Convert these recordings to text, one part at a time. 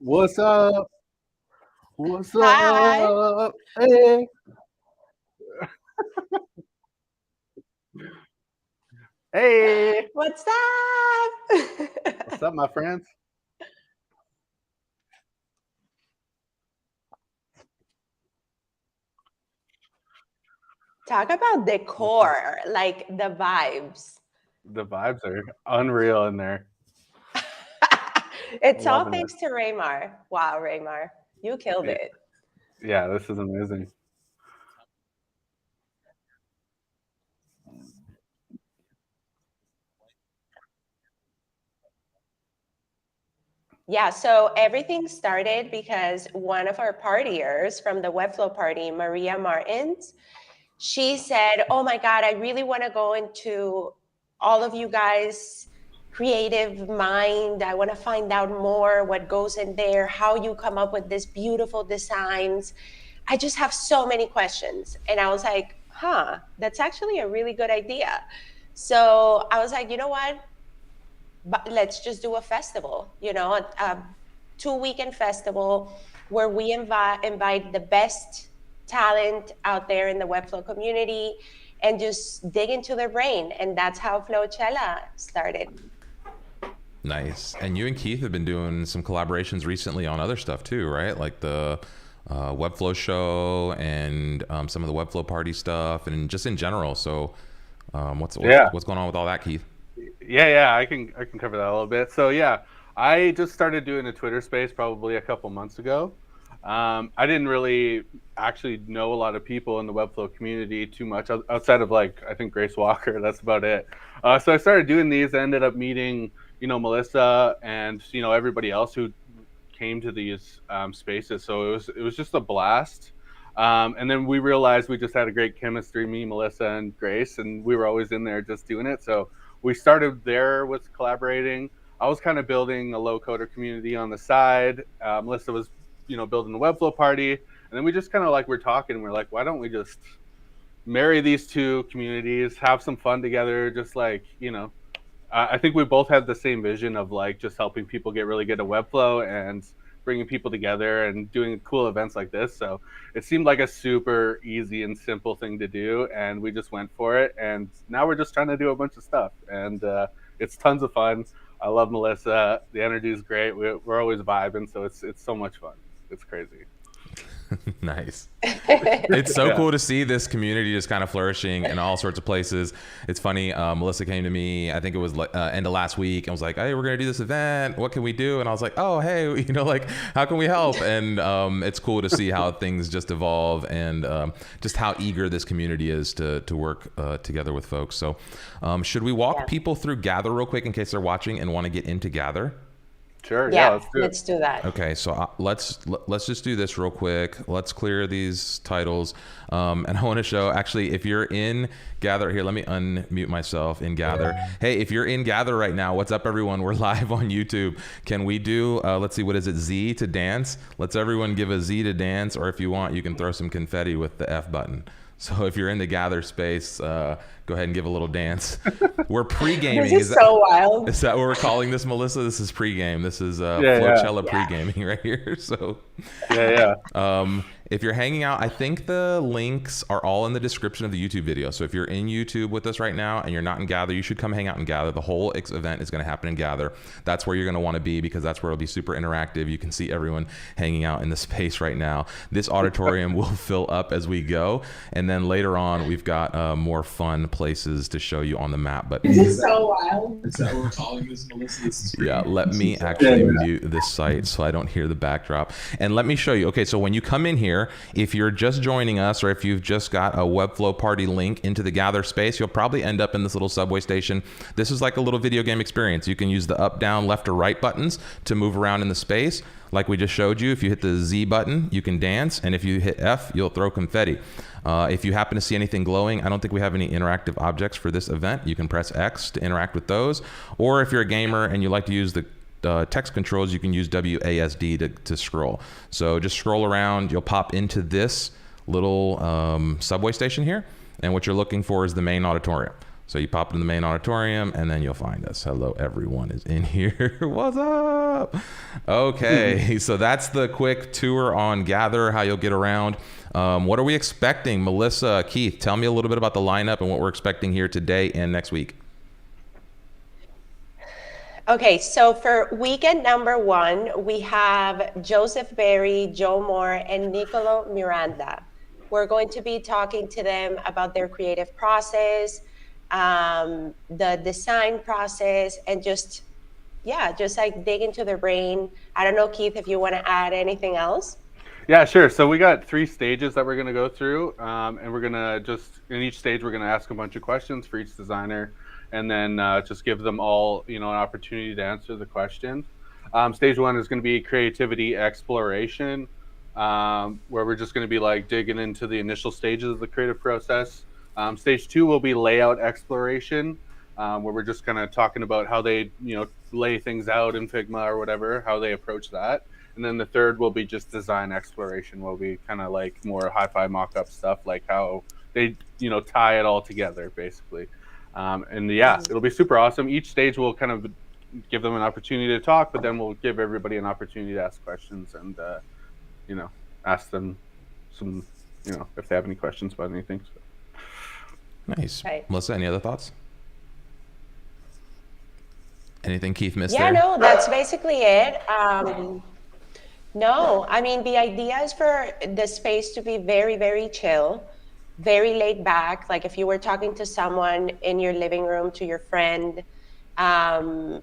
What's up? What's Hi, up? Hey. Hey. what's up? What's up, my friends? Talk about What's up? decor, like the vibes. The vibes are unreal in there. It's all Loving it. thanks to Raymar. Wow, Raymar, you killed Yeah, it. yeah, this is amazing. Yeah, so everything started because one of our partiers from the Webflow party, Maria Martins, she said, "Oh my God, I really want to go into all of you guys' creative mind. I want to find out more what goes in there, how you come up with these beautiful designs. I just have so many questions." And I was like, huh, that's actually a really good idea. So I was like, you know what? But let's just do a festival, a 2-weekend festival where we invite the best talent out there in the Webflow community and just dig into their brain. And that's how Flochella started. Nice. And you and Keith have been doing some collaborations recently on other stuff too, right? Like the Webflow show and some of the Webflow party stuff, and just in general. So, what's Yeah, what's going on with all that, Keith? yeah. I can cover that a little bit. So yeah, I just started doing a Twitter space probably a couple months ago. I didn't really actually know a lot of people in the Webflow community too much outside of like I think Grace Walker. That's about it. So I started doing these. I ended up meeting Melissa and everybody else who came to these spaces. So it was just a blast. And then we realized we just had a great chemistry, me, Melissa, and Grace, and we were always in there just doing it. So we started there with collaborating. I was kind of building a low coder community on the side. Melissa was, building the Webflow party, and then we just kind of like we're talking. We're like, why don't we just marry these two communities, have some fun together, just like I think we both had the same vision of like just helping people get really good at Webflow and bringing people together and doing cool events like this. So it seemed like a super easy and simple thing to do, and we just went for it. And now we're just trying to do a bunch of stuff, and it's tons of fun. I love Melissa. The energy is great. We're always vibing, so it's so much fun. It's crazy. Nice. It's so Yeah. cool to see this community just kind of flourishing in all sorts of places. It's funny. Melissa came to me, I think it was end of last week, and was like, "Hey, we're gonna do this event. What can we do?" And I was like, "Oh, hey, like, how can we help?" And it's cool to see how things just evolve, and just how eager this community is to work together with folks. So, should we walk Yeah. people through Gather real quick in case they're watching and want to get into Gather? Sure. Yeah. Yeah, Let's do it. let's do that. Okay, so let's just do this real quick. Let's clear these titles, and I want to show. Actually, if you're in Gather here, let me unmute myself in Gather. Hey, if you're in Gather right now, what's up, everyone? We're live on YouTube. Can we do? Let's see, what is it? Z to dance. Let's everyone give a Z to dance, or if you want, you can throw some confetti with the F button. So if you're in the Gather space, go ahead and give a little dance. We're pre-gaming. This is so wild. Is that what we're calling this, Melissa? This is pre-game. This is Yeah. Flochella Yeah. pre-gaming right here. So Yeah. if you're hanging out, I think the links are all in the description of the YouTube video. So if you're in YouTube with us right now and you're not in Gather, you should come hang out in Gather. The whole event is going to happen in Gather. That's where you're going to want to be, because that's where it'll be super interactive. You can see everyone hanging out in the space right now. This auditorium will fill up as we go. And then later on, we've got more fun places to show you on the map. But This is so wild. Is that what we're calling this, Melissa? This is yeah, great. let me actually mute this site so I don't hear the backdrop. And let me show you. Okay, so when you come in here, if you're just joining us, or if you've just got a Webflow party link into the Gather space, you'll probably end up in this little subway station. This is like a little video game experience. You can use the up, down, left, or right buttons to move around in the space. Like we just showed you, if you hit the Z button, you can dance, and if you hit F, you'll throw confetti. If you happen to see anything glowing, I don't think we have any interactive objects for this event. You can press X to interact with those. Or if you're a gamer and you like to use the text controls, you can use WASD to scroll. So just scroll around, you'll pop into this little subway station here, and what you're looking for is the main auditorium. So you pop in the main auditorium and then you'll find us. Hello, everyone is in here. What's up? Okay, so that's the quick tour on Gather, how you'll get around. What are we expecting? Melissa, Keith, tell me a little bit about the lineup and what we're expecting here today and next week. Okay, so for weekend number 1, we have Joseph Berry, JoMor, and Niccolò Miranda. We're going to be talking to them about their creative process, the design process, and just like dig into their brain. I don't know, Keith, if you want to add anything else. Yeah, sure. So we got 3 stages that we're going to go through, and we're going to just, in each stage, we're going to ask a bunch of questions for each designer, and then just give them all, an opportunity to answer the questions. Stage 1 is going to be creativity exploration, where we're just going to be like digging into the initial stages of the creative process. Stage 2 will be layout exploration, where we're just kind of talking about how they, lay things out in Figma or whatever, how they approach that. And then the third will be just design exploration, where we kind of like more hi-fi mock-up stuff, like how they, tie it all together, basically. It'll be super awesome. Each stage will kind of give them an opportunity to talk, but then we'll give everybody an opportunity to ask questions and, ask them some, if they have any questions about anything. So. Nice. Right. Melissa, any other thoughts? Anything Keith missed Yeah, there? no, that's basically it. No, I mean, the idea is for the space to be very, very chill, very laid back. Like if you were talking to someone in your living room, to your friend, no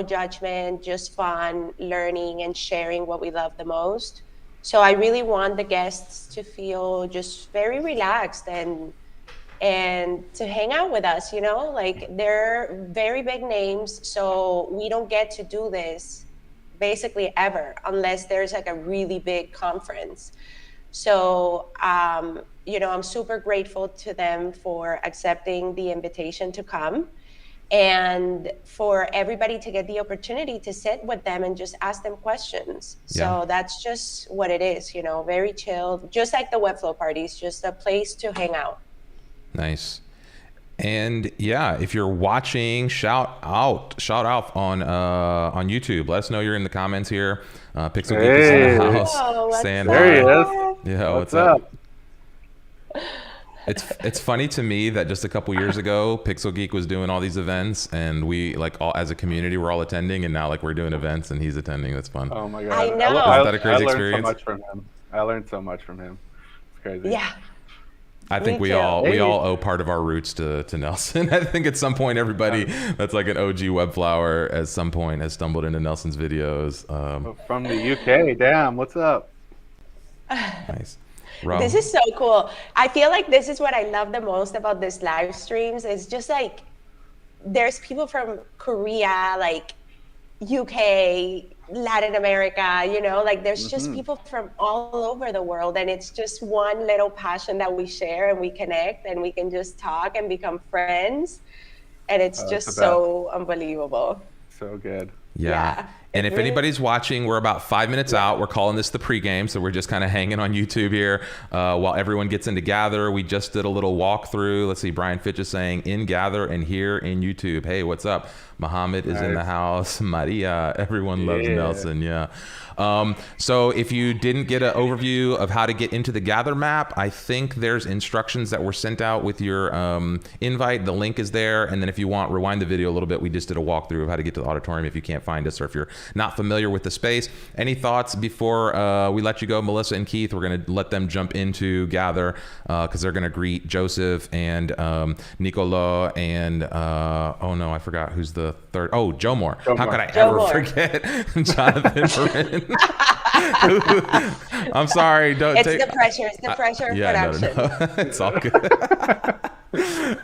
judgment, just fun, learning and sharing what we love the most. So I really want the guests to feel just very relaxed and to hang out with us, like they're very big names. So we don't get to do this basically ever unless there's like a really big conference. So, I'm super grateful to them for accepting the invitation to come and for everybody to get the opportunity to sit with them and just ask them questions. Yeah. So that's just what it is, very chill, just like the Webflow parties, just a place to hang out. Nice. And yeah, if you're watching, shout out on YouTube. Let us know you're in the comments here. Pixel Geek is in the house saying there he hi. is. Yeah, what's up? It's funny to me that just a couple years ago, Pixel Geek was doing all these events, and we all as a community we're all attending, and now we're doing events and he's attending. That's fun. Oh my god! I know. Isn't that a crazy I learned experience? so much from him. I learned so much from him. It's crazy. Yeah. I think we all owe part of our roots to Nelson. I think at some point everybody that's like an OG Webflower at some point has stumbled into Nelson's videos. From the UK, damn, what's up? Nice. Rob? This is so cool. I feel like this is what I love the most about this live streams. It's just like there's people from Korea, like UK, Latin America, like there's just people from all over the world, and it's just one little passion that we share, and we connect and we can just talk and become friends, and it's just so unbelievable. So good. Yeah. And if anybody's watching, we're about 5 minutes out. We're calling this the pregame, so we're just kind of hanging on YouTube here while everyone gets into Gather. We just did a little walkthrough. Let's see, Brian Fitch is saying in Gather and here in YouTube. Hey, what's up? Muhammad is in the house. Maria, everyone loves Nelson. Yeah. So if you didn't get an overview of how to get into the Gather map, I think there's instructions that were sent out with your invite. The link is there. And then if you want, rewind the video a little bit. We just did a walkthrough of how to get to the auditorium if you can't find us or if you're not familiar with the space. Any thoughts before we let you go, Melissa and Keith? We're going to let them jump into Gather because they're going to greet Joseph and Niccolò and oh no, I forgot who's the third. Oh, JoMor. How could I ever forget Jonathan Marin? I'm sorry. Don't it's take the pressure. It's the pressure of production. No. It's all good.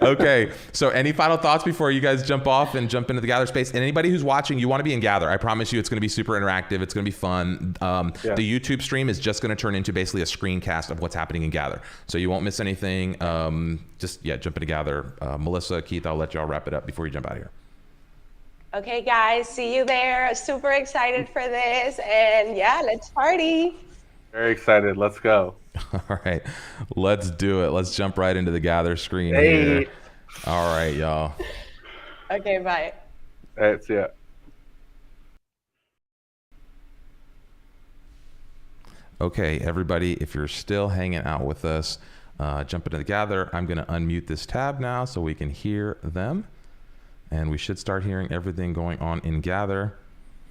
Okay. So any final thoughts before you guys jump off and jump into the Gather space? And anybody who's watching, you want to be in Gather. I promise you it's going to be super interactive. It's going to be fun. The YouTube stream is just going to turn into basically a screencast of what's happening in Gather. So you won't miss anything. Just jump into Gather. Melissa, Keith, I'll let y'all wrap it up before you jump out of here. Okay, guys, see you there. Super excited for this. And yeah, let's party. Very excited. Let's go. All right, let's do it. Let's jump right into the Gather screen here. All right, y'all. Okay, bye. All right, see ya. Okay, everybody, if you're still hanging out with us, jump into the Gather. I'm going to unmute this tab now so we can hear them. And we should start hearing everything going on in Gather.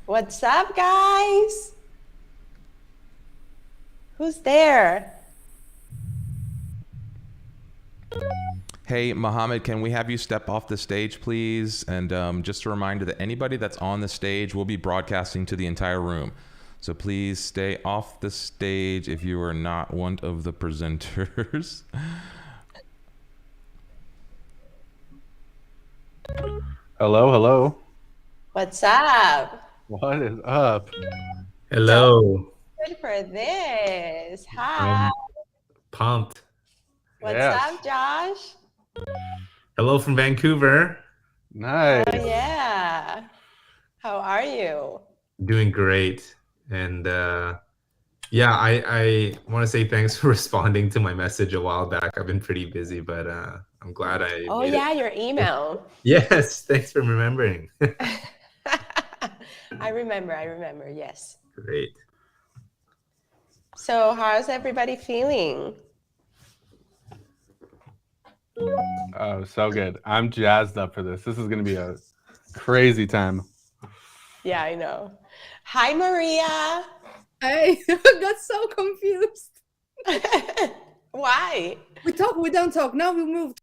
What's up, guys? Who's there? Hey, Mohammed, can we have you step off the stage, please? And just a reminder that anybody that's on the stage will be broadcasting to the entire room. So please stay off the stage if you are not one of the presenters. Hello, hello. What's up? What is up? Hello. Good for this. Hi. Pumped. What's Yes. up, Josh? Hello from Vancouver. Nice. Oh, yeah. How are you? Doing great. And yeah, I want to say thanks for responding to my message a while back. I've been pretty busy, but I'm glad I Oh, made yeah, it. your email. Yes, thanks for remembering. I remember, yes. Great. So how's everybody feeling? Oh, so good. I'm jazzed up for this. This is going to be a crazy time. Yeah, I know. Hi, Maria. I got so confused. Why? We talk, we don't talk. Now we moved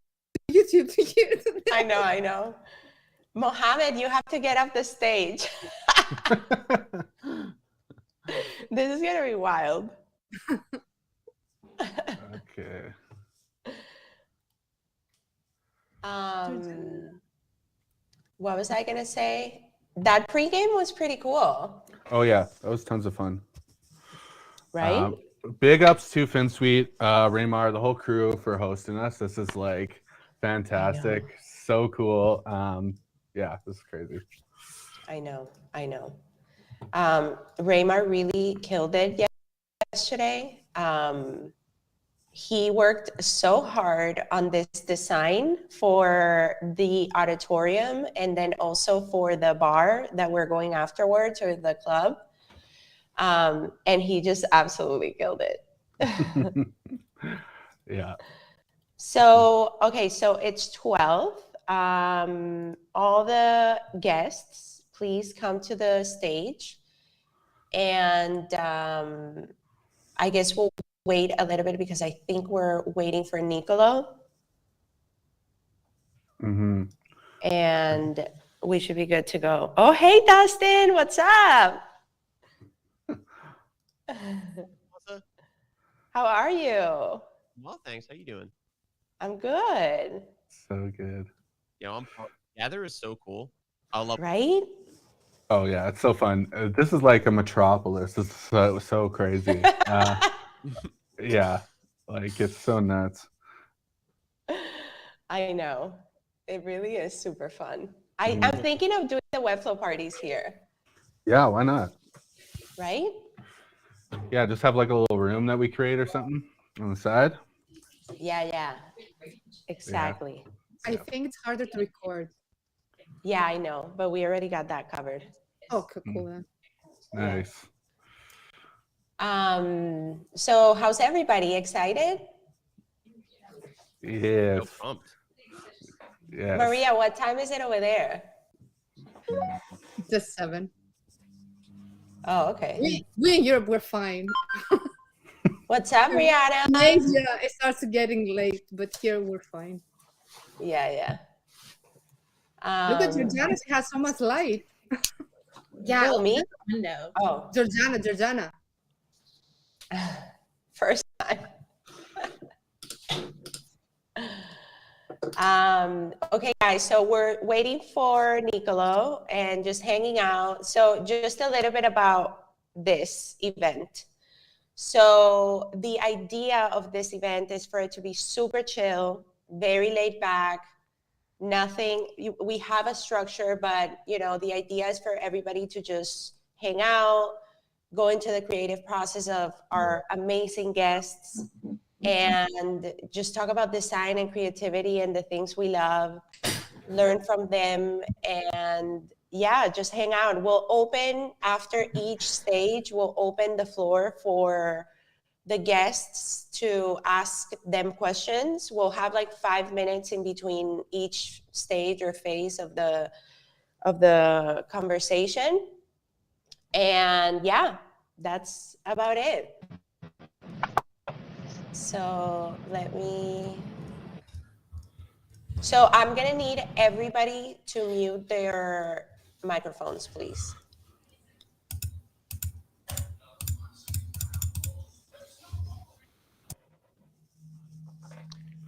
to YouTube to you. I know. Mohammed, you have to get off the stage. This is gonna be wild. Okay. What was I gonna say? That pregame was pretty cool, Oh, yeah. That was tons of fun. right? Big ups to Finsweet, Raymar, the whole crew for hosting us. This is like fantastic. So cool. Yeah, this is crazy. I know. Raymar really killed it yesterday. He worked so hard on this design for the auditorium and then also for the bar that we're going afterwards, or the club. And he just absolutely killed it. Yeah. So, okay, so it's 12. All the guests, please come to the stage. And I guess we'll wait a little bit because I think we're waiting for Niccolò. Mm-hmm. And we should be good to go. Oh, hey, Dustin, what's up? How are you? Well, thanks. How you doing? I'm good. So good. You know, Gather is so cool. I love. Right? Oh, yeah. It's so fun. This is like a metropolis. It's so crazy. Yeah. Like, it's so nuts. I know. It really is super fun. I'm thinking of doing the Webflow parties here, Yeah, why not? right? Yeah, just have like a little room that we create or something on the side. Yeah. Exactly. I think it's harder to record. Yeah, I know, but we already got that covered. Oh, cool. Then. Nice. So how's everybody? Excited? Yes. So pumped. Yes. Maria, what time is it over there? Just 7. Oh, okay. We in Europe, we're fine. What's up, Rihanna? In Asia, it starts getting late, but here we're fine. Yeah. Look at Georgiana, she has so much light. Yeah, Oh, me? that's a window. Oh, Georgiana. first time. Okay, guys, so we're waiting for Niccolò and just hanging out. So just a little bit about this event. So the idea of this event is for it to be super chill, very laid back, nothing. We have a structure, but the idea is for everybody to just hang out, go into the creative process of our amazing guests, and just talk about design and creativity and the things we love, learn from them, and yeah, just hang out. We'll open after each stage, we'll open the floor for the guests to ask them questions. We'll have like 5 minutes in between each stage or phase of the conversation. And yeah, that's about it. So so I'm gonna need everybody to mute their microphones, please.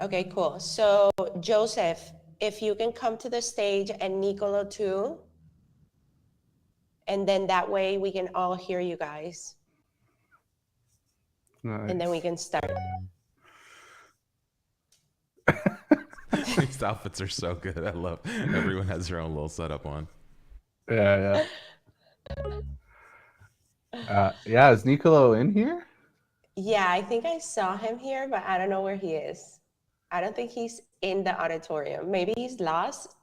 Okay, cool. So Joseph, if you can come to the stage, and Niccolò too. And then that way we can all hear you guys. Nice. And then we can start. These outfits are so good. I love everyone has their own little setup on. Yeah. Yeah, is Niccolò in here? Yeah, I think I saw him here, but I don't know where he is. I don't think he's in the auditorium. Maybe he's lost.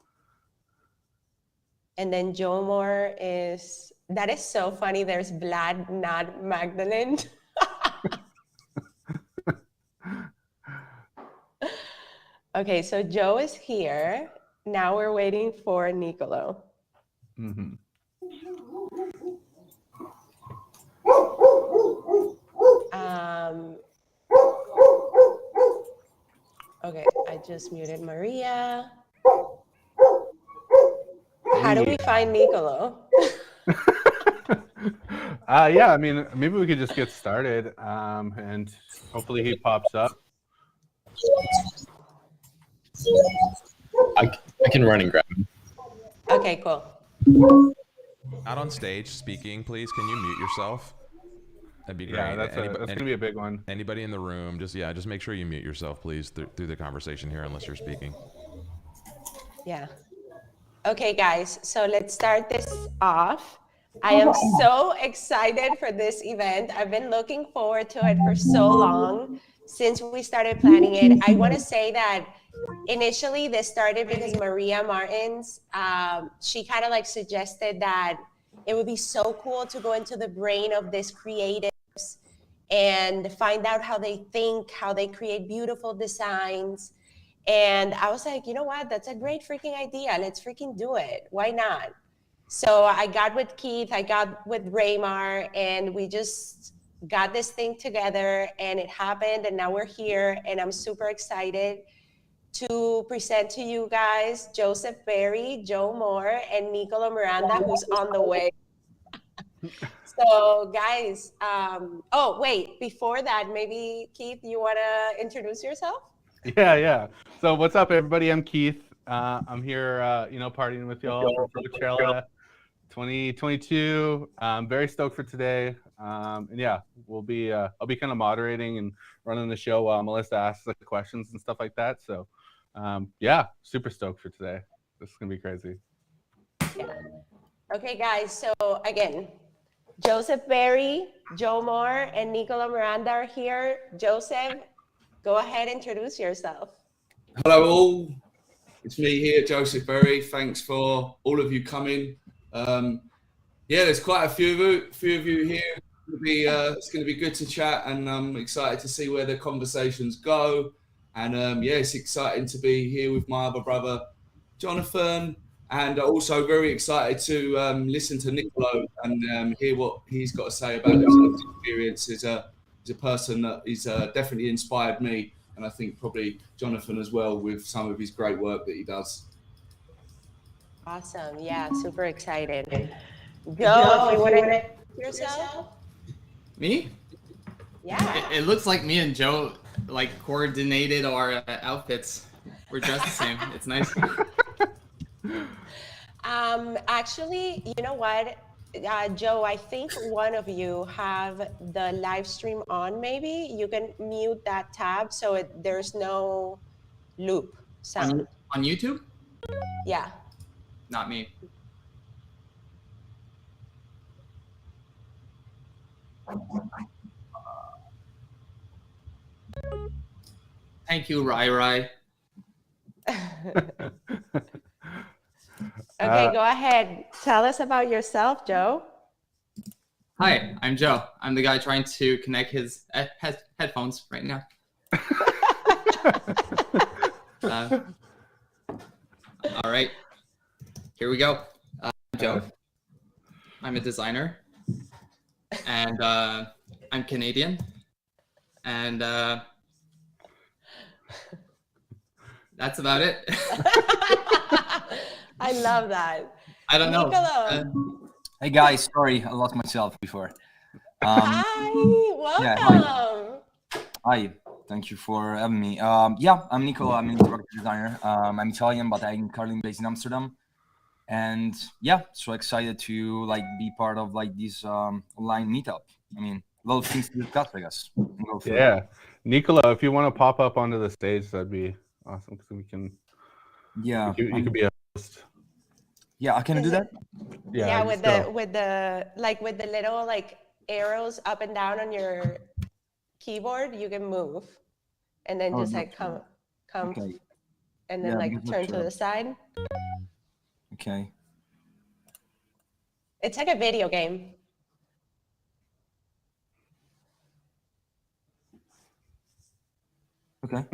And then JoMor is, that is so funny. There's Vlad, not Magdalene. Okay, so Joe is here. Now we're waiting for Niccolò. Mm-hmm. Okay, I just muted Maria. How do we find Niccolò? Yeah, I mean, maybe we could just get started, and hopefully he pops up. I can run and grab him. Okay, cool. Out on stage speaking, please. Can you mute yourself? That'd be great. Yeah, that's gonna be a big one. Anybody in the room, just make sure you mute yourself, please, through the conversation here, unless you're speaking. Yeah. Okay, guys, so let's start this off. I am so excited for this event. I've been looking forward to it for so long, since we started planning it. I want to say that initially this started because Maria Martins, she kind of like suggested that it would be so cool to go into the brain of these creatives and find out how they think, how they create beautiful designs. And I was like, you know what? That's a great freaking idea. Let's freaking do it. Why not? So I got with Keith, I got with Raymar, and we just got this thing together, and it happened, and now we're here, and I'm super excited to present to you guys Joseph Berry, JoMor, and Niccolò Miranda, who's on the way. So guys, oh wait, before that, maybe Keith, you wanna introduce yourself? Yeah. So what's up, everybody? I'm Keith. I'm here, partying with y'all for Flochella 2022. I'm very stoked for today. And yeah, I'll be kind of moderating and running the show while Melissa asks the questions and stuff like that. So yeah, super stoked for today. This is gonna be crazy. Yeah. Okay, guys. So again, Joseph Berry, JoMor, and Niccolò Miranda are here. Joseph, go ahead, introduce yourself. Hello all, it's me here, Joseph Berry. Thanks for all of you coming. Yeah, there's quite a few of you here. It's going to be good to chat, and I'm excited to see where the conversations go. And yeah, it's exciting to be here with my other brother, Jonathan, and also very excited to listen to Niccolò and hear what he's got to say about his experience as a person that is definitely inspired me, and I think probably Jonathan as well, with some of his great work that he does. Awesome. Yeah, super excited. Joe, if you want to introduce yourself? Me? Yeah. It looks like me and Joe like coordinated our outfits. We're dressed the same. It's nice. Actually, you know what, Joe, I think one of you have the live stream on. Maybe you can mute that tab so there's no loop sound. On YouTube? Yeah. Not me. Thank you, Rai Rai. Okay, go ahead. Tell us about yourself, Joe. Hi, I'm Joe. I'm the guy trying to connect his headphones right now. All right, here we go. I'm Joe. I'm a designer, and I'm Canadian, and that's about it. I love that. I don't know. Niccolò. Hey guys, sorry, I lost myself before. Hi, welcome. Yeah, hi, thank you for having me. Yeah, I'm Niccolò. I'm an instructor designer. I'm Italian, but I'm currently based in Amsterdam. And yeah, so excited to like be part of like this online meetup. I mean, a lot of things to discuss, I guess. Yeah, Niccolò, if you want to pop up onto the stage, that'd be awesome because we can. Yeah, you could be a host. Yeah, I can do that. Yeah, with the little like arrows up and down on your keyboard, you can move, and then just like come, okay. And then like turn to the side. Okay. It's like a video game. Okay.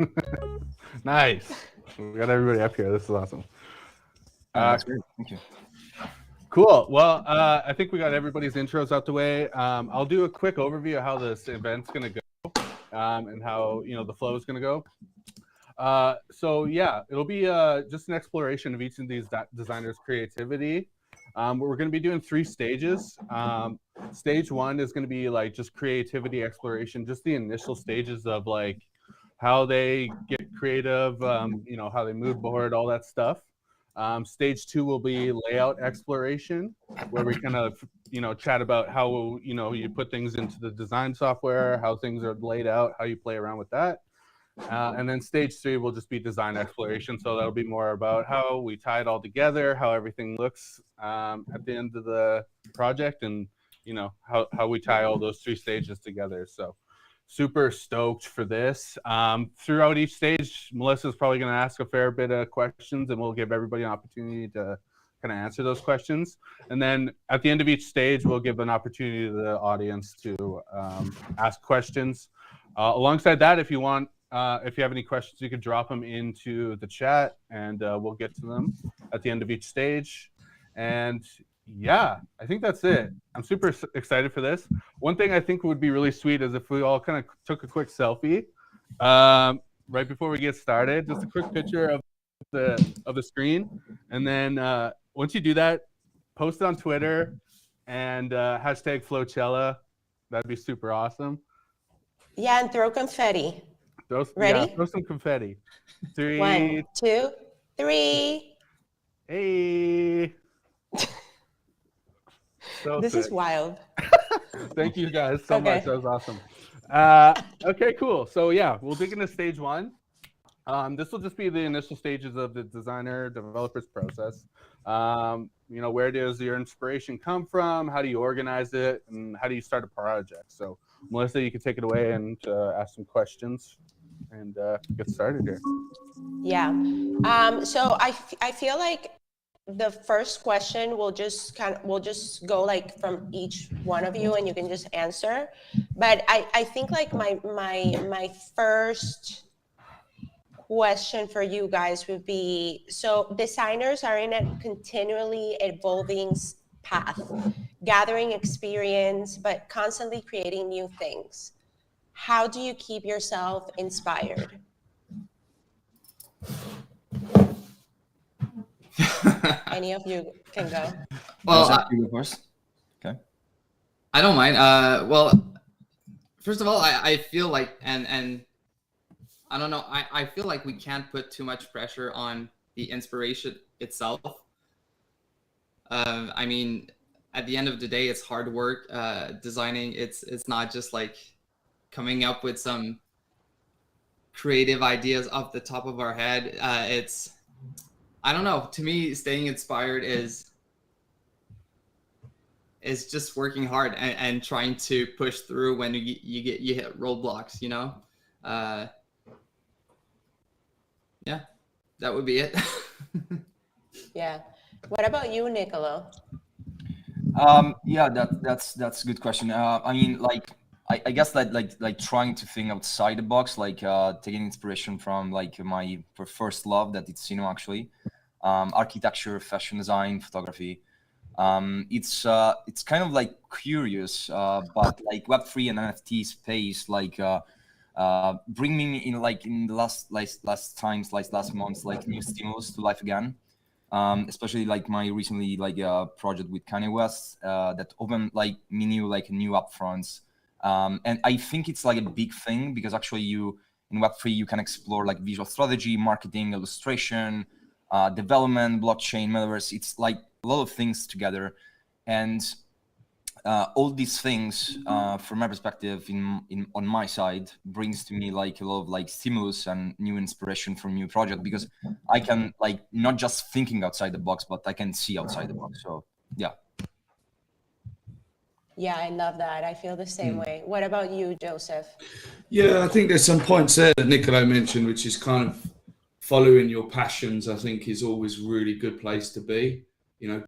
Nice. We got everybody up here. This is awesome. That's great. Thank you. Cool. Well, I think we got everybody's intros out the way. I'll do a quick overview of how this event's going to go and how the flow is going to go. So yeah, it'll be just an exploration of each of these designers' creativity. We're going to be doing 3 stages. Stage 1 is going to be like just creativity exploration, just the initial stages of like how they get creative, how they mood board, all that stuff. Stage 2 will be layout exploration, where we kind of chat about how you put things into the design software, how things are laid out, how you play around with that. And then stage 3 will just be design exploration. So that'll be more about how we tie it all together, how everything looks at the end of the project, and how we tie all those 3 stages together. So super stoked for this. Throughout each stage, Melissa's probably going to ask a fair bit of questions, and we'll give everybody an opportunity to kind of answer those questions. And then at the end of each stage, we'll give an opportunity to the audience to ask questions. Alongside that, if you have any questions, you can drop them into the chat, and we'll get to them at the end of each stage. And yeah, I think that's it. I'm super excited for this. One thing I think would be really sweet is if we all kind of took a quick selfie right before we get started, just a quick picture of the screen, and then once you do that, post it on Twitter and hashtag Flochella. That'd be super awesome. Yeah, and throw confetti. Ready? Yeah, throw some confetti. 3. 1, 2, 3. Hey. So this sick. Is wild. Thank you guys so much. That was awesome. Okay, cool. So yeah, we'll dig into stage 1. This will just be the initial stages of the developer's process. Where does your inspiration come from? How do you organize it? And how do you start a project? So Melissa, you can take it away and ask some questions and get started here. Yeah. So I feel like the first question we'll just go like from each one of you, and you can just answer. But I think like my first question for you guys would be, so designers are in a continually evolving path, gathering experience, but constantly creating new things. How do you keep yourself inspired? Any of you can go. Well, you go first. Okay. I don't mind. Well, first of all, I feel like, and I don't know, I feel like we can't put too much pressure on the inspiration itself. I mean, at the end of the day, it's hard work. Designing, it's not just like coming up with some creative ideas off the top of our head. I don't know. To me, staying inspired is just working hard and trying to push through when you hit roadblocks. Yeah, that would be it. Yeah. What about you, Niccolò? Yeah, that's a good question. I mean, like, I guess that like trying to think outside the box, like taking inspiration from like my first love, that it's actually, architecture, fashion design, photography. It's kind of like curious, but like Web3 and NFT space, like bring me in like in the last months, like new stimulus to life again. Especially like my recently like project with Kanye West, that opened like me new upfronts. And I think it's like a big thing because actually you in Web3 you can explore like visual strategy, marketing, illustration, development, blockchain, metaverse. It's like a lot of things together, and all these things, from my perspective, on my side, brings to me like a lot of like stimulus and new inspiration for new project, because I can like not just thinking outside the box, but I can see outside the box. So yeah. Yeah, I love that. I feel the same way. What about you, Joseph? Yeah, I think there's some points there that Niccolò mentioned, which is kind of following your passions. I think is always a really good place to be.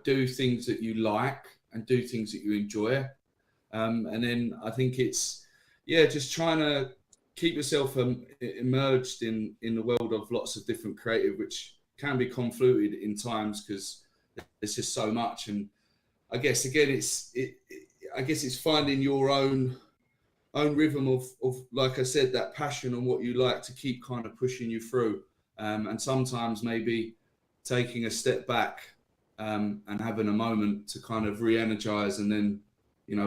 Do things that you like and do things that you enjoy. And then I think it's, just trying to keep yourself immersed in the world of lots of different creative, which can be convoluted in times because there's just so much. And I guess again, it's finding your own rhythm of, like I said, that passion and what you like to keep kind of pushing you through. And sometimes maybe taking a step back, and having a moment to kind of re-energize and then,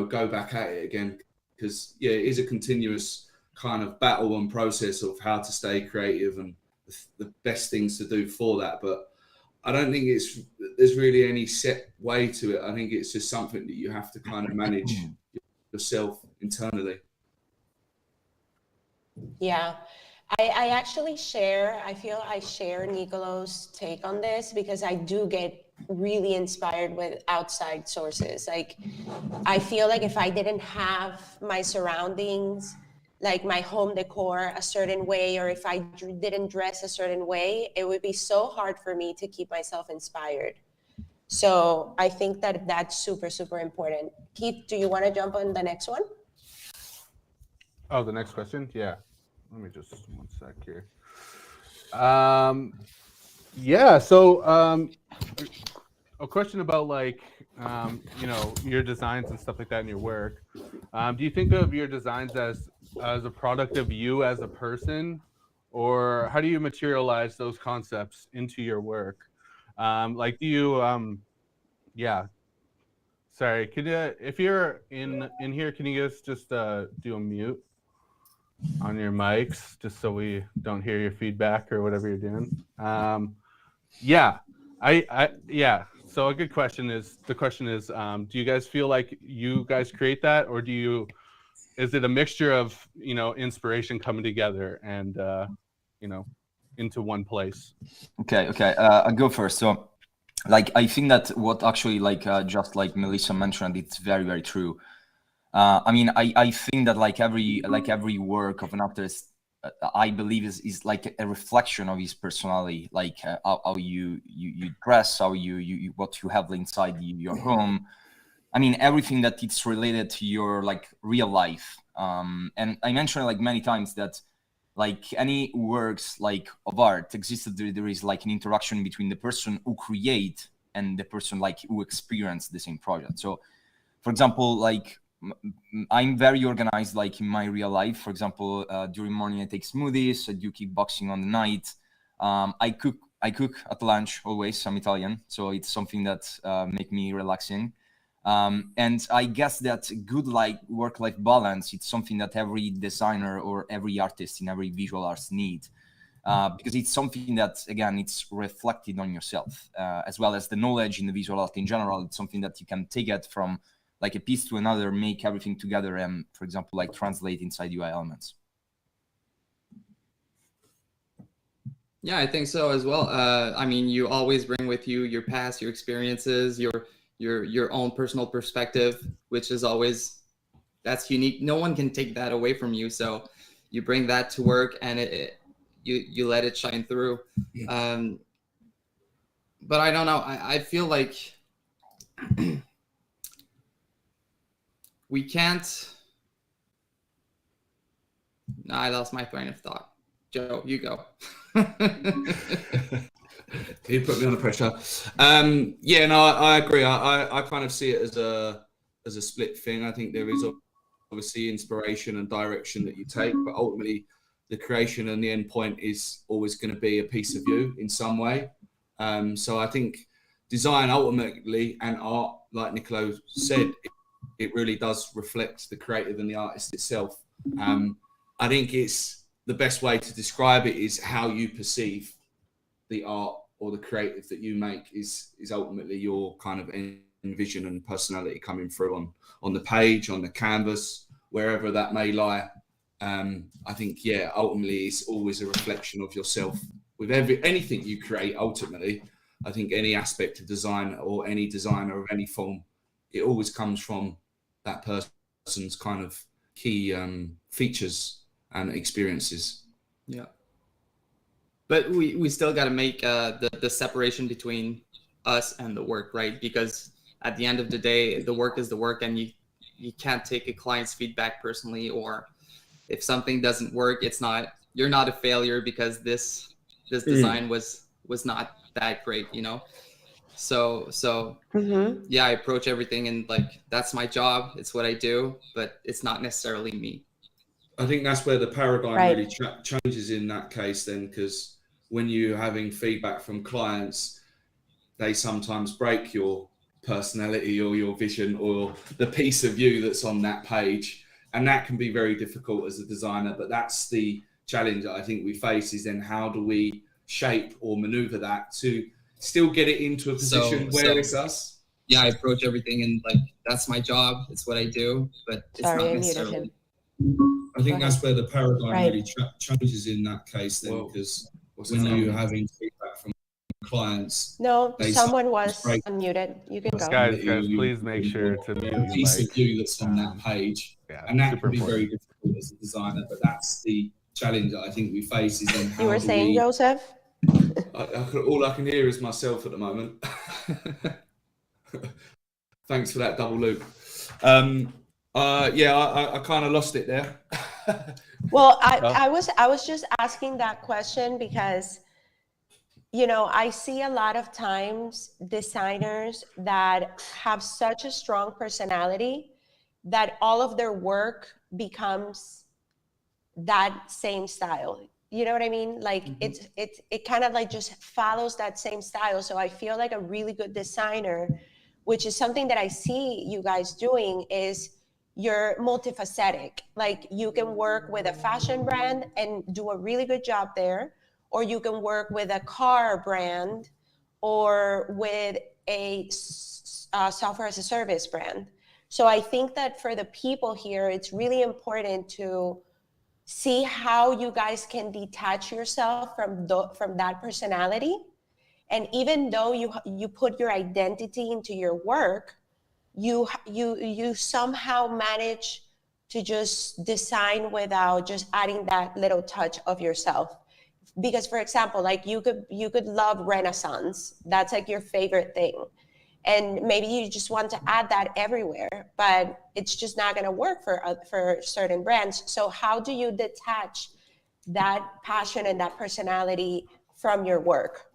go back at it again. Because it is a continuous kind of battle and process of how to stay creative and the best things to do for that. But I don't think there's really any set way to it. I think it's just something that you have to kind of manage yourself internally. Yeah. I actually I feel I share Niccolò's take on this, because I do get really inspired with outside sources. Like, I feel like if I didn't have my surroundings, like my home decor a certain way, or if I didn't dress a certain way, it would be so hard for me to keep myself inspired. So I think that that's super, super important. Keith, do you want to jump on the next one? Oh, the next question? Yeah. Let me just 1 sec here. So a question about like, your designs and stuff like that in your work. Do you think of your designs as a product of you as a person, or how do you materialize those concepts into your work? Like, do you, sorry, could you, if you're in here, can you guys just do a mute on your mics, just so we don't hear your feedback or whatever you're doing? So a good question is, do you guys feel like you guys create that, or is it a mixture of, inspiration coming together and, into one place? Okay. I'll go first. So, like, I think that what actually, like, just like Melissa mentioned, it's very, very true. I mean, I think that like every work of an artist, I believe is like a reflection of his personality, like how you dress, how you what you have inside your home. I mean, everything that it's related to your like real life. And I mentioned like many times that like any works like of art existed, there is like an interaction between the person who create and the person like who experience the same project. So, for example, like I'm very organized, like in my real life. For example, during morning I take smoothies. I do kickboxing on the night. I cook at lunch always. I'm Italian, so it's something that make me relaxing. And I guess that good like work-life balance, it's something that every designer or every artist in every visual arts need, because it's something that, again, it's reflected on yourself, as well as the knowledge in the visual art in general. It's something that you can take it from like a piece to another, make everything together, and, for example, like translate inside UI elements. Yeah, I think so as well. I mean, you always bring with you your past, your experiences, your own personal perspective, which is always, that's unique. No one can take that away from you. So you bring that to work, and you let it shine through. But I don't know. I feel like we can't. No, I lost my train of thought. Joe, you go. You put me under pressure. Yeah, no, I agree. I kind of see it as a split thing. I think there is obviously inspiration and direction that you take, but ultimately the creation and the end point is always going to be a piece of you in some way. So I think design ultimately and art, like Niccolò said, it really does reflect the creative and the artist itself. I think it's the best way to describe it is how you perceive the art or the creative that you make is ultimately your kind of vision and personality coming through on the page, on the canvas, wherever that may lie. I think, yeah, ultimately it's always a reflection of yourself with anything you create. Ultimately, I think any aspect of design or any designer of any form, it always comes from that person's kind of key features and experiences. Yeah. But we still got to make the separation between us and the work, right? Because at the end of the day, the work is the work, and you can't take a client's feedback personally. Or if something doesn't work, you're not a failure because this design was not that great, you know. So yeah, I approach everything and like that's my job. It's what I do, but it's not necessarily me. I think that's where the paradigm really changes in that case then, because when you're having feedback from clients, they sometimes break your personality or your vision or the piece of you that's on that page. And that can be very difficult as a designer, but that's the challenge that I think we face is then how do we shape or maneuver that to still get it into a position where it's us? Yeah, I approach everything and like, that's my job. It's what I do, but it's not necessarily. I think that's where the paradigm really changes in that case then, because when you're having feedback from clients. No, someone was unmuted. You can go. Guys, please make sure to mute your piece mic. of you that's on that page. Yeah, and that can be very difficult as a designer, but that's the challenge that I think we face is then how you were saying, Joseph? All I can hear is myself at the moment. Thanks for that double loop. Yeah, I kind of lost it there. Well, I was just asking that question because, you know, I see a lot of times designers that have such a strong personality that all of their work becomes that same style. You know what I mean? Like it kind of like just follows that same style. So I feel like a really good designer, which is something that I see you guys doing, is you're multifacetic. Like you can work with a fashion brand and do a really good job there, or you can work with a car brand or with a software as a service brand. So I think that for the people here, it's really important to see how you guys can detach yourself from that personality. And even though you put your identity into your work, you somehow manage to just design without just adding that little touch of yourself. Because for example, like you could love Renaissance. That's like your favorite thing. And maybe you just want to add that everywhere, but it's just not going to work for certain brands. So how do you detach that passion and that personality from your work?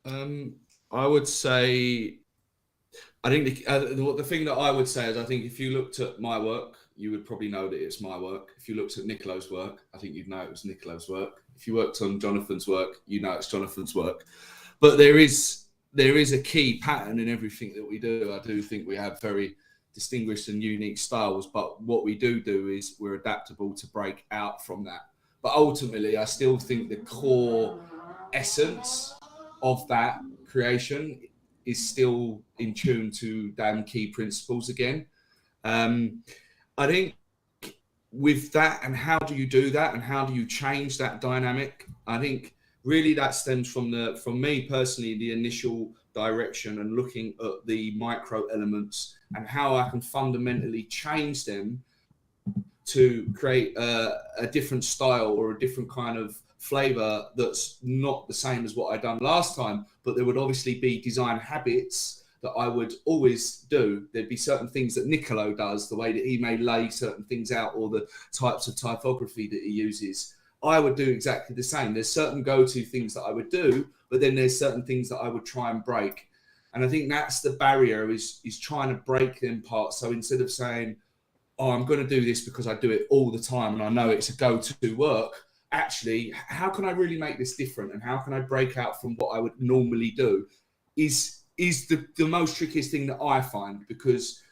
I would say, I think the thing that I would say is I think if you looked at my work, you would probably know that it's my work. If you looked at Niccolò's work, I think you'd know it was Niccolò's work. If you worked on Jonathan's work, you know it's Jonathan's work. But there is a key pattern in everything that we do. I do think we have very distinguished and unique styles, but what we do is we're adaptable to break out from that. But ultimately, I still think the core essence of that creation is still in tune to damn key principles again. I think with that, and how do you do that, and how do you change that dynamic? I think really that stems from me personally, the initial direction and looking at the micro elements and how I can fundamentally change them to create a different style or a different kind of flavor that's not the same as what I'd done last time, but there would obviously be design habits that I would always do. There'd be certain things that Niccolò does, the way that he may lay certain things out, or the types of typography that he uses. I would do exactly the same. There's certain go-to things that I would do, but then there's certain things that I would try and break. And I think that's the barrier, is trying to break them parts. So instead of saying, oh, I'm going to do this because I do it all the time and I know it's a go-to work, actually, how can I really make this different? And how can I break out from what I would normally do is the most trickiest thing that I find, because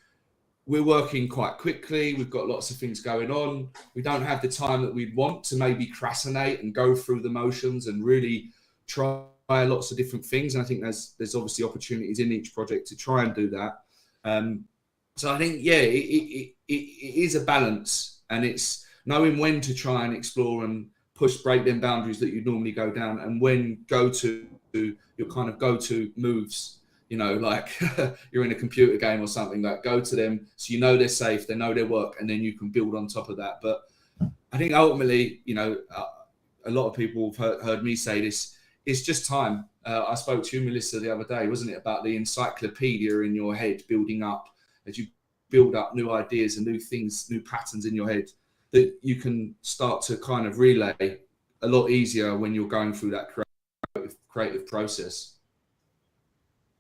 we're working quite quickly. We've got lots of things going on. We don't have the time that we'd want to maybe crassinate and go through the motions and really try lots of different things. And I think there's obviously opportunities in each project to try and do that. So I think, yeah, it is a balance, and it's knowing when to try and explore and break them boundaries that you normally go down, and when go to your kind of go-to moves. You know, like you're in a computer game or something, like go to them so you know they're safe, they know their work, and then you can build on top of that. But I think ultimately, you know, a lot of people have heard me say this, it's just time. I spoke to you, Melissa, the other day, wasn't it, about the encyclopedia in your head building up, as you build up new ideas and new things, new patterns in your head, that you can start to kind of relay a lot easier when you're going through that creative process.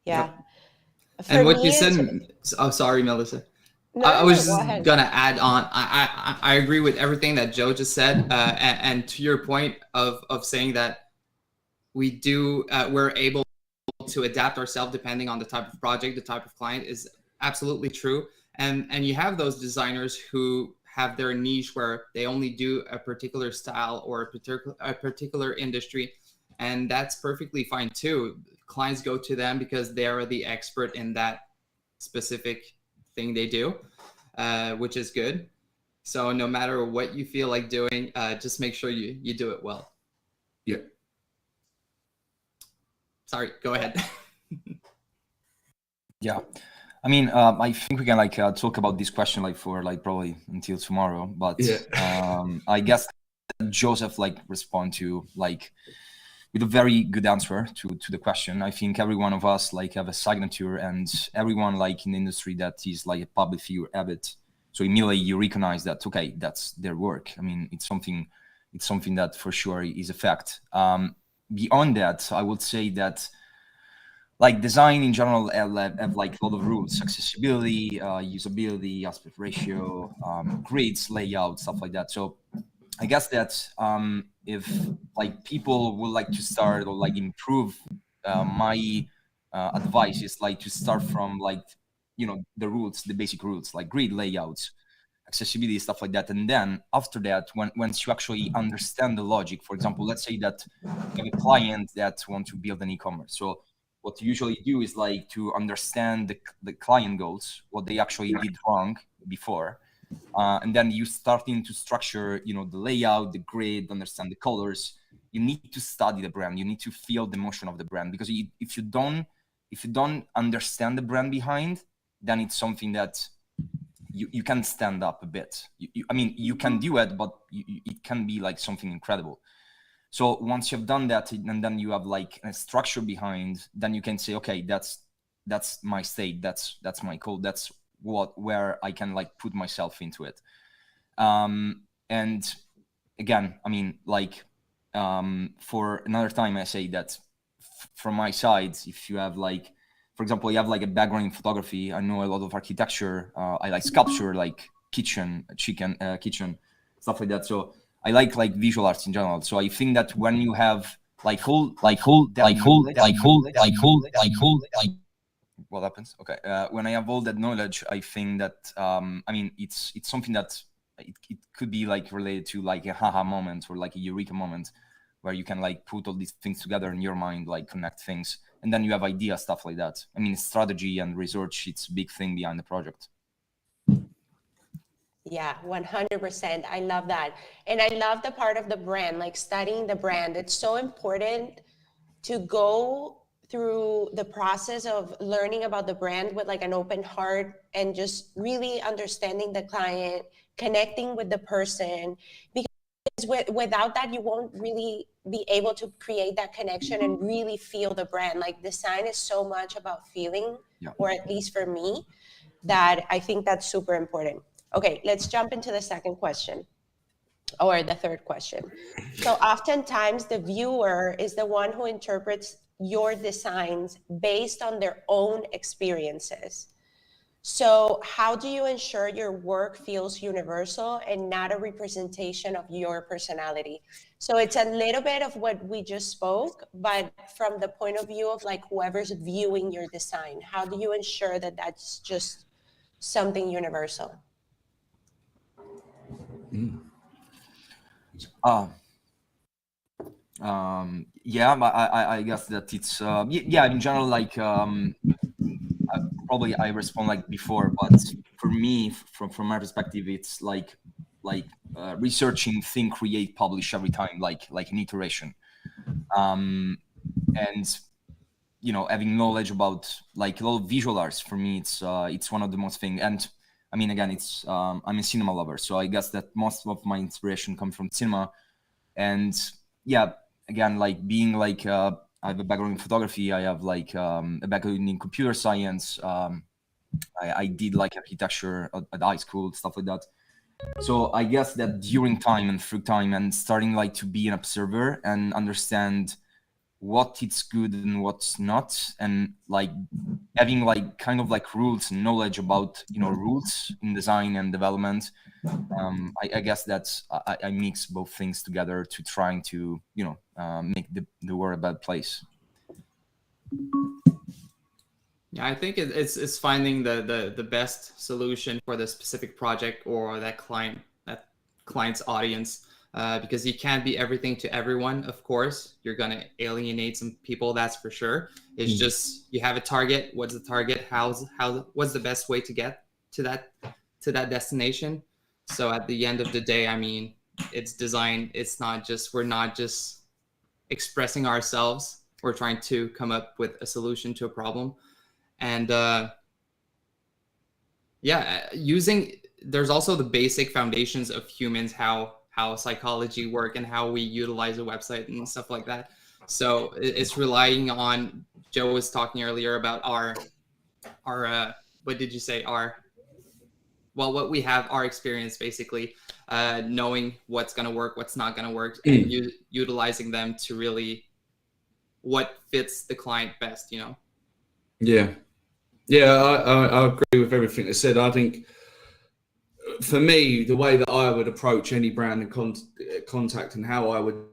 Yeah. And what you said, oh, sorry, Melissa. No, I was go just ahead. gonna add on. I agree with everything that Joe just said, and to your point of saying that we're able to adapt ourselves depending on the type of project, the type of client, is absolutely true. And you have those designers who have their niche where they only do a particular style or a particular industry, and that's perfectly fine too. Clients go to them because they are the expert in that specific thing they do, which is good. So no matter what you feel like doing, just make sure you do it well. Yeah. Sorry, go ahead. Yeah. I mean, I think we can like talk about this question like for like probably until tomorrow, but I guess Joseph like respond to like with a very good answer to the question. I think every one of us like have a signature, and everyone like in the industry that is like a public figure have it. So immediately you recognize that, okay, that's their work. I mean, it's something that for sure is a fact. Beyond that, I would say that like design in general have like a lot of rules: accessibility, usability, aspect ratio, grids, layout, stuff like that. So I guess that if like people would like to start or like improve, my advice is like to start from like, you know, the roots, the basic roots, like grid, layouts, accessibility, stuff like that. And then after that, once you actually understand the logic, for example, let's say that you have a client that wants to build an e-commerce. So what you usually do is like to understand the client goals, what they actually did wrong before. And then you starting to structure, you know, the layout, the grid, understand the colors. You need to study the brand. You need to feel the motion of the brand, because if you don't understand the brand behind, then it's something that you can stand up a bit. I mean, you can do it, but it can be like something incredible. So once you've done that, and then you have like a structure behind, then you can say, okay, that's my state, that's my code, that's where I can like put myself into it. And again, I mean, like for another time, I say that from my side, if you have like, for example, you have like a background in photography, I know a lot of architecture, I like sculpture, like kitchen, stuff like that. So I like visual arts in general. So I think that when you have what happens? Okay. When I have all that knowledge, I think that I mean it's something that it could be like related to like a haha moment or like a eureka moment, where you can like put all these things together in your mind, like connect things, and then you have ideas, stuff like that. I mean, strategy and research, it's a big thing behind the project. Yeah, 100%. I love that. And I love the part of the brand, like studying the brand. It's so important to go through the process of learning about the brand with like an open heart and just really understanding the client, connecting with the person, because without that, you won't really be able to create that connection and really feel the brand. Like design is so much about feeling, or at least for me, that I think that's super important. Okay, let's jump into the second question, or the third question. So oftentimes the viewer is the one who interprets your designs based on their own experiences. So how do you ensure your work feels universal and not a representation of your personality? So it's a little bit of what we just spoke, but from the point of view of like whoever's viewing your design, how do you ensure that that's just something universal? Yeah, but I guess that it's yeah, in general, like probably I respond like before, but for me, from my perspective, it's like researching, think, create, publish every time, like an iteration, and you know, having knowledge about like a lot of visual arts. For me, it's one of the most thing. And I mean, again, it's I'm a cinema lover, so I guess that most of my inspiration comes from cinema. And yeah, again, like being like I have a background in photography. I have like a background in computer science. I did like architecture at high school, stuff like that. So I guess that during time and through time and starting like to be an observer and understand what it's good and what's not, and like having like kind of like rules and knowledge about, you know, rules in design and development. I guess that's I mix both things together to trying to, you know, make the world a better place. Yeah, I think it's finding the best solution for the specific project or that client's audience, because you can't be everything to everyone. Of course, you're gonna alienate some people, that's for sure. It's just you have a target. What's the target? What's the best way to get to that destination? So at the end of the day, I mean, it's design. It's not just we're not just expressing ourselves. We're trying to come up with a solution to a problem. And yeah, there's also the basic foundations of humans, how psychology work and how we utilize a website and stuff like that. So it's relying on, Joe was talking earlier about our what did you say? What we have, our experience, basically, knowing what's going to work, what's not going to work, and utilizing them to really what fits the client best, you know? Yeah, I agree with everything that's said. I think for me, the way that I would approach any brand and contact and how I would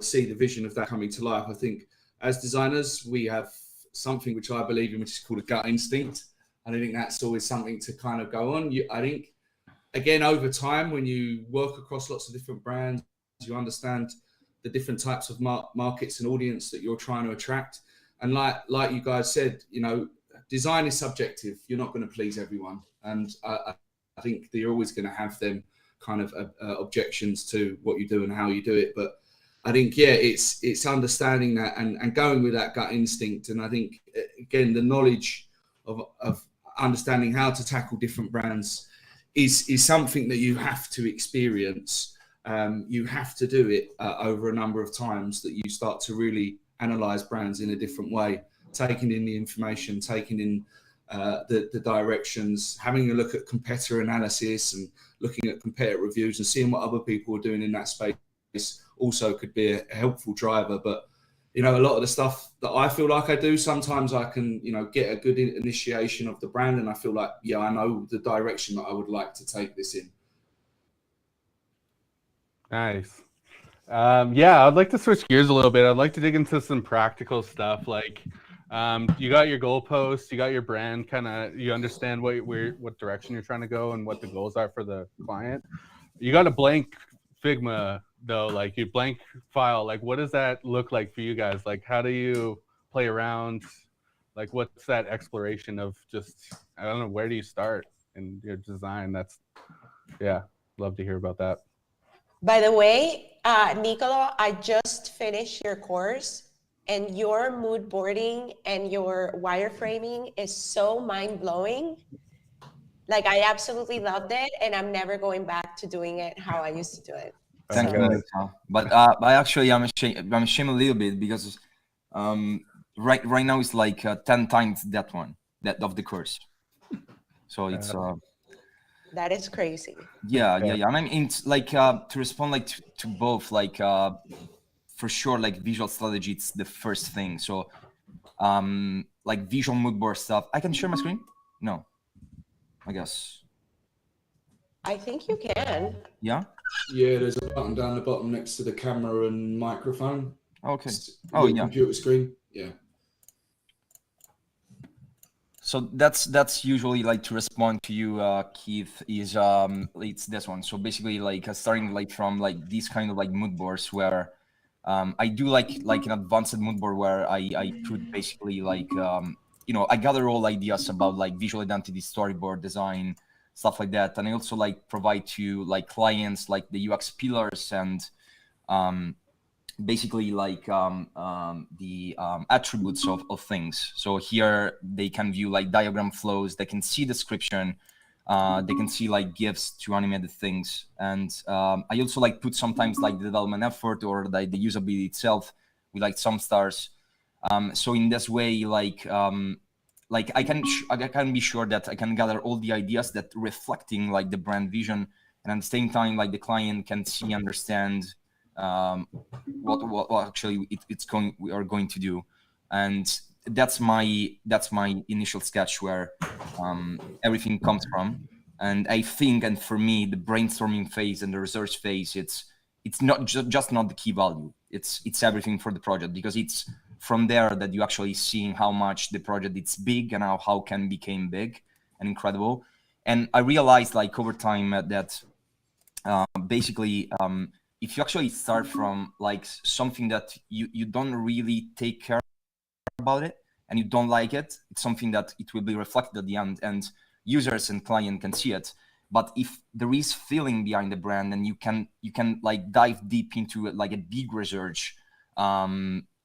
see the vision of that coming to life, I think as designers, we have something which I believe in, which is called a gut instinct. And I think that's always something to kind of go on. I think, again, over time, when you work across lots of different brands, you understand the different types of markets and audience that you're trying to attract. And like you guys said, you know, design is subjective. You're not going to please everyone. And I think that you're always going to have them kind of objections to what you do and how you do it. But I think, yeah, it's understanding that and going with that gut instinct. And I think, again, the knowledge of understanding how to tackle different brands is something that you have to experience. You have to do it over a number of times, that you start to really analyze brands in a different way, taking in the information, taking in the directions, having a look at competitor analysis and looking at competitor reviews and seeing what other people are doing in that space also could be a helpful driver. But, you know, a lot of the stuff that I feel like I do, sometimes I can, you know, get a good initiation of the brand and I feel like, yeah, I know the direction that I would like to take this in. Nice. Yeah, I'd like to switch gears a little bit. I'd like to dig into some practical stuff. Like, you got your goalposts, you got your brand, kind of, you understand what direction you're trying to go and what the goals are for the client. You got a blank Figma though, like your blank file. Like, what does that look like for you guys? Like, how do you play around? Like, what's that exploration of just, I don't know, where do you start in your design? Yeah, love to hear about that. By the way, Niccolò, I just finished your course and your mood boarding and your wireframing is so mind-blowing. Like, I absolutely loved it, and I'm never going back to doing it how I used to do it. Thank So- you, Melissa. But I actually I'm ashamed a little bit because right now it's like 10 times that of the course. So it's that is crazy. yeah. I mean, it's like to respond like to both, like for sure, like visual strategy, it's the first thing. So like visual mood board stuff. I can share my screen? No, I guess. I think you can. Yeah. Yeah, there's a button down the bottom next to the camera and microphone. Okay. Oh, yeah. Computer screen. Yeah. So that's usually like to respond to you, Keith, is it's this one. So basically like starting like from like these kind of like mood boards where I do like an advanced mood board where I put basically like you know, I gather all ideas about like visual identity, storyboard design, stuff like that, and I also like provide to like clients like the UX pillars and basically like the attributes of things. So here they can view like diagram flows, they can see description, they can see like GIFs to animate the things. And I also like put sometimes like the development effort or like the usability itself with like some stars. So in this way, like I can be sure that I can gather all the ideas that reflecting like the brand vision, and at the same time, like the client can see, understand what actually we are going to do. And that's my initial sketch where everything comes from. And I think, and for me, the brainstorming phase and the research phase, it's not just not the key value. It's everything for the project, because it's from there that you actually seeing how much the project it's big and how can become big and incredible. And I realized like over time that basically if you actually start from like something that you don't really take care about it and you don't like it, it's something that it will be reflected at the end and users and client can see it. But if there is feeling behind the brand and you can like dive deep into it, like a big research,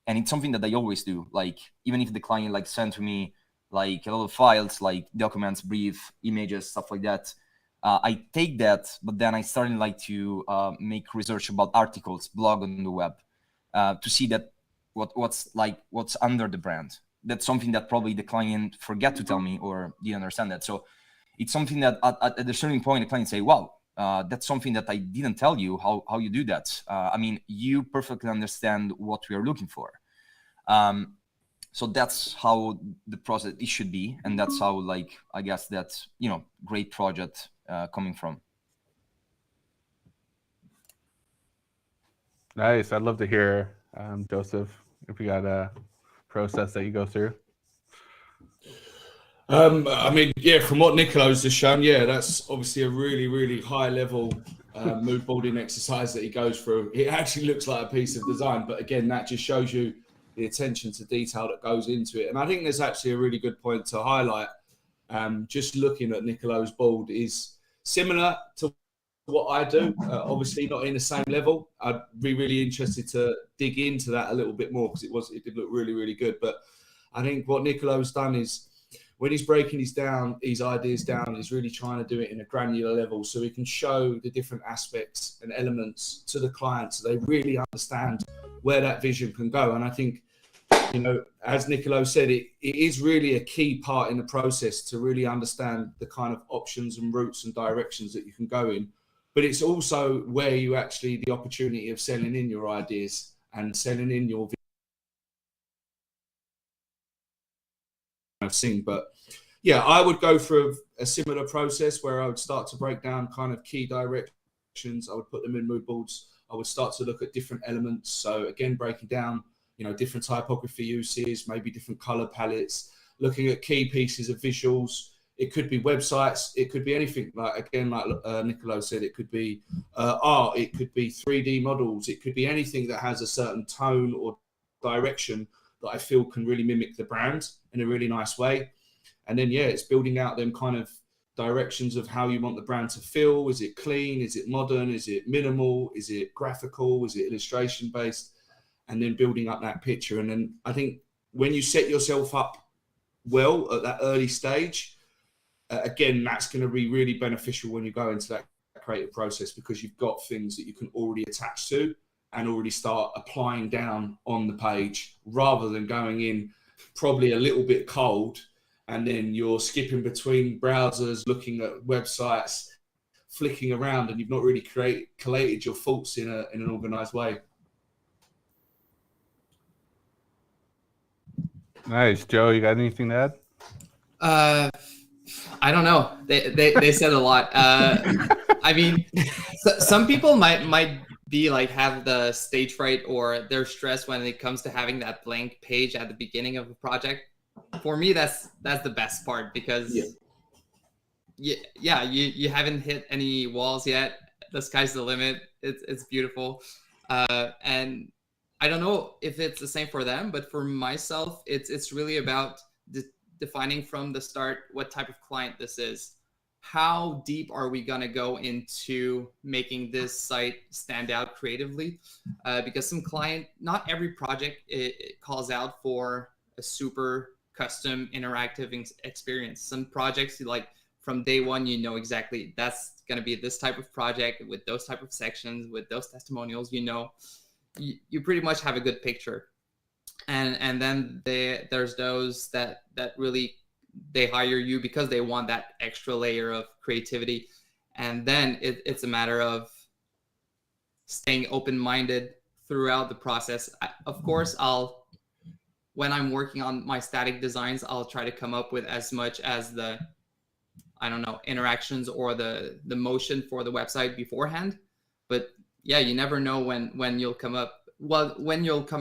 and it's something that I always do. Like even if the client like sent to me like a lot of files, like documents, brief, images, stuff like that, I take that, but then I started like to make research about articles, blog on the web, to see that what's under the brand. That's something that probably the client forget to tell me or didn't understand that. So it's something that at a certain point the client say, "Wow, that's something that I didn't tell you how you do that. I mean, you perfectly understand what we are looking for." So that's how the process it should be, and that's how like I guess that's great project coming from. Nice. I'd love to hear, Joseph, if you got a process that you go through. I mean, yeah, from what Niccolò's just shown, yeah, that's obviously a really, really high level mood boarding exercise that he goes through. It actually looks like a piece of design, but again, that just shows you the attention to detail that goes into it. And I think there's actually a really good point to highlight. Just looking at Niccolò's board is similar to what I do, obviously not in the same level. I'd be really interested to dig into that a little bit more because it did look really, really good. But I think what Niccolò's done is when he's breaking his ideas down, he's really trying to do it in a granular level so he can show the different aspects and elements to the client so they really understand where that vision can go. And I think, as Niccolò said, it is really a key part in the process to really understand the kind of options and routes and directions that you can go in. But it's also where you actually, the opportunity of selling in your ideas and selling in your vision. But yeah, I would go through a similar process where I would start to break down kind of key directions. I would put them in mood boards. I would start to look at different elements. So again, breaking down, different typography uses, maybe different color palettes, looking at key pieces of visuals. It could be websites. It could be anything like Niccolò said, it could be art. It could be 3D models. It could be anything that has a certain tone or direction that I feel can really mimic the brand in a really nice way. And then, yeah, it's building out them kind of directions of how you want the brand to feel. Is it clean? Is it modern? Is it minimal? Is it graphical? Is it illustration based? and then building up that picture. And then I think when you set yourself up well at that early stage, again, that's going to be really beneficial when you go into that creative process, because you've got things that you can already attach to and already start applying down on the page, rather than going in probably a little bit cold and then you're skipping between browsers, looking at websites, flicking around, and you've not really collated your thoughts in an organized way. Nice. Joe, you got anything to add? I don't know. They said a lot. I mean, some people might be like, have the stage fright, or they're stressed when it comes to having that blank page at the beginning of a project. For me, that's the best part, because you haven't hit any walls yet. The sky's the limit. It's beautiful. And I don't know if it's the same for them, but for myself, it's really about defining from the start what type of client this is. How deep are we going to go into making this site stand out creatively? Because some client, not every project it calls out for a super custom interactive experience. Some projects, like from day one, you know exactly that's going to be this type of project with those type of sections, with those testimonials. You know, you pretty much have a good picture. And then there's those that really, they hire you because they want that extra layer of creativity. And then it's a matter of staying open-minded throughout the process. Of course, when I'm working on my static designs, I'll try to come up with as much as the, I don't know, interactions or the motion for the website beforehand. But yeah, you never know when you'll come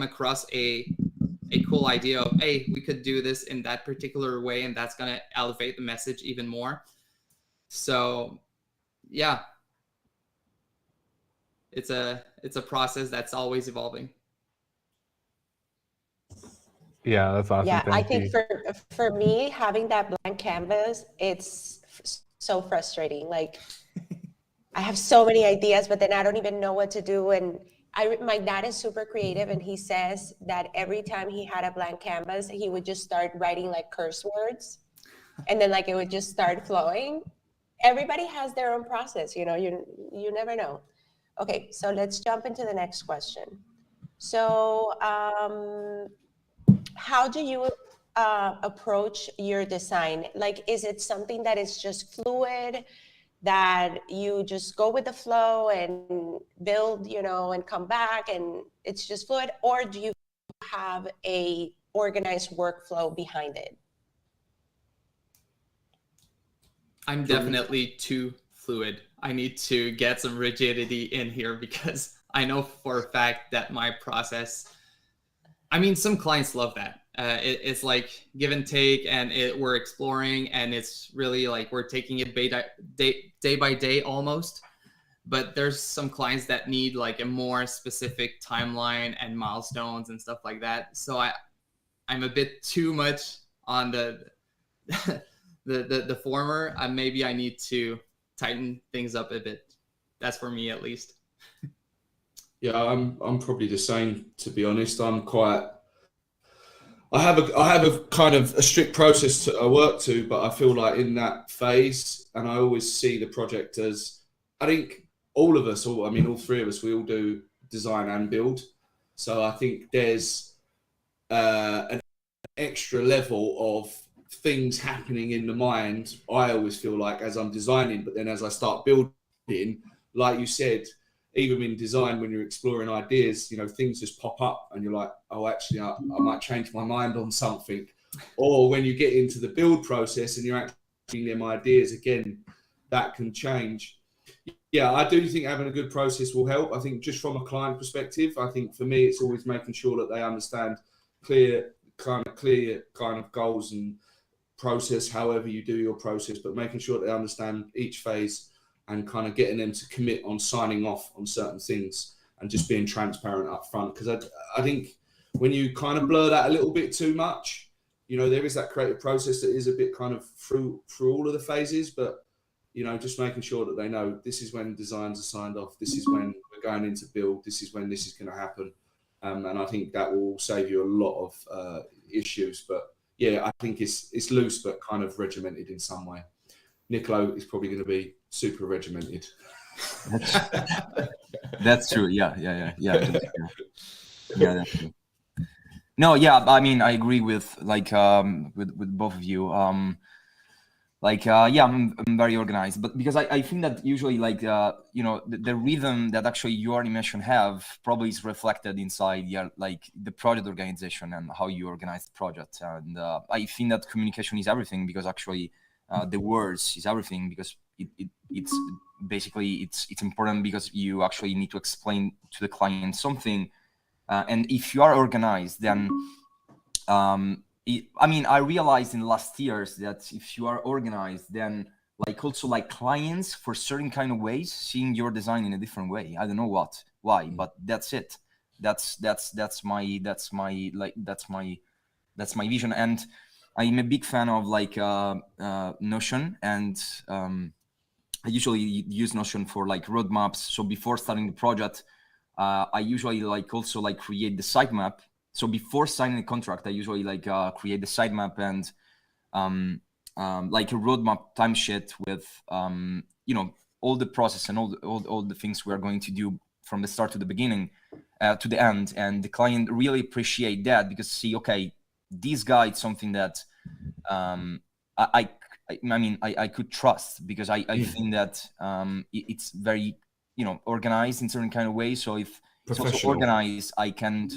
across a cool idea of, hey, we could do this in that particular way, and that's going to elevate the message even more. So yeah, it's a process that's always evolving. Yeah, that's awesome. Yeah, I Thank think you. for me, having that blank canvas, it's so frustrating. Like, I have so many ideas, but then I don't even know what to do. And my dad is super creative, and he says that every time he had a blank canvas, he would just start writing like curse words, and then like it would just start flowing. Everybody has their own process, you know. You never know. Okay, so let's jump into the next question. So, how do you approach your design? Like, is it something that is just fluid, that you just go with the flow and build, you know, and come back and it's just fluid? Or do you have a organized workflow behind it? I'm definitely too fluid. I need to get some rigidity in here, because I know for a fact that my process, I mean, some clients love that. It's like give and take, and we're exploring, and it's really like we're taking it day by day almost. But there's some clients that need like a more specific timeline and milestones and stuff like that. So I'm a bit too much on the the former. Maybe I need to tighten things up a bit. That's for me, at least. Yeah, I'm probably the same, to be honest. I have a kind of a strict process I work to, but I feel like in that phase, and I always see the project as, I think all of us, all three of us, we all do design and build. So I think there's an extra level of things happening in the mind, I always feel like, as I'm designing. But then as I start building, like you said, even in design, when you're exploring ideas, you know, things just pop up and you're like, oh, actually, I might change my mind on something. Or when you get into the build process and you're actually them ideas again, that can change. Yeah, I do think having a good process will help. I think just from a client perspective, I think for me, it's always making sure that they understand clear kind of goals and process, however you do your process, but making sure that they understand each phase and kind of getting them to commit on signing off on certain things and just being transparent up front. Because I think when you kind of blur that a little bit too much, you know, there is that creative process that is a bit kind of through all of the phases, but, you know, just making sure that they know this is when designs are signed off, this is when we're going into build, this is when this is going to happen. And I think that will save you a lot of issues. But yeah, I think it's loose but kind of regimented in some way. Niccolò is probably going to be super regimented. That's true. Yeah. That's true. No, yeah, I mean, I agree with with both of you. Yeah, I'm very organized, but because I think that usually the rhythm that actually your animation have probably is reflected inside the project organization and how you organize the project. And I think that communication is everything, because actually the words is everything, because it's basically it's important, because you actually need to explain to the client something. And if you are organized, then I realized in the last years that if you are organized, then clients for certain kind of ways seeing your design in a different way. I don't know why, but that's it. That's my vision. And I'm a big fan of Notion, and I usually use Notion for roadmaps. So before starting the project, I usually also create the sitemap. So before signing the contract, I usually create the sitemap and a roadmap timesheet with all the process and all the things we are going to do from the start to the beginning to the end. And the client really appreciate that, because see, okay, this guy is something that I could trust, because I think that it's very organized in certain kind of way. So if it's also organized, I can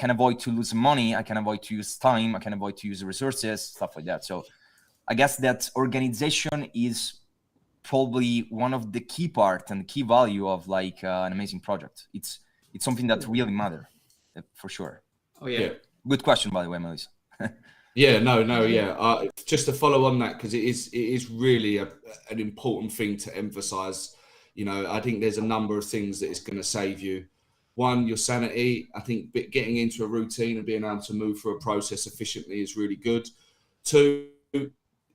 avoid to lose money, I can avoid to use time, I can avoid to use resources, stuff like that. So I guess that organization is probably one of the key part and key value of an amazing project. It's something that really matter for sure. Oh yeah. Good question, by the way, Melissa. Yeah. Just to follow on that, because it is really an important thing to emphasize. I think there's a number of things that it's going to save you. One, your sanity. I think getting into a routine and being able to move through a process efficiently is really good. Two,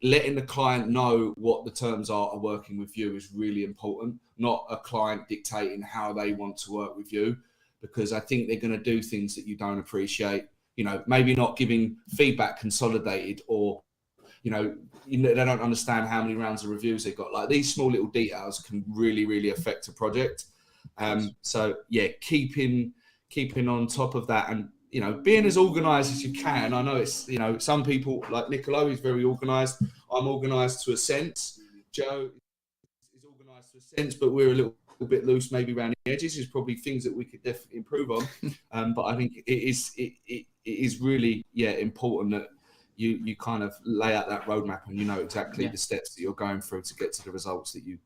letting the client know what the terms are of working with you is really important. Not a client dictating how they want to work with you, because I think they're going to do things that you don't appreciate. Maybe not giving feedback consolidated, or they don't understand how many rounds of reviews they've got. These small little details can really, really affect a project. So yeah, keeping on top of that, and being as organized as you can. I know it's some people like Niccolò is very organized. I'm organized to a sense. Joe is organized to a sense, but we're a little bit loose maybe around the edges. There's probably things that we could definitely improve on. But I think it is really important that you kind of lay out that roadmap, and exactly the steps that you're going through to get to the results that you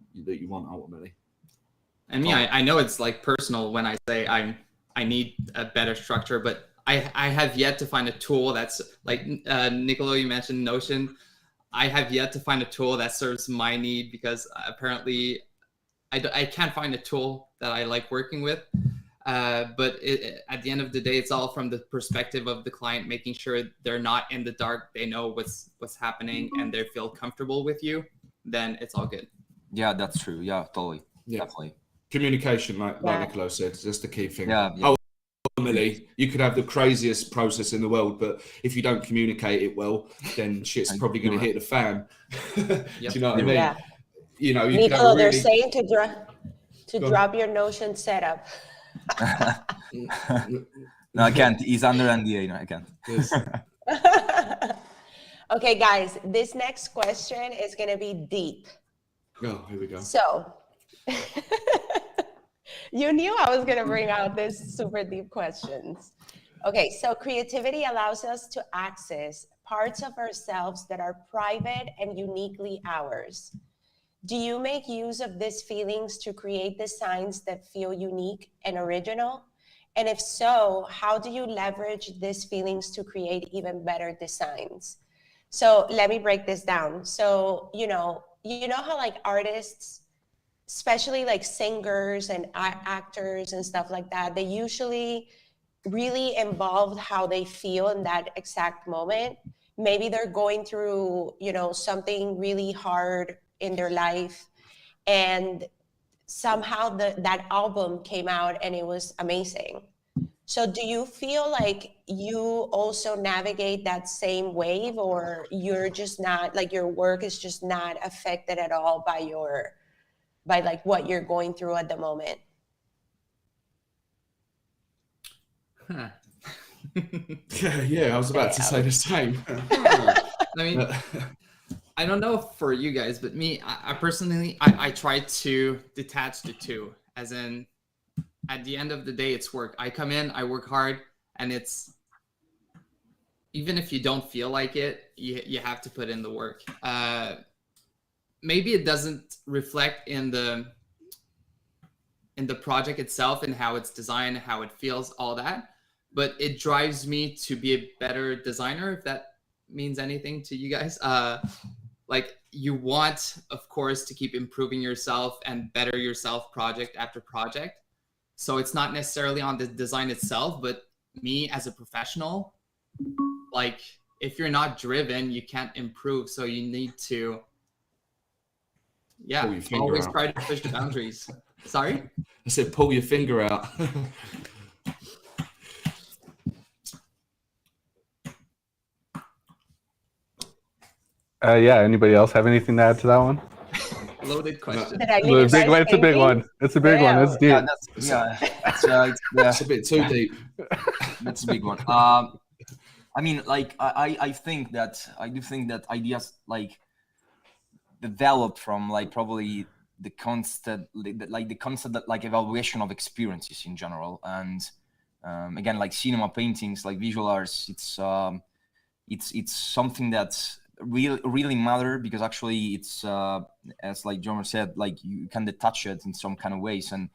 want ultimately. And I know it's personal when I say I need a better structure, but I have yet to find a tool that's Niccolò, you mentioned Notion. I have yet to find a tool that serves my need, because apparently I can't find a tool that I like working with. But at the end of the day, it's all from the perspective of the client, making sure they're not in the dark. They know what's happening and they feel comfortable with you. Then it's all good. Yeah, that's true. Yeah, totally. Yeah. Definitely. Communication, like Niccolò said, is just the key thing. Yeah. Ultimately, you could have the craziest process in the world, but if you don't communicate it well, then shit's probably going to hit the fan. Do you know what I mean? Yeah. Niccolò, they're saying to drop your Notion setup. No, I can't. He's under NDA. No, I can't. Okay, guys, this next question is going to be deep. Oh, here we go. So you knew I was going to bring out this super deep questions. Okay, so creativity allows us to access parts of ourselves that are private and uniquely ours. Do you make use of these feelings to create designs that feel unique and original? And if so, how do you leverage these feelings to create even better designs? So let me break this down. So, you know how artists, especially singers and actors and stuff like that, they usually really involve how they feel in that exact moment. Maybe they're going through, something really hard in their life, and somehow that album came out and it was amazing. So do you feel like you also navigate that same wave, or you're just not, like, your work is just not affected at all by like what you're going through at the moment? Yeah, I was about to say the same. I mean, I don't know for you guys, but me, I personally, I try to detach the two. As in, at the end of the day, it's work. I come in, I work hard, and it's, even if you don't feel like it, you have to put in the work. Maybe it doesn't reflect in the project itself and how it's designed, how it feels, all that, but it drives me to be a better designer, if that means anything to you guys. Like, you want, of course, to keep improving yourself and better yourself project after project. So it's not necessarily on the design itself, but me as a professional, like, if you're not driven, you can't improve. So you need to, yeah, always try to push the boundaries. Sorry? I said, pull your finger out. Yeah. Anybody else have anything to add to that one? Loaded question. It's a big one. It's a big one. It's deep. It's a bit too deep. That's a big one. I mean, like, I think that, I do think that ideas like develop from like probably the constant, like the constant like evaluation of experiences in general. And again, like cinema, paintings, like visual arts, it's something that's really matter, because actually it's as like JoMor said, like you can detach it in some kind of ways. And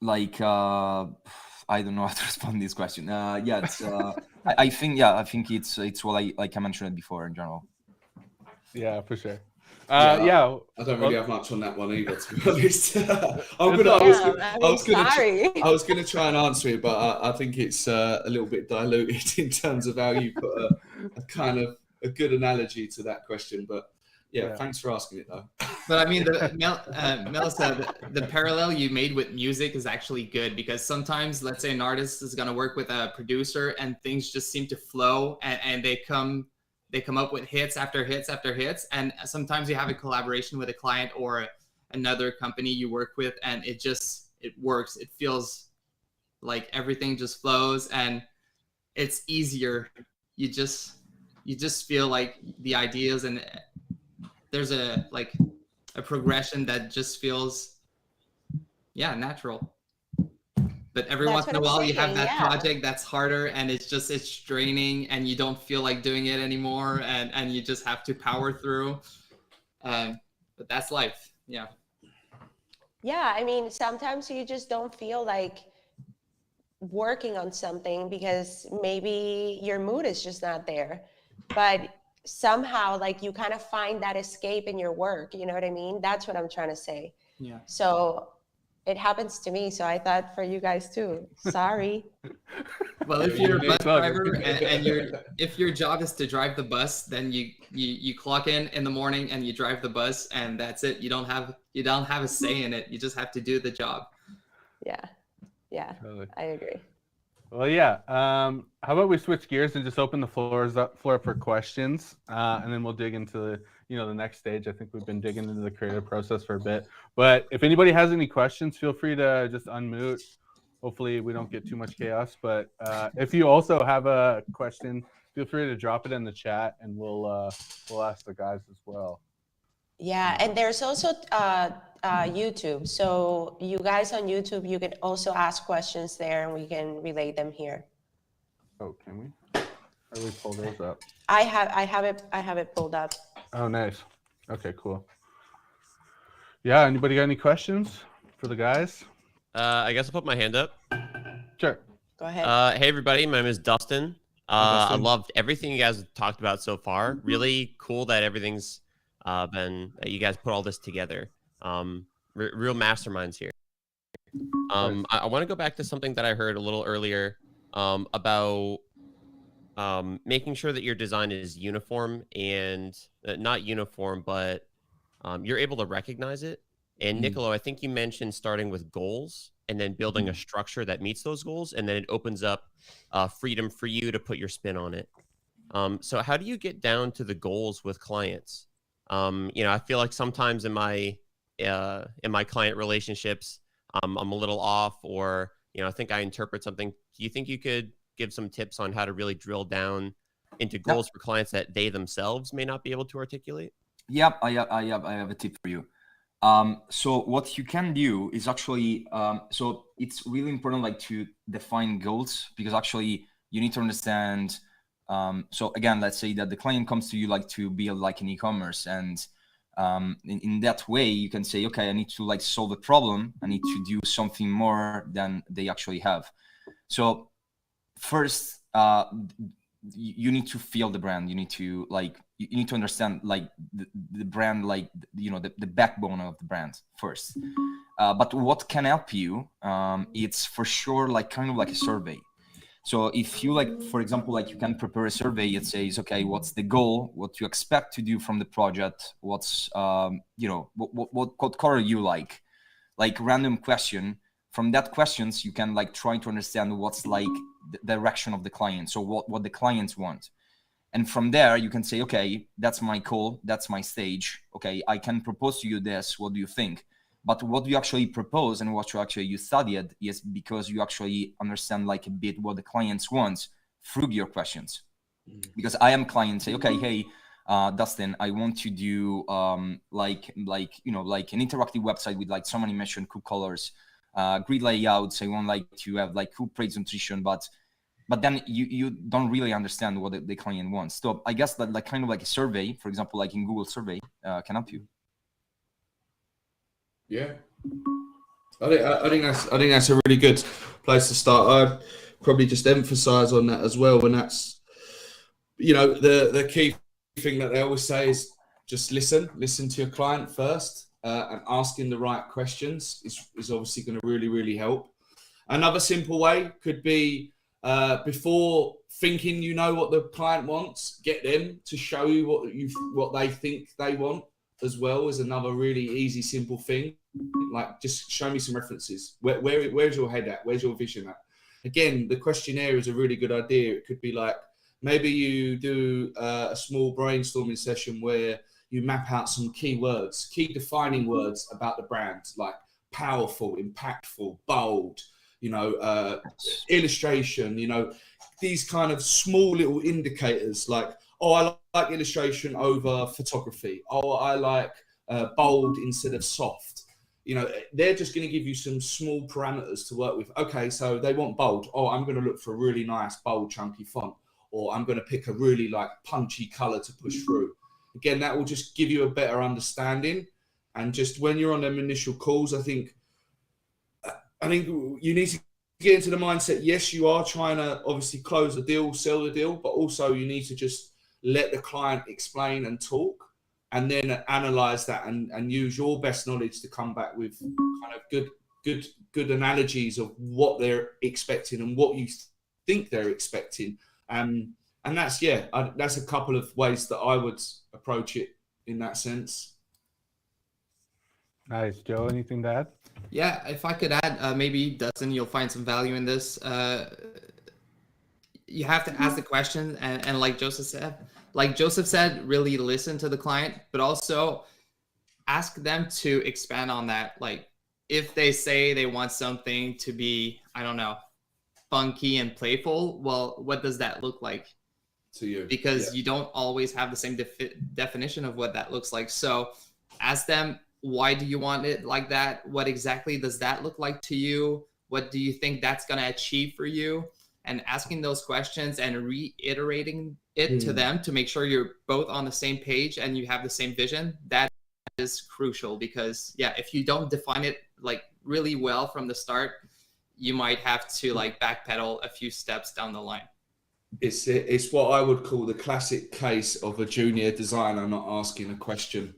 like I don't know how to respond to this question. Yeah, it's I think it's what I mentioned before in general. Yeah, for sure. Yeah, I don't really have much on that one either, to be honest. I was gonna try and answer it, but I think it's a little bit diluted in terms of how you put a kind of a good analogy to that question. But yeah, thanks for asking it though. But I mean, Melissa, the parallel you made with music is actually good, because sometimes, let's say an artist is gonna work with a producer and things just seem to flow, and they come up with hits after hits after hits. And sometimes you have a collaboration with a client or another company you work with, and it works. It feels like everything just flows and it's easier. You just feel like the ideas, and there's a progression that just feels, natural. But every once in a while, you have that project that's harder, and it's draining, and you don't feel like doing it anymore, and you just have to power through. But that's life. Yeah. Yeah, I mean, sometimes you just don't feel like working on something because maybe your mood is just not there. But somehow, like, you kind of find that escape in your work. You know what I mean? That's what I'm trying to say. Yeah. So it happens to me, so I thought for you guys too. Sorry. Well, if you're a bus driver and if your job is to drive the bus, then you clock in the morning and you drive the bus, and that's it. You don't have a say in it. You just have to do the job. Yeah, totally. I agree. Well, yeah. How about we switch gears and just open the floor up for questions, and then we'll dig into the next stage. I think we've been digging into the creative process for a bit, but if anybody has any questions, feel free to just unmute. Hopefully, we don't get too much chaos. But if you also have a question, feel free to drop it in the chat, and we'll ask the guys as well. Yeah, and there's also YouTube. So you guys on YouTube, you can also ask questions there, and we can relay them here. Oh, can we? How do we pull those up? I have it pulled up. Oh, nice. Okay, cool. Yeah, anybody got any questions for the guys? I guess I'll put my hand up. Sure. Go ahead. Hey, everybody. My name is Dustin. I loved everything you guys have talked about so far. Really cool that everything's you guys put all this together. Real masterminds here. I want to go back to something that I heard a little earlier about making sure that your design is uniform, and not uniform, but you're able to recognize it. And Niccolò, I think you mentioned starting with goals and then building a structure that meets those goals, and then it opens up freedom for you to put your spin on it. So how do you get down to the goals with clients? I feel like sometimes in my client relationships, I'm a little off, or I think I interpret something. Do you think you could give some tips on how to really drill down into goals for clients that they themselves may not be able to articulate? Yep, I have a tip for you. So what you can do is actually, so it's really important like to define goals, because actually you need to understand. So again, let's say that the client comes to you like to build like an e-commerce, and in that way you can say, okay, I need to like solve a problem. I need to do something more than they actually have. So first, you need to feel the brand. You need to you need to understand like the brand, like the backbone of the brand first. But what can help you, it's for sure like kind of like a survey. So if you like, for example, like you can prepare a survey, it says, okay, what's the goal, what you expect to do from the project, what's what color you like random question. From that questions, you can like try to understand what's like the direction of the client, so what the clients want. And from there you can say, okay, that's my goal, that's my stage, okay, I can propose to you this, what do you think? But what you actually propose and what you studied is because you actually understand like a bit what the clients want through your questions. Because I am client, say, okay, hey, Dustin, I want to do like an interactive website with like some animation, cool colors, grid layouts. I want like to have like cool presentation, but then you don't really understand what the client wants. So I guess that like kind of like a survey, for example, like in Google survey, can help you. Yeah, I think that's a really good place to start. I'd probably just emphasize on that as well, and that's the key thing that they always say is just listen to your client first, and asking the right questions is obviously going to really help. Another simple way could be before thinking what the client wants, get them to show you what they think they want as well, is another really easy, simple thing. Like, just show me some references. Where's your head at? Where's your vision at? Again, the questionnaire is a really good idea. It could be like, maybe you do a small brainstorming session where you map out some key words, key defining words about the brand, like powerful, impactful, bold, illustration, these kind of small little indicators, like, oh, I like illustration over photography. Oh, I like bold instead of soft. They're just going to give you some small parameters to work with. Okay, so they want bold. Oh, I'm going to look for a really nice, bold, chunky font. Or I'm going to pick a really like punchy color to push through. Again, that will just give you a better understanding. And just when you're on them initial calls, I think you need to get into the mindset. Yes, you are trying to obviously close the deal, sell the deal, but also you need to just let the client explain and talk, and then analyze that and use your best knowledge to come back with kind of good analogies of what they're expecting and what you think they're expecting. And that's a couple of ways that I would approach it in that sense. Nice. Joe, anything to add? Yeah, if I could add, maybe Dustin, you'll find some value in this. You have to ask the question, and like Joseph said, really listen to the client, but also ask them to expand on that. Like, if they say they want something to be, I don't know, funky and playful, well, what does that look like to you? Because you don't always have the same definition of what that looks like. So ask them, why do you want it like that? What exactly does that look like to you? What do you think that's going to achieve for you? And asking those questions and reiterating it to them to make sure you're both on the same page and you have the same vision, that is crucial. Because if you don't define it like really well from the start, you might have to like backpedal a few steps down the line. It's what I would call the classic case of a junior designer not asking a question.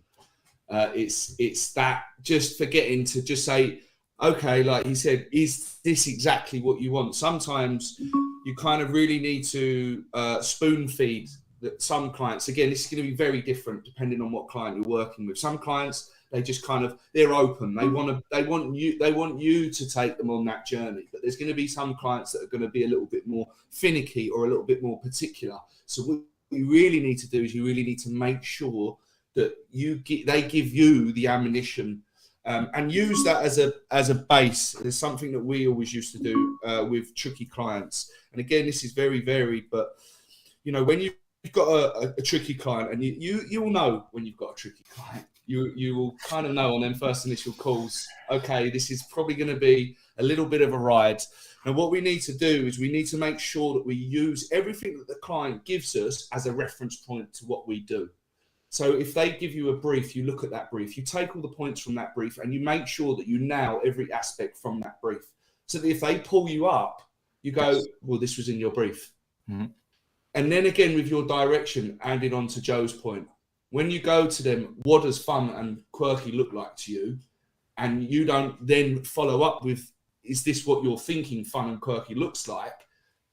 It's that just forgetting to just say, okay, like he said, is this exactly what you want? Sometimes you kind of really need to spoon feed that some clients, again, this is going to be very different depending on what client you're working with. Some clients, they just kind of, they're open. They want you to take them on that journey. But there's going to be some clients that are going to be a little bit more finicky or a little bit more particular. So what you really need to do is you really need to make sure that they give you the ammunition, and use that as a base. There's something that we always used to do with tricky clients. And again, this is very varied, but when you've got a tricky client, and you'll know when you've got a tricky client, you will kind of know on them first initial calls, okay, this is probably going to be a little bit of a ride. And what we need to do is we need to make sure that we use everything that the client gives us as a reference point to what we do. So if they give you a brief, you look at that brief, you take all the points from that brief, and you make sure that you nail every aspect from that brief. So that if they pull you up, you go, well, this was in your brief. Mm-hmm. And then again, with your direction, adding on to Joe's point, when you go to them, what does fun and quirky look like to you? And you don't then follow up with, is this what you're thinking fun and quirky looks like?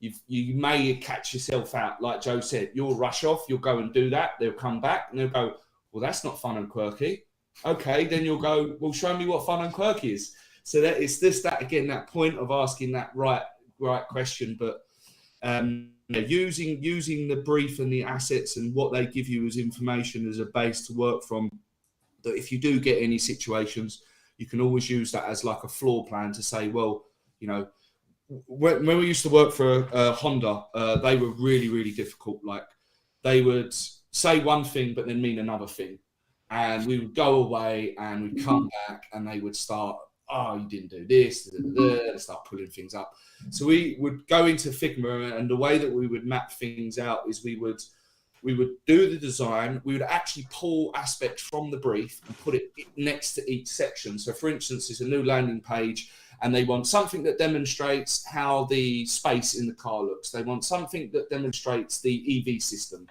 You may catch yourself out, like Joe said, you'll rush off, you'll go and do that, they'll come back and they'll go, well, that's not fun and quirky. Okay, then you'll go, well, show me what fun and quirky is. So that it's that again, that point of asking that right question, but using the brief and the assets and what they give you as information as a base to work from, that if you do get any situations, you can always use that as like a floor plan to say, well, when we used to work for Honda, they were really, really difficult. Like they would say one thing, but then mean another thing. And we would go away and we'd come back and they would start, oh, you didn't do this, and start pulling things up. So we would go into Figma, and the way that we would map things out is we would do the design. We would actually pull aspects from the brief and put it next to each section. So for instance, it's a new landing page and they want something that demonstrates how the space in the car looks. They want something that demonstrates the EV system.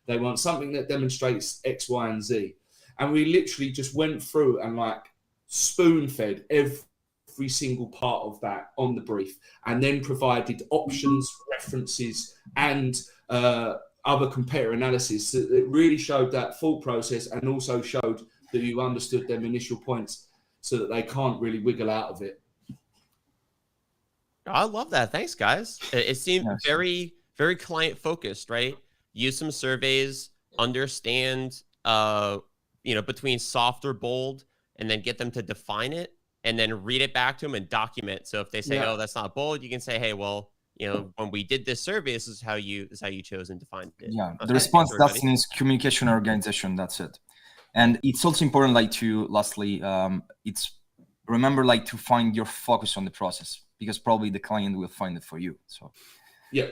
They want something that demonstrates X, Y, and Z. And we literally just went through and like spoon-fed every single part of that on the brief, and then provided options, references, and other compare analysis. So it really showed that full process, and also showed that you understood them initial points so that they can't really wiggle out of it. I love that. Thanks, guys. It seemed very, very client focused, right? Use some surveys, understand, between soft or bold, and then get them to define it, and then read it back to them and document. So if they say, oh, that's not bold, you can say, hey, well, when we did this survey, this is how you chose and defined it. Yeah, the response that means communication organization. That's it. And it's also important, like to lastly, remember like to find your focus on the process, because probably the client will find it for you. So yeah,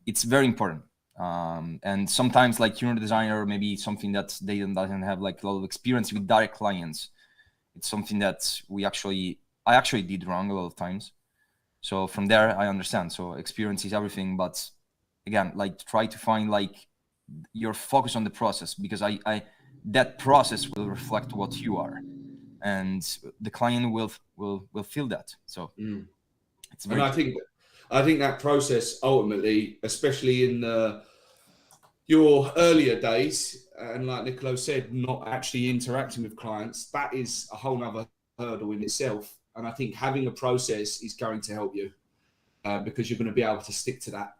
it's very important. And sometimes like you're a designer, maybe something that they doesn't have like a lot of experience with direct clients. It's something that I actually did wrong a lot of times. So from there, I understand. So experience is everything, but again, like try to find like your focus on the process, because that process will reflect what you are, and the client will feel that. So it's very. And I think that process ultimately, especially in your earlier days, and like Niccolò said, not actually interacting with clients, that is a whole nother hurdle in itself. And I think having a process is going to help you because you're going to be able to stick to that.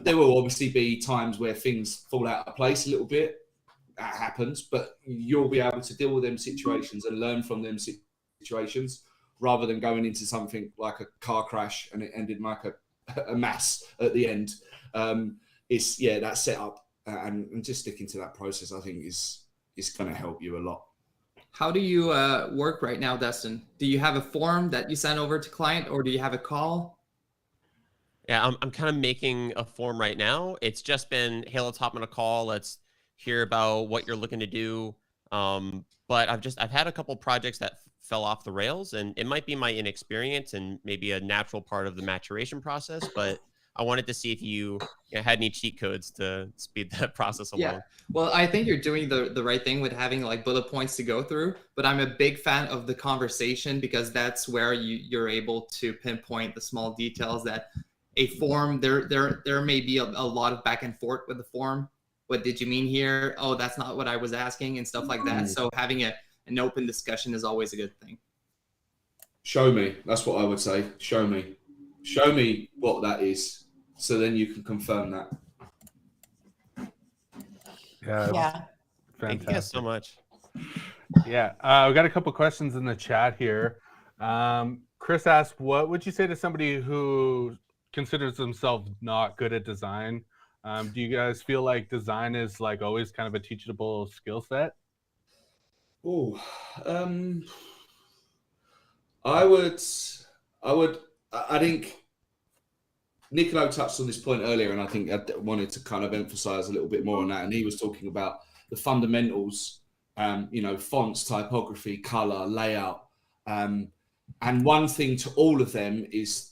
There will obviously be times where things fall out of place a little bit. That happens, but you'll be able to deal with them situations and learn from them situations, rather than going into something like a car crash and it ended like a mass at the end. That setup and just sticking to that process, I think is going to help you a lot. How do you work right now, Dustin? Do you have a form that you send over to client, or do you have a call? Yeah, I'm kind of making a form right now. It's just been, hey, let's hop on a call. Let's hear about what you're looking to do. But I've had a couple projects that fell off the rails, and it might be my inexperience and maybe a natural part of the maturation process, but I wanted to see if you had any cheat codes to speed that process along. Yeah, well, I think you're doing the right thing with having like bullet points to go through, but I'm a big fan of the conversation, because that's where you're able to pinpoint the small details that a form, there may be a lot of back and forth with the form, what did you mean here? Oh, that's not what I was asking, and stuff like that. So having an open discussion is always a good thing. Show me. That's what I would say. Show me. Show me what that is, so then you can confirm that. Yeah. Thank you guys so much. Yeah, we got a couple questions in the chat here. Chris asked, what would you say to somebody who considers themselves not good at design? Do you guys feel like design is like always kind of a teachable skill set? Oh, I think Niccolò touched on this point earlier, and I think I wanted to kind of emphasize a little bit more on that. And he was talking about the fundamentals, fonts, typography, color, layout. And one thing to all of them is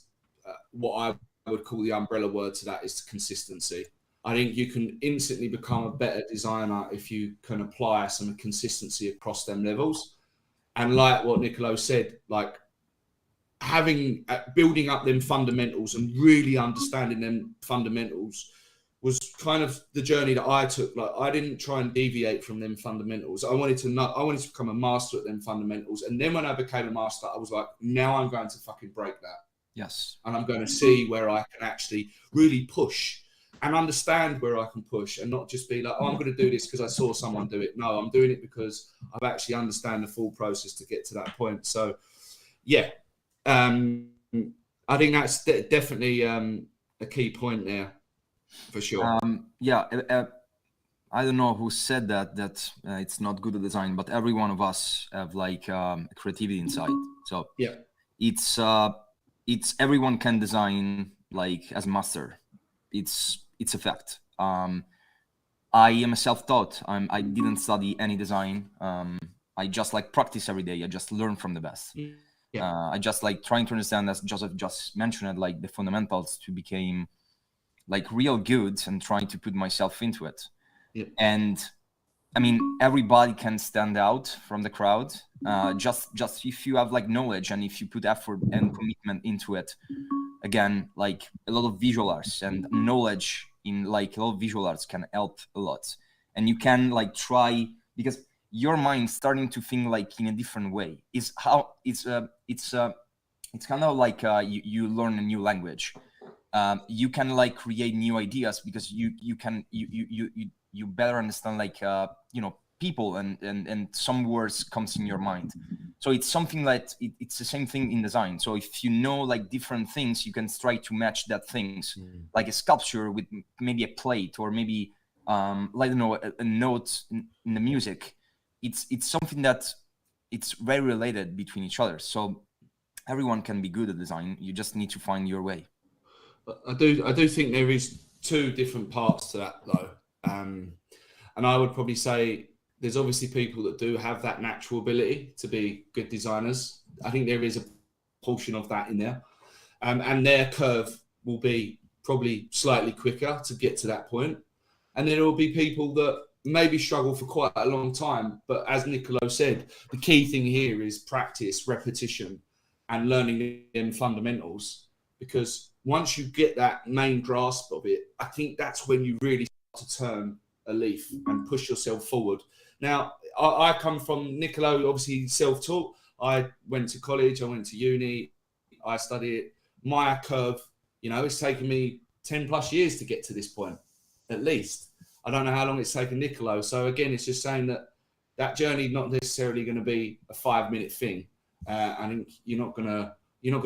what I would call the umbrella word to that is consistency. I think you can instantly become a better designer if you can apply some consistency across them levels. And like what Niccolò said, like building up them fundamentals and really understanding them fundamentals was kind of the journey that I took. Like I didn't try and deviate from them fundamentals. I wanted to become a master at them fundamentals. And then when I became a master, I was like, now I'm going to fucking break that. Yes. And I'm going to see where I can actually really push and understand where I can push, and not just be like, oh, I'm going to do this because I saw someone do it. No, I'm doing it because I've actually understand the full process to get to that point. So yeah, I think that's definitely a key point there for sure. I don't know who said that it's not good at design, but every one of us have like creativity inside. So yeah, it's everyone can design like as master. It's a fact. I am a self-taught. I didn't study any design. I just like practice every day. I just learn from the best. I just like trying to understand, as Joseph just mentioned, like the fundamentals to become like real good, and trying to put myself into it. And I mean, everybody can stand out from the crowd. Just if you have like knowledge, and if you put effort and commitment into it. Again, like a lot of visual arts and knowledge in like a lot of visual arts can help a lot. And you can like try, because your mind starting to think like in a different way is how it's kind of like you learn a new language. You can like create new ideas because you better understand like people, and some words comes in your mind. So it's something that it's the same thing in design. So if you know like different things, you can try to match that things, like a sculpture with maybe a plate, or maybe I don't know, a note in the music. It's something that it's very related between each other. So everyone can be good at design. You just need to find your way. I do think there is two different parts to that though, and I would probably say there's obviously people that do have that natural ability to be good designers. I think there is a portion of that in there, and their curve will be probably slightly quicker to get to that point. And there will be people that maybe struggle for quite a long time. But as Niccolò said, the key thing here is practice, repetition, and learning them fundamentals. Because once you get that main grasp of it, I think that's when you really start to turn a leaf and push yourself forward. Now, I come from Niccolò, obviously self-taught. I went to college, I went to uni, I studied. My curve, it's taken me 10 plus years to get to this point, at least. I don't know how long it's taken Niccolò. So again, it's just saying that journey not necessarily going to be a 5-minute thing. I think you're not gonna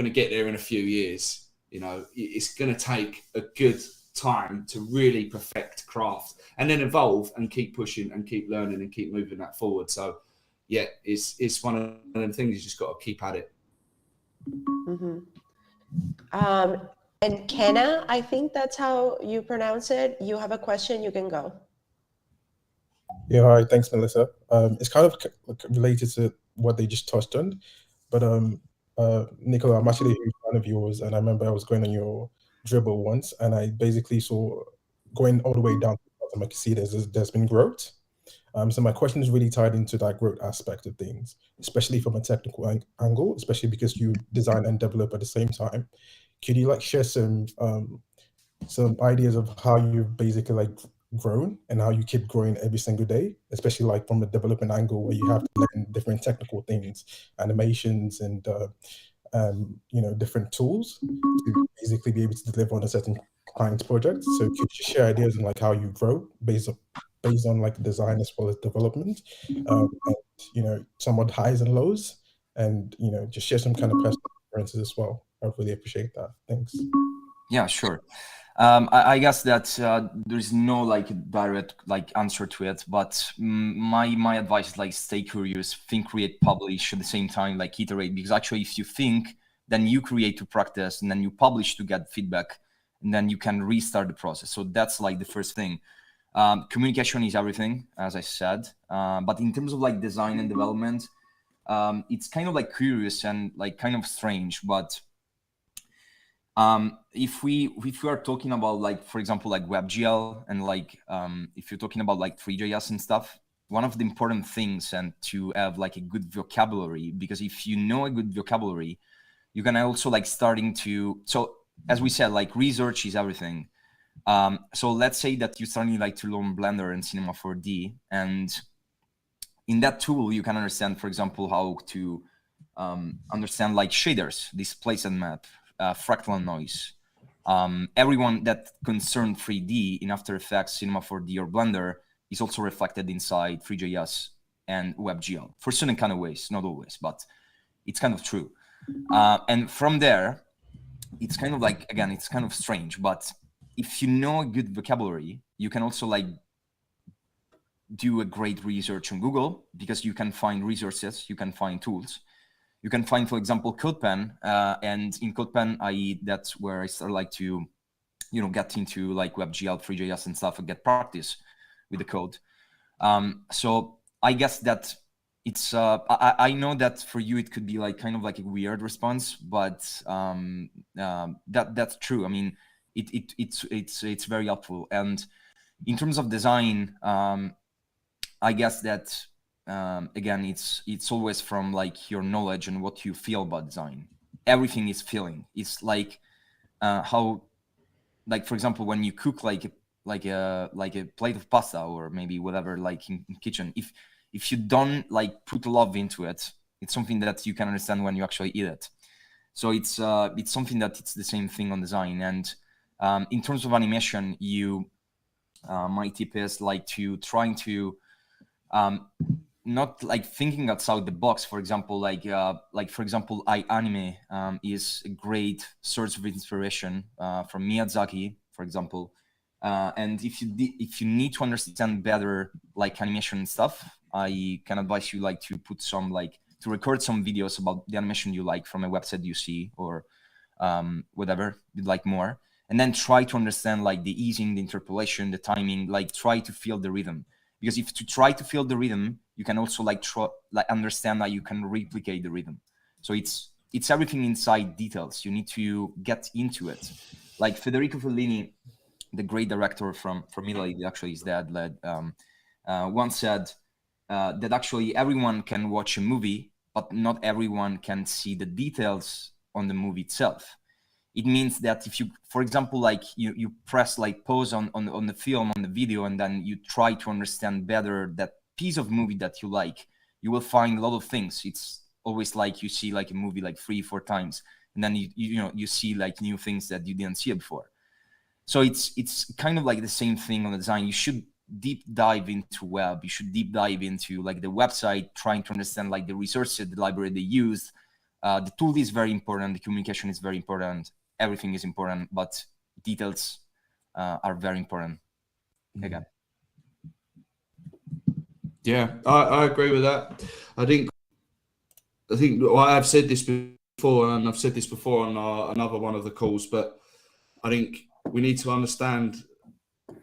get there in a few years. It's going to take a good time to really perfect craft, and then evolve and keep pushing and keep learning and keep moving that forward. So yeah, it's one of them things you just got to keep at it. And Kenna, I think that's how you pronounce it. You have a question, you can go. Yeah, hi, thanks, Melissa. It's kind of related to what they just touched on, but Niccolò, I'm actually a huge fan of yours, and I remember I was going on your dribble once, and I basically saw going all the way down to the bottom, I can see there's been growth. So my question is really tied into that growth aspect of things, especially from a technical angle, especially because you design and develop at the same time. Could you like share some ideas of how you basically like grown and how you keep growing every single day, especially like from a development angle where you have to learn different technical things, animations, and different tools to basically be able to deliver on a certain client's project. So could you share ideas on like how you grow based on like design as well as development, and somewhat highs and lows, and just share some kind of personal experiences as well. I would really appreciate that. Thanks. Yeah, sure. I guess that there's no like direct like answer to it, but my advice is like stay curious, think, create, publish at the same time, like iterate, because actually if you think, then you create to practice, and then you publish to get feedback, and then you can restart the process. So that's like the first thing. Communication is everything, as I said, but in terms of like design and development, it's kind of like curious and like kind of strange, but if we are talking about like, for example, like WebGL, and like if you're talking about like 3JS and stuff, one of the important things and to have like a good vocabulary, because if you know a good vocabulary, you can also like starting to, so as we said, like research is everything. So let's say that you suddenly like to learn Blender and Cinema 4D, and in that tool you can understand, for example, how to understand like shaders, displacement map, fractal noise. Everyone that concerned 3D in After Effects, Cinema 4D, or Blender is also reflected inside 3JS and WebGL for certain kind of ways, not always, but it's kind of true. And from there, it's kind of like, again, it's kind of strange, but if you know a good vocabulary, you can also like do a great research on Google, because you can find resources, you can find tools. You can find, for example, CodePen, and in CodePen, that's where I start like to, get into like WebGL, 3JS and stuff, and get practice with the code. So I guess that it's, I know that for you it could be like kind of like a weird response, but that's true. I mean, it's very helpful. And in terms of design, I guess that. Again, it's always from like your knowledge and what you feel about design. Everything is feeling. It's like how, like for example, when you cook like a plate of pasta, or maybe whatever, like in kitchen, if you don't like put love into it, it's something that you can understand when you actually eat it. So it's something that it's the same thing on design. And in terms of animation, my tip is like to trying to not like thinking outside the box. For example, like for example, iAnime is a great source of inspiration from Miyazaki, for example. And if you need to understand better like animation and stuff, I can advise you like to put some like to record some videos about the animation you like from a website you see, or whatever you'd like more, and then try to understand like the easing, the interpolation, the timing, like try to feel the rhythm. Because if you try to feel the rhythm, you can also like understand that you can replicate the rhythm. So it's everything inside details. You need to get into it. Like Federico Fellini, the great director from Italy, actually his dad led, once said that actually everyone can watch a movie, but not everyone can see the details on the movie itself. It means that if you, for example, like you press like pause on the film, on the video, and then you try to understand better that piece of movie that you like, you will find a lot of things. It's always like you see like a movie like 3-4 times, and then you see like new things that you didn't see before. So it's kind of like the same thing on the design. You should deep dive into web. You should deep dive into like the website, trying to understand like the resources, the library they used. The tool is very important. The communication is very important. Everything is important, but details are very important. Again. Yeah, I agree with that. I think well, I've said this before, and I've said this before on another one of the calls, but I think we need to understand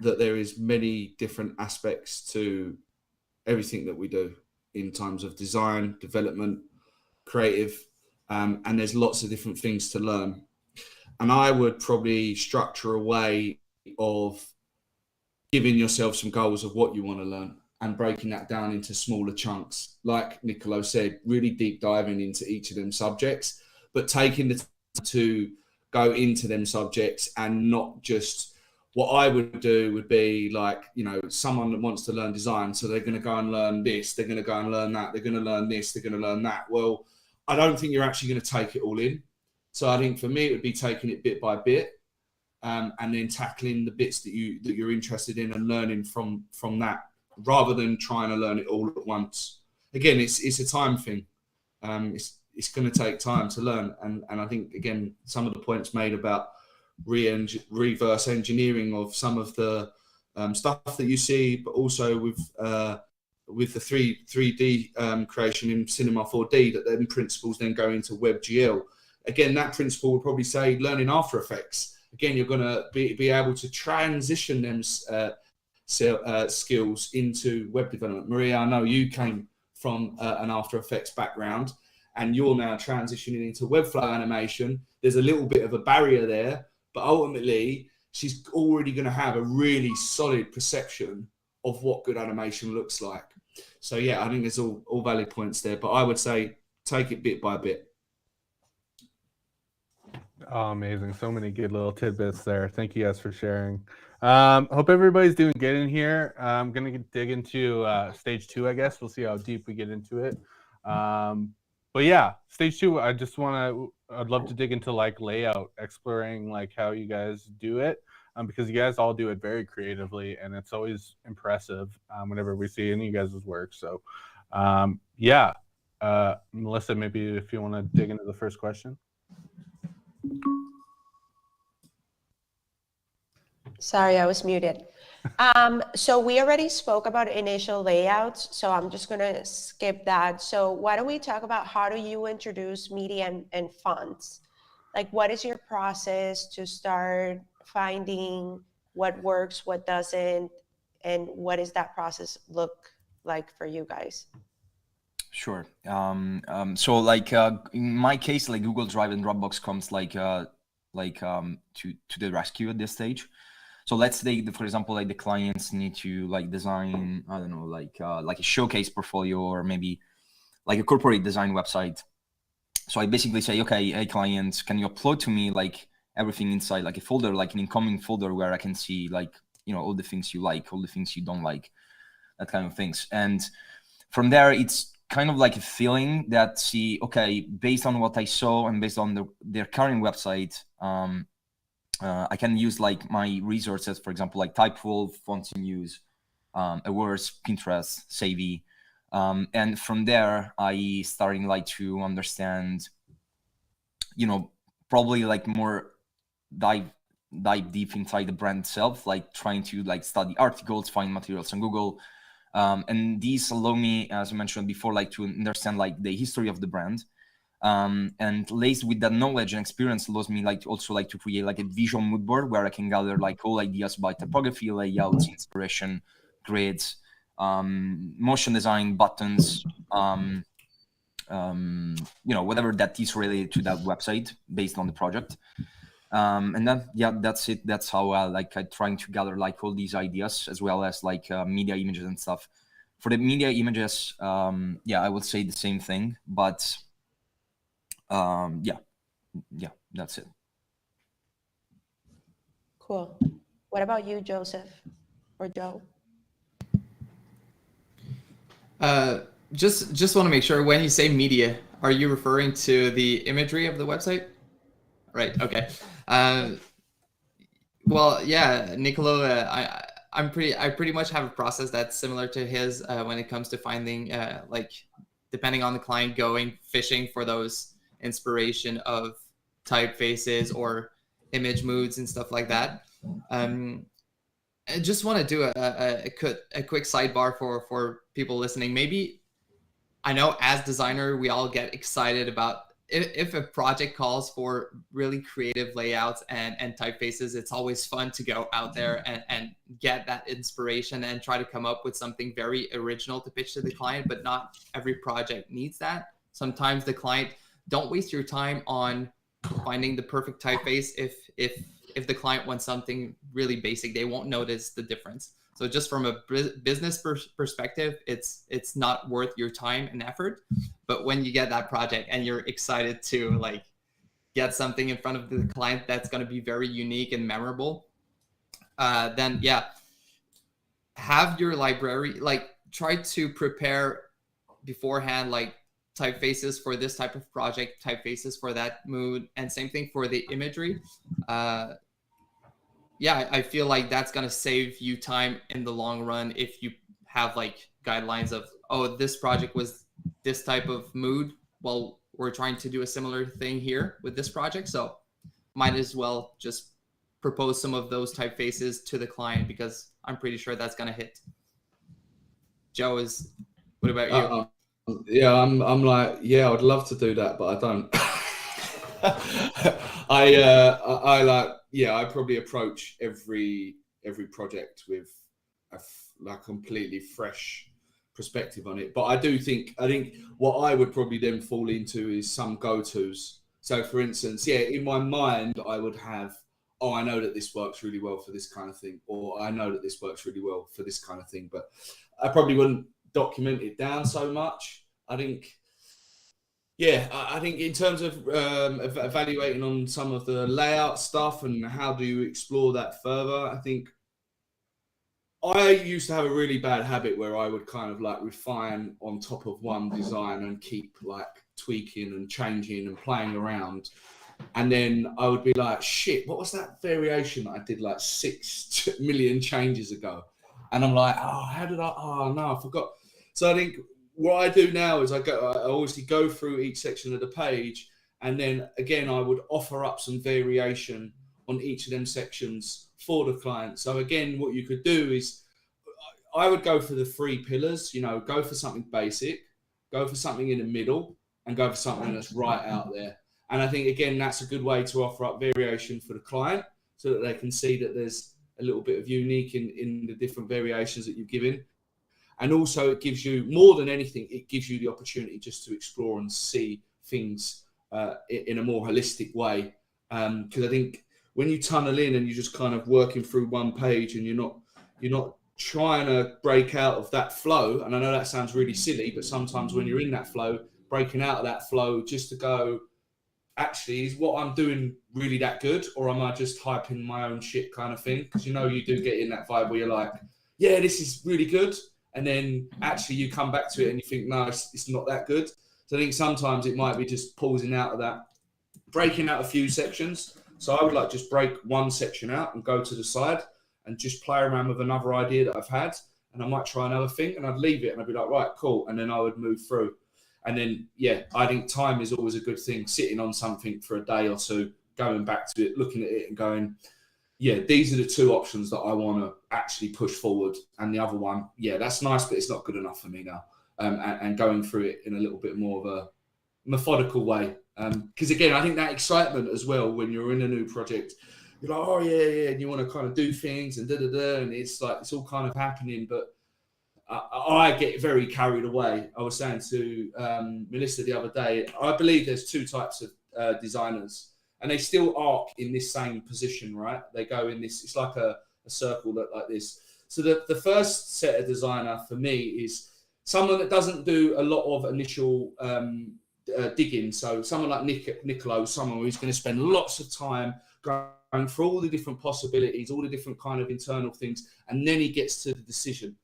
that there is many different aspects to everything that we do in terms of design, development, creative, and there's lots of different things to learn. And I would probably structure a way of giving yourself some goals of what you want to learn and breaking that down into smaller chunks. Like Niccolò said, really deep diving into each of them subjects, but taking the time to go into them subjects and not just what I would do would be like, you know, someone that wants to learn design, so they're going to go and learn this, they're going to go and learn that, they're going to learn this, they're going to learn that. Well, I don't think you're actually going to take it all in. So I think for me, it would be taking it bit by bit, and then tackling the bits that you're interested in and learning from that, rather than trying to learn it all at once. Again, it's a time thing. It's going to take time to learn, and I think, again, some of the points made about reverse engineering of some of the stuff that you see, but also with the 3D creation in Cinema 4D, that then principles then go into WebGL. Again, that principle would probably say learning After Effects. Again, you're going to be able to transition them skills into web development. Maria, I know you came from an After Effects background, and you're now transitioning into Webflow animation. There's a little bit of a barrier there, but ultimately, she's already going to have a really solid perception of what good animation looks like. So yeah, I think there's all valid points there, but I would say take it bit by bit. Oh, amazing. So many good little tidbits there. Thank you guys for sharing. Hope everybody's doing good in here. I'm going to dig into stage 2, I guess. We'll see how deep we get into it. But yeah, stage 2, I'd love to dig into like layout, exploring like how you guys do it, because you guys all do it very creatively, and it's always impressive whenever we see any of you guys' work. So yeah, Melissa, maybe if you want to dig into the first question. Sorry, I was muted. So we already spoke about initial layouts, so I'm just going to skip that. So why don't we talk about how do you introduce media and fonts? Like, what is your process to start finding what works, what doesn't, and what does that process look like for you guys? Sure. So like in my case, like Google Drive and Dropbox comes to the rescue at this stage. So let's say, for example, like the clients need to like design, I don't know, like a showcase portfolio, or maybe like a corporate design website. So I basically say, okay, hey clients, can you upload to me like everything inside like a folder, like an incoming folder where I can see like, you know, all the things you like, all the things you don't like, that kind of things. And from there, it's kind of like a feeling that okay, based on what I saw and based on their current website, I can use like my resources, for example, like Typewolf, Fonts in Use, Awards, Pinterest, Savvy. And from there, I starting like to understand, you know, probably like more dive deep inside the brand itself, like trying to like study articles, find materials on Google. And these allow me, as I mentioned before, like to understand like the history of the brand. And laced with that knowledge and experience allows me like to create like a visual mood board where I can gather like all ideas about typography, layouts, inspiration, grids, motion design, buttons, you know, whatever that is related to that website based on the project. And then, yeah, that's it. That's how I'm trying to gather like all these ideas, as well as like media images and stuff. For the media images, yeah, I would say the same thing, but yeah, that's it. Cool. What about you, Joseph or Joe? Just want to make sure, when you say media, are you referring to the imagery of the website? Right. Okay. Well, yeah, Niccolò, I pretty much have a process that's similar to his when it comes to finding, like, depending on the client, going fishing for those inspiration of typefaces or image moods and stuff like that. I just want to do a quick sidebar for people listening. Maybe, I know as designer, we all get excited about if a project calls for really creative layouts and typefaces. It's always fun to go out there and get that inspiration and try to come up with something very original to pitch to the client, but not every project needs that. Sometimes the client, don't waste your time on finding the perfect typeface if the client wants something really basic. They won't notice the difference. So just from a business perspective, it's not worth your time and effort. But when you get that project and you're excited to like get something in front of the client that's going to be very unique and memorable, then yeah, have your library, like try to prepare beforehand, like typefaces for this type of project, typefaces for that mood, and same thing for the imagery. Yeah, I feel like that's gonna save you time in the long run if you have like guidelines of, oh, this project was this type of mood. Well, we're trying to do a similar thing here with this project, so might as well just propose some of those typefaces to the client, because I'm pretty sure that's gonna hit. Joe, what about you? Yeah, I'm like, yeah, I'd love to do that, but I don't. I like, yeah, I probably approach every project with a completely fresh perspective on it. But I think what I would probably then fall into is some go-tos. So for instance, yeah, in my mind, I would have, oh, I know that this works really well for this kind of thing, or I know that this works really well for this kind of thing, but I probably wouldn't document it down so much. I think, yeah, I think in terms of evaluating on some of the layout stuff and how do you explore that further, I think I used to have a really bad habit where I would kind of like refine on top of one design and keep like tweaking and changing and playing around. And then I would be like, shit, what was that variation that I did like 6 million changes ago? And I'm like, oh, how did oh no, I forgot. So I think what I do now is I obviously go through each section of the page, and then again, I would offer up some variation on each of them sections for the client. So again, what you could do is I would go for the 3 pillars, you know, go for something basic, go for something in the middle, and go for something that's right out there. And I think, again, that's a good way to offer up variation for the client so that they can see that there's a little bit of unique in the different variations that you've given. And also it gives you, more than anything, it gives you the opportunity just to explore and see things in a more holistic way. Because I think when you tunnel in and you're just kind of working through one page and you're not trying to break out of that flow, and I know that sounds really silly, but sometimes when you're in that flow, breaking out of that flow just to go, actually, is what I'm doing really that good, or am I just hyping my own shit kind of thing? Because you know you do get in that vibe where you're like, yeah, this is really good, and then actually you come back to it and you think, no, it's not that good. So I think sometimes it might be just pausing out of that, breaking out a few sections. So I would like just break one section out and go to the side and just play around with another idea that I've had, and I might try another thing, and I'd leave it and I'd be like, right, cool, and then I would move through. And then, yeah, I think time is always a good thing, sitting on something for a day or two, going back to it, looking at it and going, yeah, these are the 2 options that I want to actually push forward. And the other one, yeah, that's nice, but it's not good enough for me now. And going through it in a little bit more of a methodical way. Because again, I think that excitement as well, when you're in a new project, you're like, oh, yeah, and you want to kind of do things and and it's like, it's all kind of happening, but I get very carried away. I was saying to Melissa the other day, I believe there's 2 types of designers, and they still arc in this same position, right? They go in this, it's like a circle like this. So the first set of designer for me is someone that doesn't do a lot of initial digging. So someone like Niccolò, someone who's going to spend lots of time going through all the different possibilities, all the different kind of internal things, and then he gets to the decision.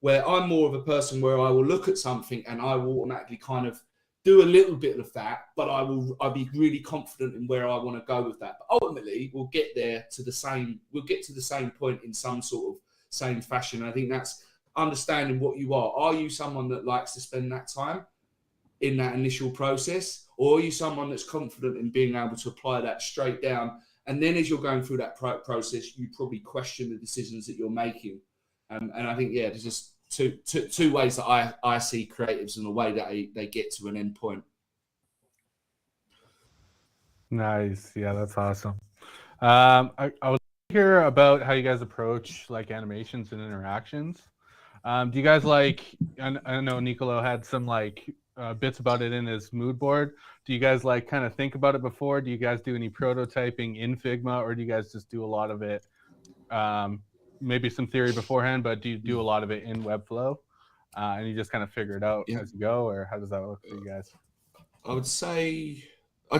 Where I'm more of a person where I will look at something and I will automatically kind of do a little bit of that, but I'll be really confident in where I want to go with that. But ultimately, we'll get to the same point in some sort of same fashion. I think that's understanding what you are. Are you someone that likes to spend that time in that initial process, or are you someone that's confident in being able to apply that straight down? And then as you're going through that process, you probably question the decisions that you're making. And I think, yeah, there's just two ways that I see creatives and the way that they get to an end point. Nice. Yeah, that's awesome. I was hear about how you guys approach like animations and interactions. Do you guys like, I know Niccolò had some like bits about it in his mood board. Do you guys like kind of think about it before? Do you guys do any prototyping in Figma, or do you guys just do a lot of it? Maybe some theory beforehand, but do you do a lot of it in Webflow and you just kind of figure it out as you go, or how does that look for you guys? I'd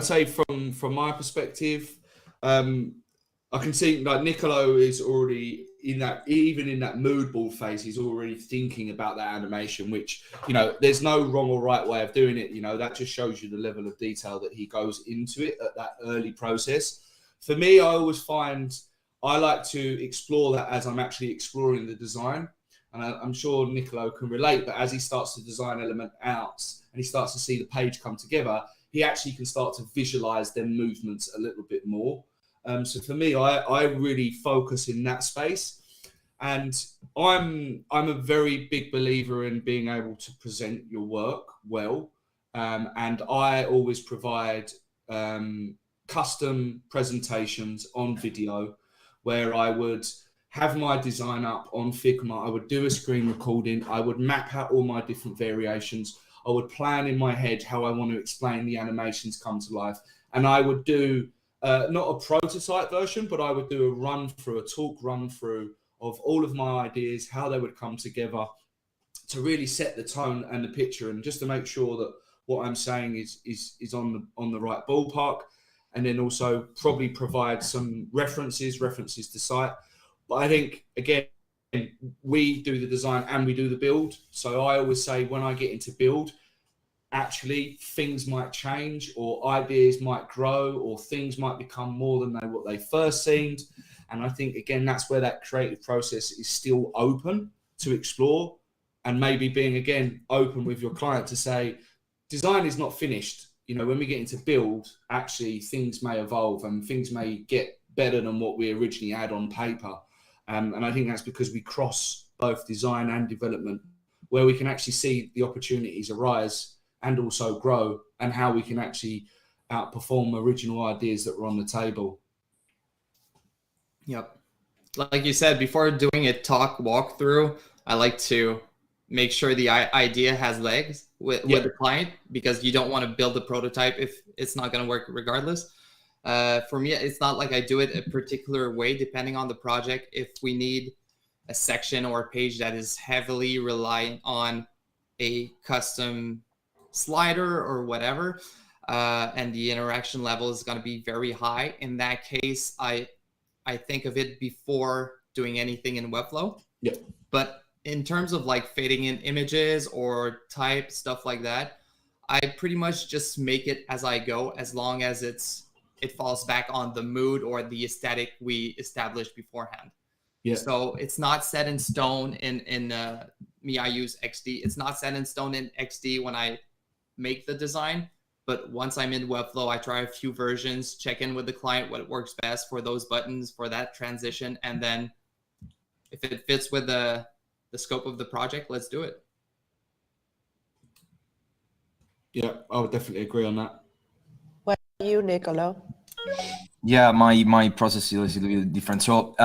say from my perspective, I I can see like Niccolò is already in that, even in that mood board phase, he's already thinking about that animation, which, you know, there's no wrong or right way of doing it. You know, that just shows you the level of detail that he goes into it at that early process. For me, I always find I like to explore that as I'm actually exploring the design. And I'm sure Niccolò can relate, but as he starts to design element out and he starts to see the page come together, he actually can start to visualize their movements a little bit more. So for me, I really focus in that space, and I'm a very big believer in being able to present your work well, and I always provide custom presentations on video where I would have my design up on Figma. I would do a screen recording. I would map out all my different variations. I would plan in my head how I want to explain the animations come to life, and I would do not a prototype version, but I would do a talk run through of all of my ideas, how they would come together to really set the tone and the picture, and just to make sure that what I'm saying is on the right ballpark, and then also probably provide some references to site. But I think, again, we do the design and we do the build. So I always say when I get into build, actually things might change or ideas might grow or things might become more than what they first seemed. And I think, again, that's where that creative process is still open to explore, and maybe being, again, open with your client to say, design is not finished. You know, when we get into build, actually things may evolve and things may get better than what we originally had on paper. And I think that's because we cross both design and development, where we can actually see the opportunities arise and also grow, and how we can actually outperform original ideas that were on the table. Yep. Like you said, before doing a walkthrough, I like to make sure the idea has legs with the client, because you don't want to build a prototype if it's not going to work regardless. For me, it's not like I do it a particular way depending on the project. If we need a section or a page that is heavily reliant on a custom slider or whatever, and the interaction level is going to be very high, in that case, I think of it before doing anything in Webflow. Yeah. But in terms of like fading in images or type, stuff like that, I pretty much just make it as I go, as long as it falls back on the mood or the aesthetic we established beforehand. Yeah. So it's not set in stone in me. I use XD. It's not set in stone in XD when I make the design. But once I'm in Webflow, I try a few versions, check in with the client, what works best for those buttons, for that transition. And then if it fits with the scope of the project, let's do it. Yeah, I would definitely agree on that. What about you, Niccolò? Yeah, my process is a little bit different. So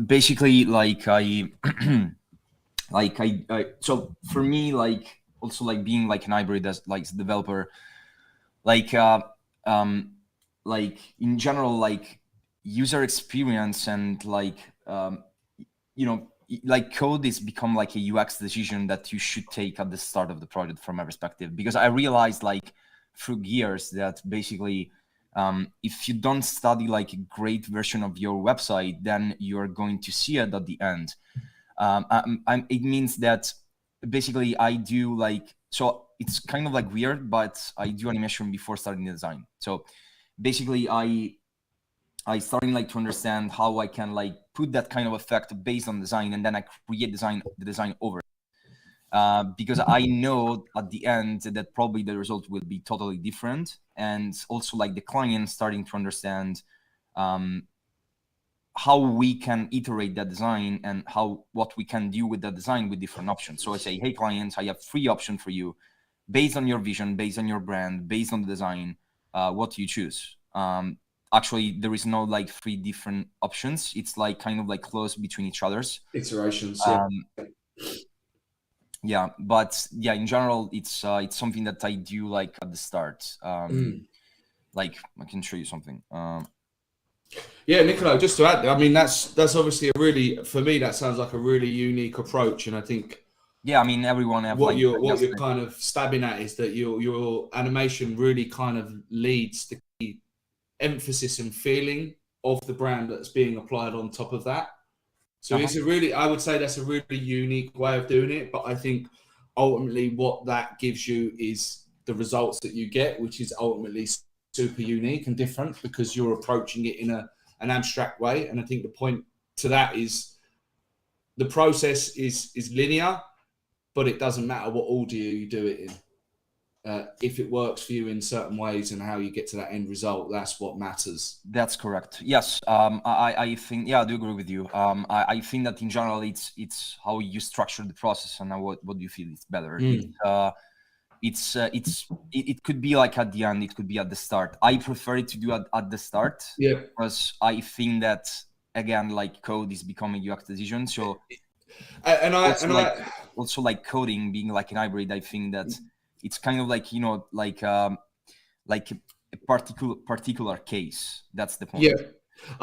basically, like I so for me, like also like being like an hybrid as like a developer, like in general, like user experience and like like code is become like a UX decision that you should take at the start of the project from my perspective, because I realized like through years that basically if you don't study like a great version of your website, then you're going to see it at the end. It means that basically I do like, so it's kind of like weird, but I do animation before starting the design. So basically I starting like to understand how I can like put that kind of effect based on design, and then I create the design over it. Because I know at the end that probably the result will be totally different, and also like the client starting to understand how we can iterate that design and what we can do with that design with different options. So I say, hey clients, I have 3 options for you based on your vision, based on your brand, based on the design. What do you choose? Actually, there is no like 3 different options. It's like kind of like close between each other's iterations. Yeah, but yeah, in general, it's something that I do like at the start. Like I can show you something. Yeah, Niccolò, just to add, I mean, that's obviously a really, for me, that sounds like a really unique approach, and I think. Yeah, I mean, everyone have what you're kind of stabbing at is that your animation really kind of leads the emphasis and feeling of the brand that's being applied on top of that. So it's I would say that's a really unique way of doing it. But I think ultimately what that gives you is the results that you get, which is ultimately super unique and different because you're approaching it in an abstract way. And I think the point to that is the process is linear, but it doesn't matter what order you do it in. If it works for you in certain ways and how you get to that end result, that's what matters. That's correct. Yes, I think, yeah, I do agree with you. I think that in general, it's how you structure the process and what you feel is better. It could be like at the end, it could be at the start. I prefer it to do at the start, because I think that, again, like code is becoming UX decision. So, also like coding being like an hybrid, I think that it's kind of like, like a particular case. That's the point. Yeah.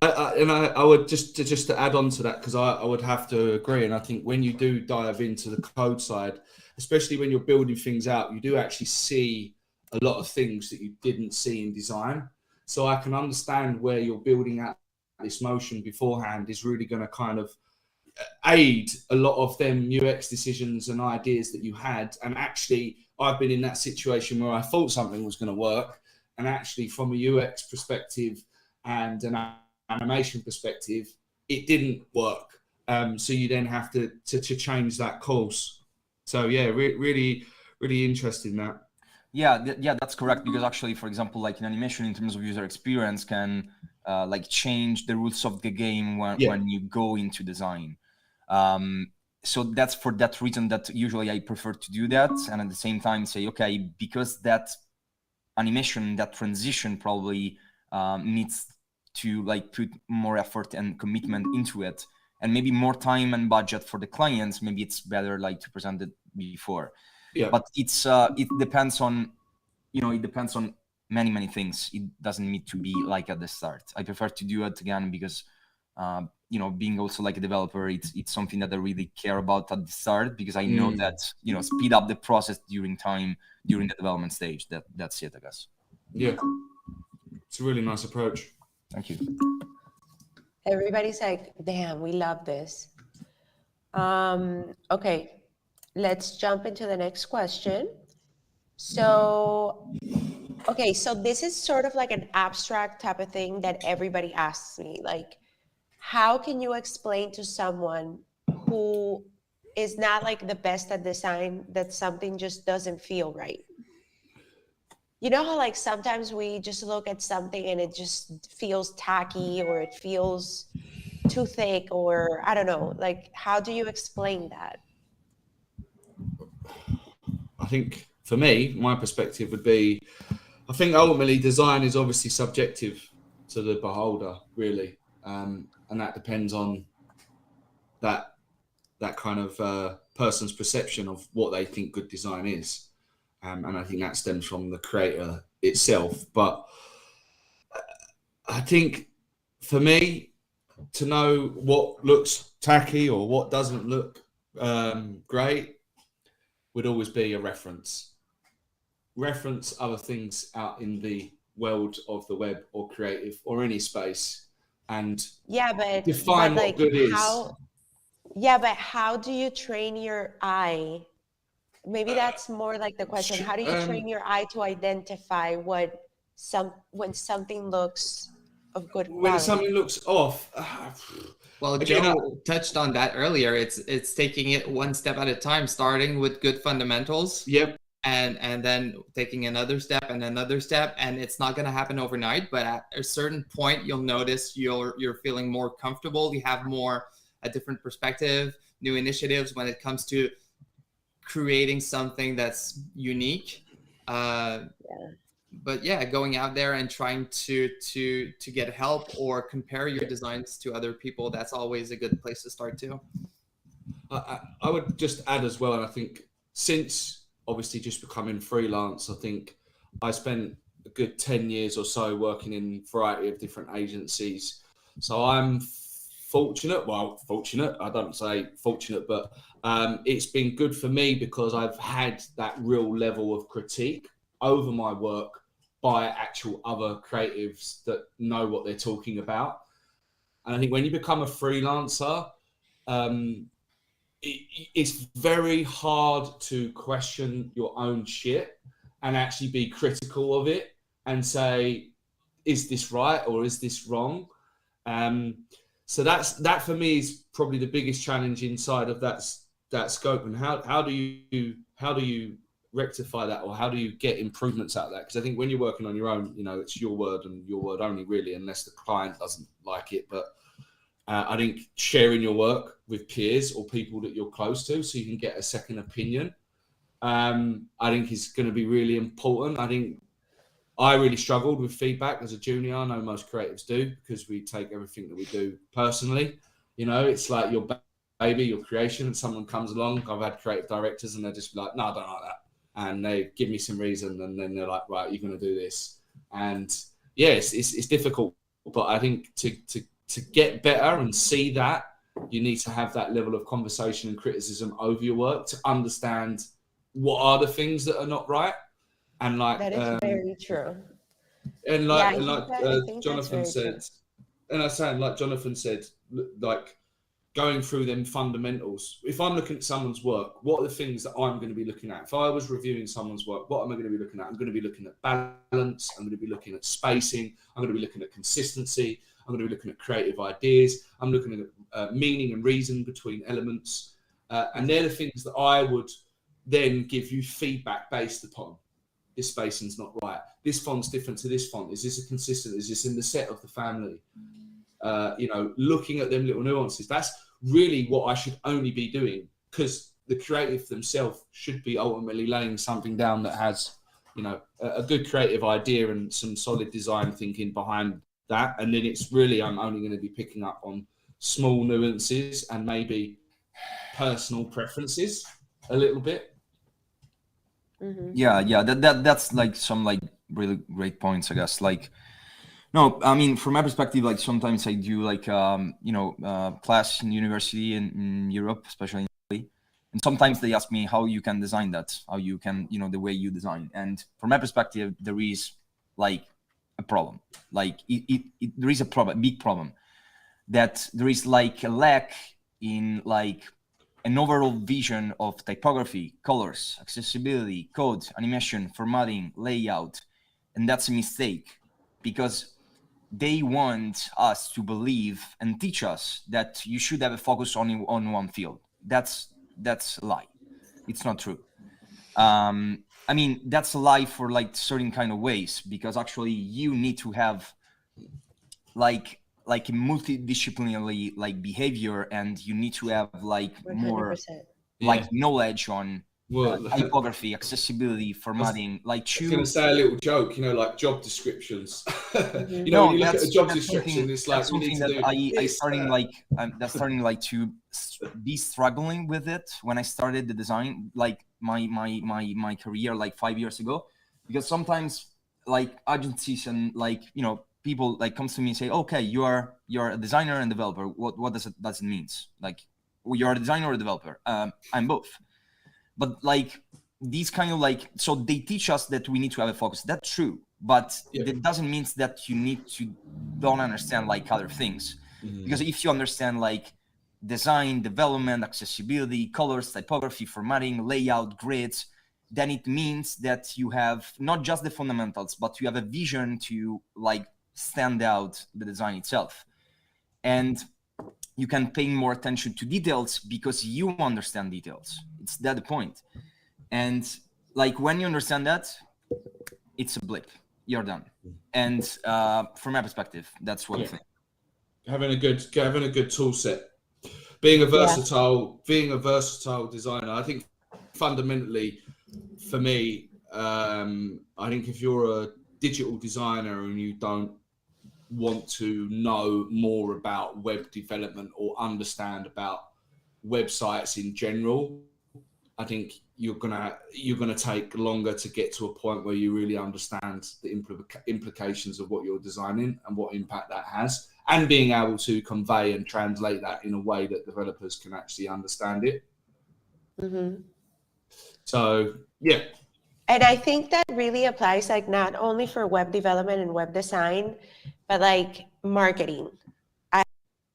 I would just to add on to that, because I would have to agree. And I think when you do dive into the code side, especially when you're building things out, you do actually see a lot of things that you didn't see in design. So I can understand where you're building out this motion beforehand is really going to kind of aid a lot of them UX decisions and ideas that you had. And actually, I've been in that situation where I thought something was going to work, and actually from a UX perspective and an animation perspective, it didn't work. So you then have to change that course. So yeah, really interesting that. Yeah, that's correct. Because actually, for example, like in animation, in terms of user experience, can like change the rules of the game when you go into design. So that's for that reason that usually I prefer to do that, and at the same time say, okay, because that animation, that transition probably needs to like put more effort and commitment into it, and maybe more time and budget for the clients. Maybe it's better like to present it before. Yeah. But it depends on, it depends on many things. It doesn't need to be like at the start. I prefer to do it again because being also like a developer, it's something that I really care about at the start, because I know that, speed up the process during the development stage. That's it, I guess. Yeah. It's a really nice approach. Thank you. Everybody's like, damn, we love this. Okay, let's jump into the next question. So, okay, so this is sort of like an abstract type of thing that everybody asks me. Like, how can you explain to someone who is not like the best at design that something just doesn't feel right? You know how like sometimes we just look at something and it just feels tacky, or it feels too thick, or I don't know, like how do you explain that? I think for me, my perspective would be, I think ultimately design is obviously subjective to the beholder, really. And that depends on that kind of person's perception of what they think good design is. And I think that stems from the creator itself. But I think for me, to know what looks tacky or what doesn't look great would always be a reference. Reference other things out in the world of the web or creative or any space, and define what good is. Yeah, but how do you train your eye? Maybe that's more like the question. How do you train your eye to identify when something looks of good quality? When something looks off. Well, Joe touched on that earlier. It's taking it one step at a time, starting with good fundamentals. Yep. And then taking another step and another step, and it's not going to happen overnight. But at a certain point, you'll notice you're feeling more comfortable. You have a different perspective, new initiatives when it comes to creating something that's unique. But yeah, going out there and trying to get help or compare your designs to other people, that's always a good place to start too. I would just add as well, and I think since obviously just becoming freelance, I think I spent a good 10 years or so working in a variety of different agencies. So I'm fortunate, I don't say fortunate, but it's been good for me because I've had that real level of critique over my work by actual other creatives that know what they're talking about. And I think when you become a freelancer, it's very hard to question your own shit and actually be critical of it and say, is this right or is this wrong? So that for me is probably the biggest challenge inside of that scope. And how do you rectify that, or how do you get improvements out of that? Because I think when you're working on your own, it's your word and your word only, really, unless the client doesn't like it. But I think sharing your work with peers or people that you're close to so you can get a second opinion, I think is going to be really important. I think I really struggled with feedback as a junior. I know most creatives do, because we take everything that we do personally. It's like your baby, your creation, and someone comes along. I've had creative directors and they're just like, no, I don't like that. And they give me some reason, and then they're like, right, you're going to do this. And yeah, it's difficult, but I think to get better and see that, you need to have that level of conversation and criticism over your work to understand what are the things that are not right. And like that is very true. And Jonathan said, true. and I was saying, like Jonathan said, like going through them fundamentals. If I'm looking at someone's work, what are the things that I'm going to be looking at? If I was reviewing someone's work, what am I going to be looking at? I'm going to be looking at balance. I'm going to be looking at spacing. I'm going to be looking at consistency. I'm going to be looking at creative ideas. I'm looking at meaning and reason between elements. And they're the things that I would then give you feedback based upon. This spacing's not right. This font's different to this font. Is this a consistent? Is this in the set of the family? Looking at them little nuances. That's really what I should only be doing, because the creative themselves should be ultimately laying something down that has, a good creative idea and some solid design thinking behind that. And then it's really, I'm only going to be picking up on small nuances and maybe personal preferences a little bit. Mm-hmm. Yeah. That's like some like really great points, I guess. Like, no, I mean, from my perspective, like sometimes I do like, class in university in Europe, especially in Italy. And sometimes they ask me how you can design that, how you can, the way you design. And from my perspective, there is like a problem. Like there is a problem, big problem, that there is like a lack in like an overall vision of typography, colors, accessibility, code, animation, formatting, layout. And that's a mistake, because they want us to believe and teach us that you should have a focus on one field. That's a lie. It's not true. I mean, that's a lie for like certain kind of ways, because actually you need to have like a multidisciplinary like behavior, and you need to have like 100%. more like knowledge on typography, accessibility, formatting. Like I was going to say a little joke, like job descriptions. When you look at a job description, it's like something that I starting like that's starting like to be struggling with it when I started the design, like my career like 5 years ago, because sometimes like agencies and like people like comes to me and say, okay, you're a designer and developer. What does it mean? Like, you're a designer or a developer? I'm both. But like these kind of like, so they teach us that we need to have a focus. That's true, but that doesn't mean that you need to don't understand like other things. Because if you understand like design, development, accessibility, colors, typography, formatting, layout, grids, then it means that you have not just the fundamentals, but you have a vision to like stand out the design itself. And you can pay more attention to details because you understand details. It's that the point. And like when you understand that, it's a blip. You're done. And from my perspective, that's what I think. Having a good tool set, being a versatile designer. I think fundamentally, for me, I think if you're a digital designer and you don't want to know more about web development or understand about websites in general, I think you're gonna take longer to get to a point where you really understand the implications of what you're designing and what impact that has, and being able to convey and translate that in a way that developers can actually understand it. So yeah. And I think that really applies like not only for web development and web design, but like marketing.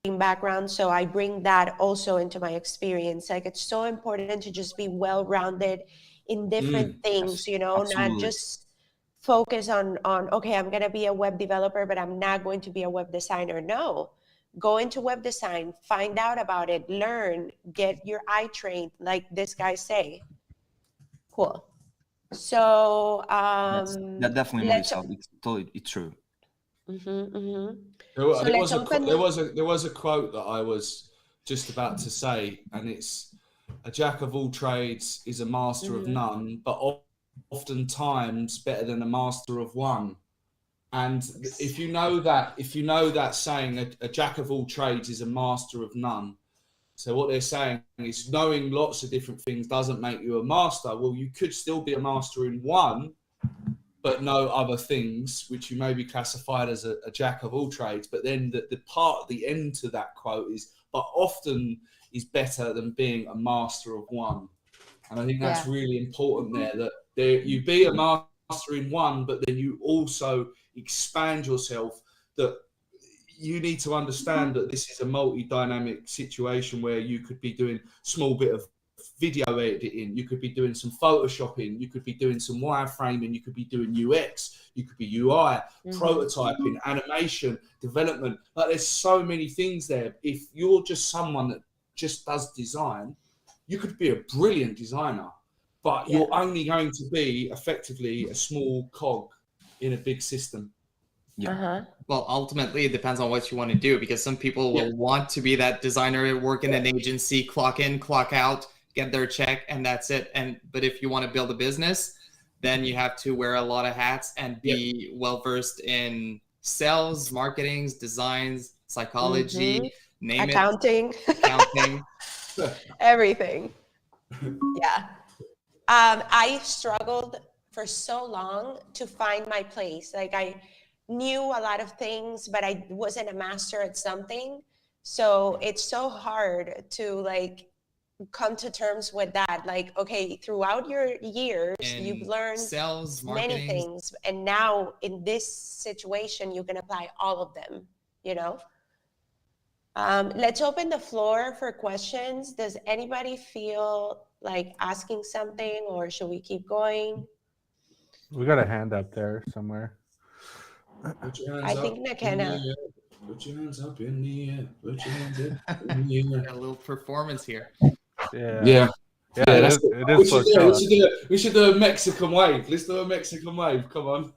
background, so I bring that also into my experience. Like, it's so important to just be well-rounded in different things, yes, you know, absolutely. not just focus on okay, I'm gonna be a web developer, but I'm not going to be a web designer. No, go into web design, find out about it, learn, get your eye trained, like this guy say. Cool. So That definitely, let's. Melissa. It's true. So let's open. There was a quote that I was just about to say, and it's, "A jack of all trades is a master of none, but oftentimes better than a master of one." And if you know that saying, a jack of all trades is a master of none. So what they're saying is, knowing lots of different things doesn't make you a master. Well, you could still be a master in one, but know other things, which you may be classified as a jack of all trades. But then the part at the end to that quote is, "but often is better than being a master of one." And I think that's really important there, you be a master in one, but then you also expand yourself, that you need to understand that this is a multi-dynamic situation where you could be doing small bit of video editing, you could be doing some photoshopping, you could be doing some wireframing, you could be doing UX, you could be UI, prototyping, animation, development. Like, there's so many things there. If you're just someone that just does design, you could be a brilliant designer, but you're only going to be effectively a small cog in a big system. Well, ultimately, it depends on what you want to do, because some people will want to be that designer, work in an agency, clock in, clock out, get their check, and that's it. But if you want to build a business, then you have to wear a lot of hats and be well versed in sales, marketing, designs, psychology, name accounting, everything. Yeah. I struggled for so long to find my place. Like, I knew a lot of things, but I wasn't a master at something. So it's so hard to like come to terms with that. Like, okay, throughout your years, you've learned sales, many things, and now in this situation, you can apply all of them, you know? Let's open the floor for questions. Does anybody feel like asking something, or should we keep going? We got a hand up there somewhere. Put your hands I up think McKenna. Put your hands up in the air. Put your hands up in the air. Got a little performance here. Yeah, it is. We should do a Mexican wave. Let's do a Mexican wave. Come on.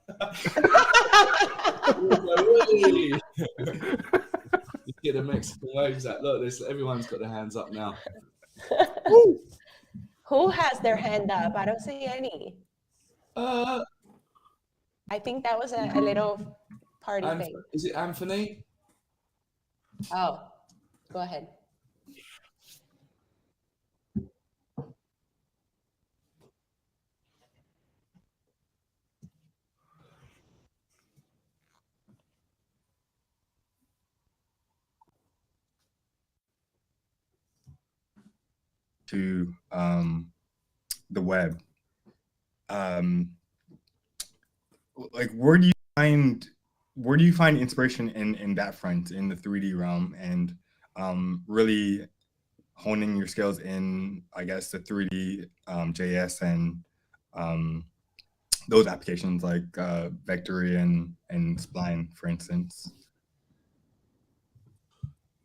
Get the Mexican waves out. Look, everyone's got their hands up now. Who has their hand up? I don't see any. I think that was a little party thing. Is it Anthony? Oh, go ahead. To the web, like where do you find inspiration in that front, in the 3D realm, and really honing your skills in, I guess, the 3D JS and those applications like Vectory and Spline, for instance?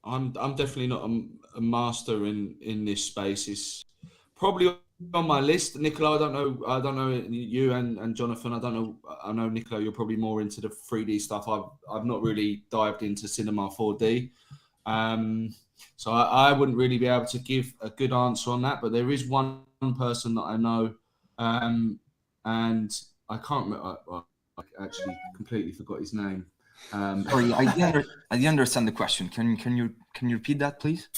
I'm definitely not a master in this space. It's probably on my list. Niccolò, I don't know you and Jonathan. I don't know. I know, Niccolò, you're probably more into the 3D stuff. I've not really dived into Cinema 4D, so I wouldn't really be able to give a good answer on that. But there is one person that I know, and I can't remember. I actually completely forgot his name. Sorry, I didn't understand the question. Can you repeat that, please?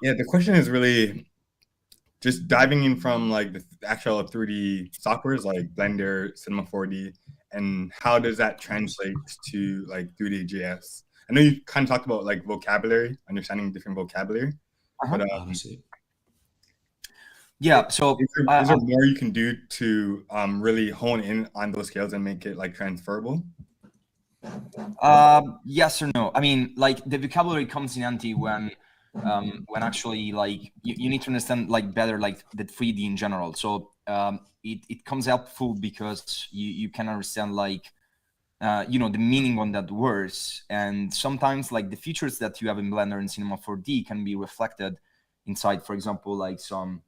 Yeah, the question is really just diving in from like the actual 3D softwares like Blender, Cinema 4D, and how does that translate to like 3D JS? I know you kind of talked about like vocabulary, understanding different vocabulary, but yeah. So is there more you can do to really hone in on those skills and make it like transferable? Yes or no. I mean, like the vocabulary comes in handy when actually like you need to understand like better like the 3D in general. So it comes helpful because you can understand like you know, the meaning on that words, and sometimes like the features that you have in Blender and Cinema 4D can be reflected inside, for example, like some,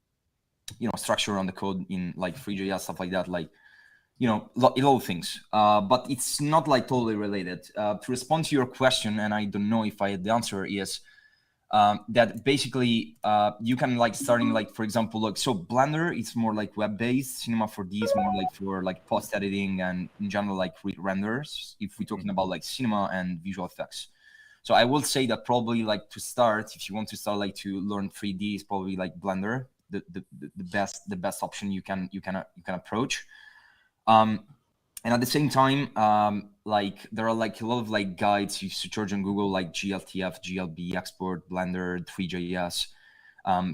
you know, structure on the code in like Free.js, stuff like that, like, you know, little things, but it's not like totally related. To respond to your question, and I don't know if I had the answer, is that basically you can like starting like, for example, like, so Blender is more like web-based, Cinema 4D is more like for like post editing and in general like renders, if we're talking about like cinema and visual effects. So I will say that probably like to start, if you want to start like to learn 3D, is probably like Blender the best option you can approach. And at the same time, like there are like a lot of like guides you search on Google, like GLTF, GLB, Export, Blender, 3JS.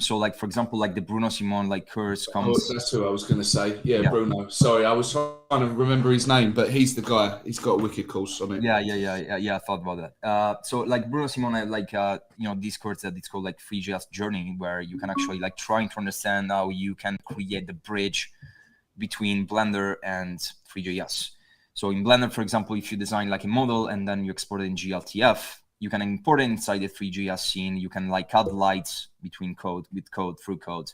So like, for example, like the Bruno Simon like course comes. Oh, that's who I was going to say. Yeah, Bruno. Sorry, I was trying to remember his name, but he's the guy. He's got a wicked course on it. Yeah. I thought about that. So like Bruno Simon, like you know, this course that it's called like 3JS Journey, where you can actually like trying to understand how you can create the bridge between Blender and 3JS. So in Blender, for example, if you design like a model and then you export it in GLTF, you can import it inside the 3JS scene. You can like add lights between code, through code.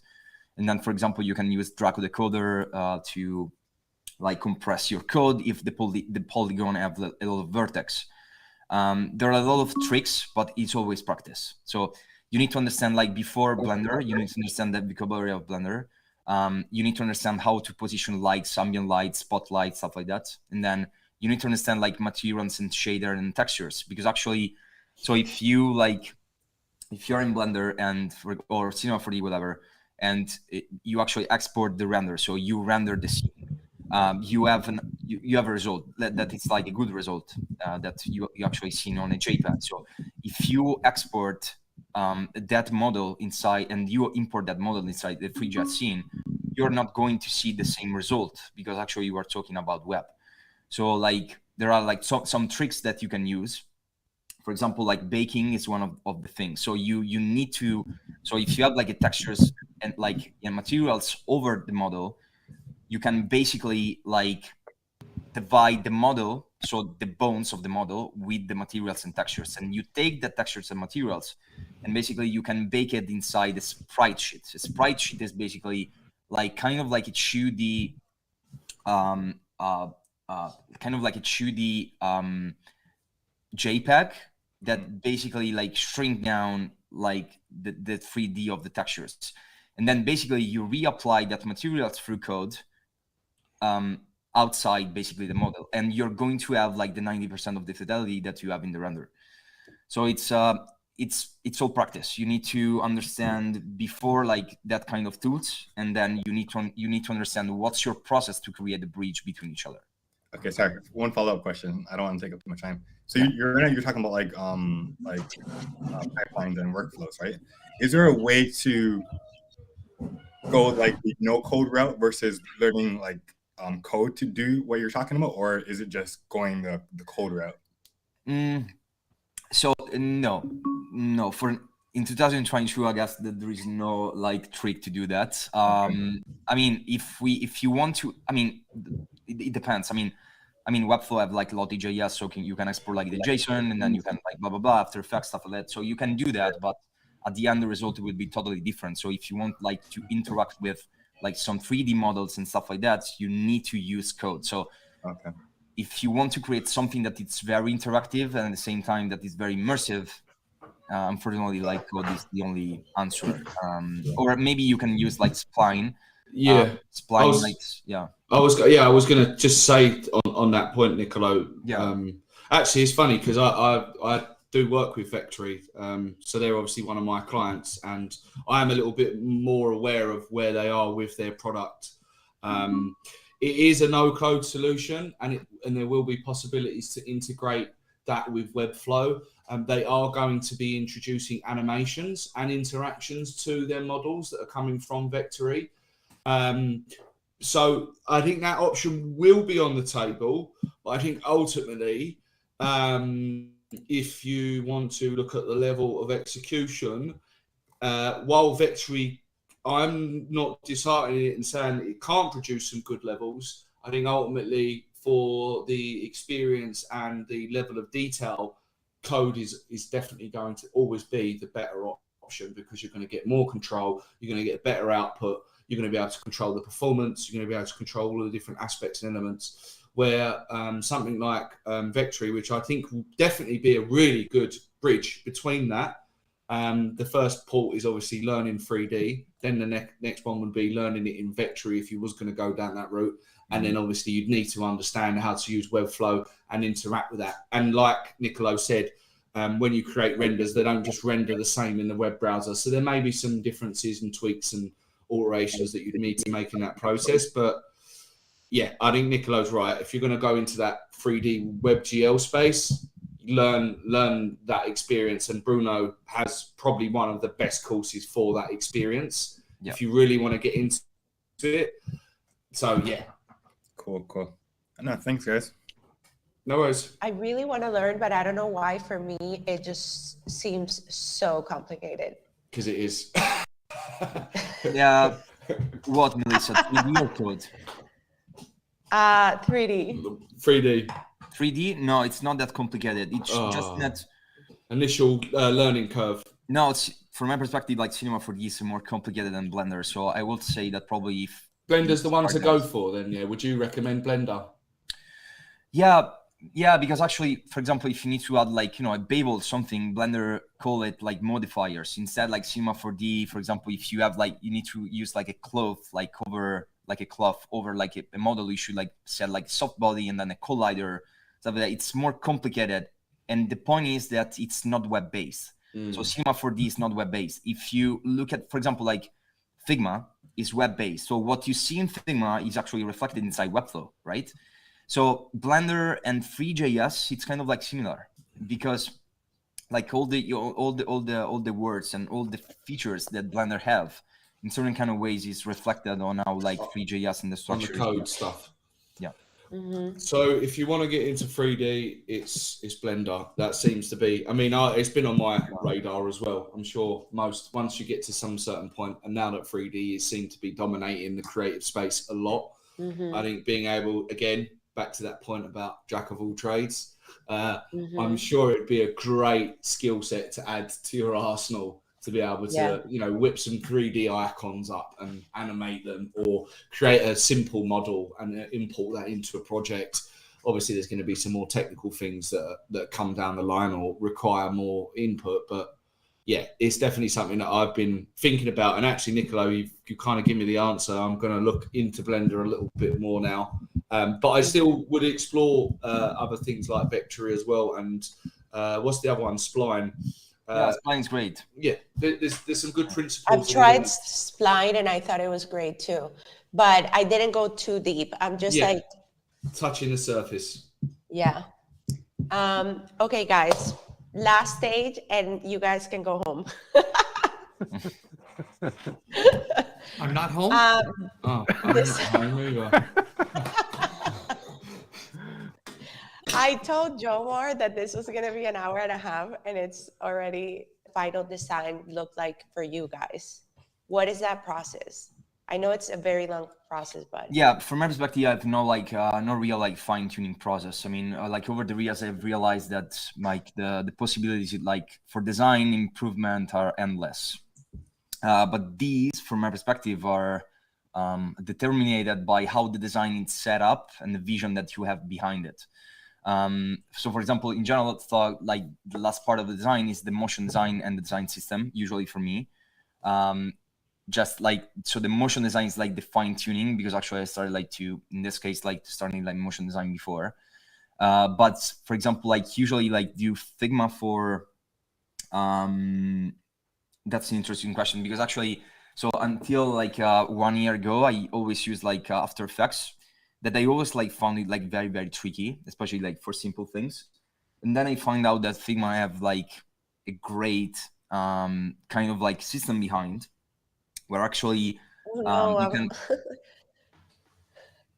And then, for example, you can use Draco Decoder to like compress your code if the polygon have a lot of vertex. There are a lot of tricks, but it's always practice. So you need to understand like before Blender, you need to understand the vocabulary of Blender. You need to understand how to position lights, ambient lights, spotlight, stuff like that. And then you need to understand like materials and shader and textures, because actually, so if you're in Blender and or Cinema 4D, whatever, and you actually export the render, so you render the scene, you have a result that is like a good result that you actually seen on a JPEG. So if you export that model inside and you import that model inside the 3JS scene, you're not going to see the same result, because actually you are talking about web. So like there are like some tricks that you can use. For example, like baking is one of the things. So you need to, so if you have like a textures and like materials over the model, you can basically like divide the model, so the bones of the model, with the materials and textures, and you take the textures and materials and basically you can bake it inside a sprite sheet. A sprite sheet is basically like kind of like a 2D JPEG that basically like shrink down like the 3D of the textures, and then basically you reapply that materials through code outside basically the model, and you're going to have like the 90% of the fidelity that you have in the render. So it's all practice. You need to understand before like that kind of tools, and then you need to understand what's your process to create the bridge between each other. Okay, sorry. One follow-up question. I don't want to take up too much time. So you're talking about like pipelines and workflows, right? Is there a way to go like the no code route versus learning like code to do what you're talking about, or is it just going the code route? So no. For in 2022, I guess that there is no like trick to do that. I mean, if you want to, I mean, it depends. I mean, Webflow have like Lottie.js, so you can export like the JSON, and then you can like blah blah blah, After Effects, stuff like that. So you can do that, but at the end, the result will be totally different. So if you want like to interact with like some 3D models and stuff like that, you need to use code. So if you want to create something that it's very interactive and at the same time that is very immersive, unfortunately, like code is the only answer. Or maybe you can use like Spline. Spline, I was gonna just say on that point, Niccolò. Actually, it's funny because I do work with Vectory, so they're obviously one of my clients, and I am a little bit more aware of where they are with their product. It is a no-code solution, and there will be possibilities to integrate that with Webflow. They are going to be introducing animations and interactions to their models that are coming from Vectory. So I think that option will be on the table, but I think ultimately if you want to look at the level of execution, while Vectory, I'm not disheartening it and saying that it can't produce some good levels. I think ultimately for the experience and the level of detail, code is definitely going to always be the better option, because you're going to get more control, you're going to get better output, you're going to be able to control the performance, you're going to be able to control all the different aspects and elements, where something like Vectory, which I think will definitely be a really good bridge between that. The first port is obviously learning 3D, then the next one would be learning it in Vectory if you was going to go down that route, and then obviously you'd need to understand how to use Webflow and interact with that. And like Niccolò said, when you create renders, they don't just render the same in the web browser, so there may be some differences and tweaks and alterations that you'd need to make in that process. But yeah, I think Niccolò's right. If you're going to go into that 3D WebGL space, learn that experience, and Bruno has probably one of the best courses for that experience. Yeah. If you really want to get into it. So yeah. Cool. No, thanks guys. No worries. I really want to learn, but I don't know why. For me, it just seems so complicated. Because it is. Yeah. What, Melissa? 3D or code? 3D. 3D. 3D? No, it's not that complicated. It's just that initial learning curve. No, it's, from my perspective, like Cinema 4D is more complicated than Blender. So I would say that probably if Blender's the one to go for, then yeah. Would you recommend Blender? Yeah, because actually, for example, if you need to add like, a Babel something, Blender call it like modifiers. Instead, like Cinema 4D, for example, if you have like, you need to use like a cloth, like over like a cloth over like a model, you should like set like soft body and then a collider. So that it's more complicated. And the point is that it's not web-based. So Cinema 4D is not web-based. If you look at, for example, like Figma is web-based. So what you see in Figma is actually reflected inside Webflow, right? So Blender and Free.js, it's kind of like similar, because like all the words and all the features that Blender have in certain kind of ways is reflected on how like Free.js and the structure. On the code stuff. Yeah. Mm-hmm. So if you want to get into 3D, it's Blender. That seems to be. I mean, it's been on my radar as well. I'm sure once you get to some certain point, and now that 3D is seen to be dominating the creative space a lot, I think being able, again, back to that point about jack of all trades, I'm sure it'd be a great skill set to add to your arsenal, to be able to, whip some 3D icons up and animate them, or create a simple model and import that into a project. Obviously, there's going to be some more technical things that come down the line or require more input. But yeah, it's definitely something that I've been thinking about. And actually, Niccolò, you kind of give me the answer. I'm going to look into Blender a little bit more now. But I still would explore other things like Vectory as well. And what's the other one? Spline. Yeah, Spline's great. Yeah, there's some good principles. I've tried Spline and I thought it was great too, but I didn't go too deep. I'm just like touching the surface. Yeah. Okay, guys, last stage, and you guys can go home. I'm not home. I'm not home either. I told JoMor that this was going to be an hour and a half, and it's already final design looked like for you guys. What is that process? I know it's a very long process, but yeah, from my perspective, I have no real like fine tuning process. I mean, like over the years, I've realized that like the possibilities like for design improvement are endless. But these, from my perspective, are determined by how the design is set up and the vision that you have behind it. So for example, in general, thought like the last part of the design is the motion design and the design system, usually for me. Just like, so the motion design is like the fine tuning, because actually I started like in this case, like starting like motion design before. But for example, like usually like do Figma for, that's an interesting question, because actually, so until like 1 year ago, I always used like After Effects. That I always like found it like very, very tricky, especially like for simple things. And then I find out that Figma have like a great kind of like system behind, where actually you can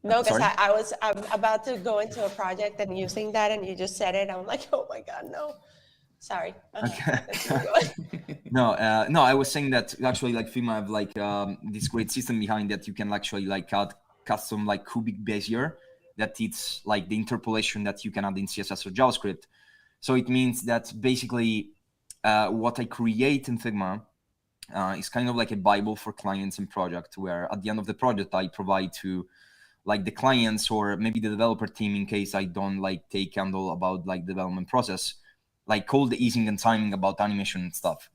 No, because Sorry? I'm about to go into a project and using that, and you just said it. I'm like, oh my God, no. Sorry. Okay. Let's keep going. No, I was saying that actually like Figma have like this great system behind that you can actually like add custom like cubic bezier that it's like the interpolation that you can add in CSS or JavaScript. So it means that basically what I create in Figma is kind of like a Bible for clients and project, where at the end of the project, I provide to like the clients or maybe the developer team, in case I don't like take handle about like development process, like code easing and timing about animation and stuff.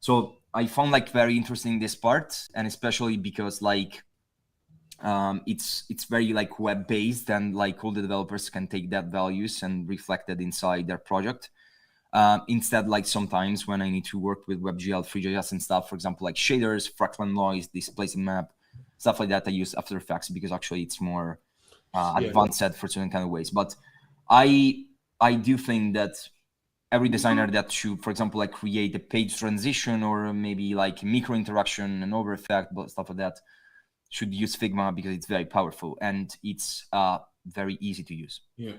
So I found like very interesting this part, and especially because like it's very like web based, and like all the developers can take that values and reflect it inside their project. Instead, like sometimes when I need to work with WebGL, FreeJS and stuff, for example, like shaders, fractal noise, displacement map, stuff like that, I use After Effects because actually it's more advanced set for certain kind of ways. But I do think that every designer that should, for example, like create a page transition or maybe like micro interaction and over effect, but stuff like that, should use Figma because it's very powerful and it's very easy to use. Yeah.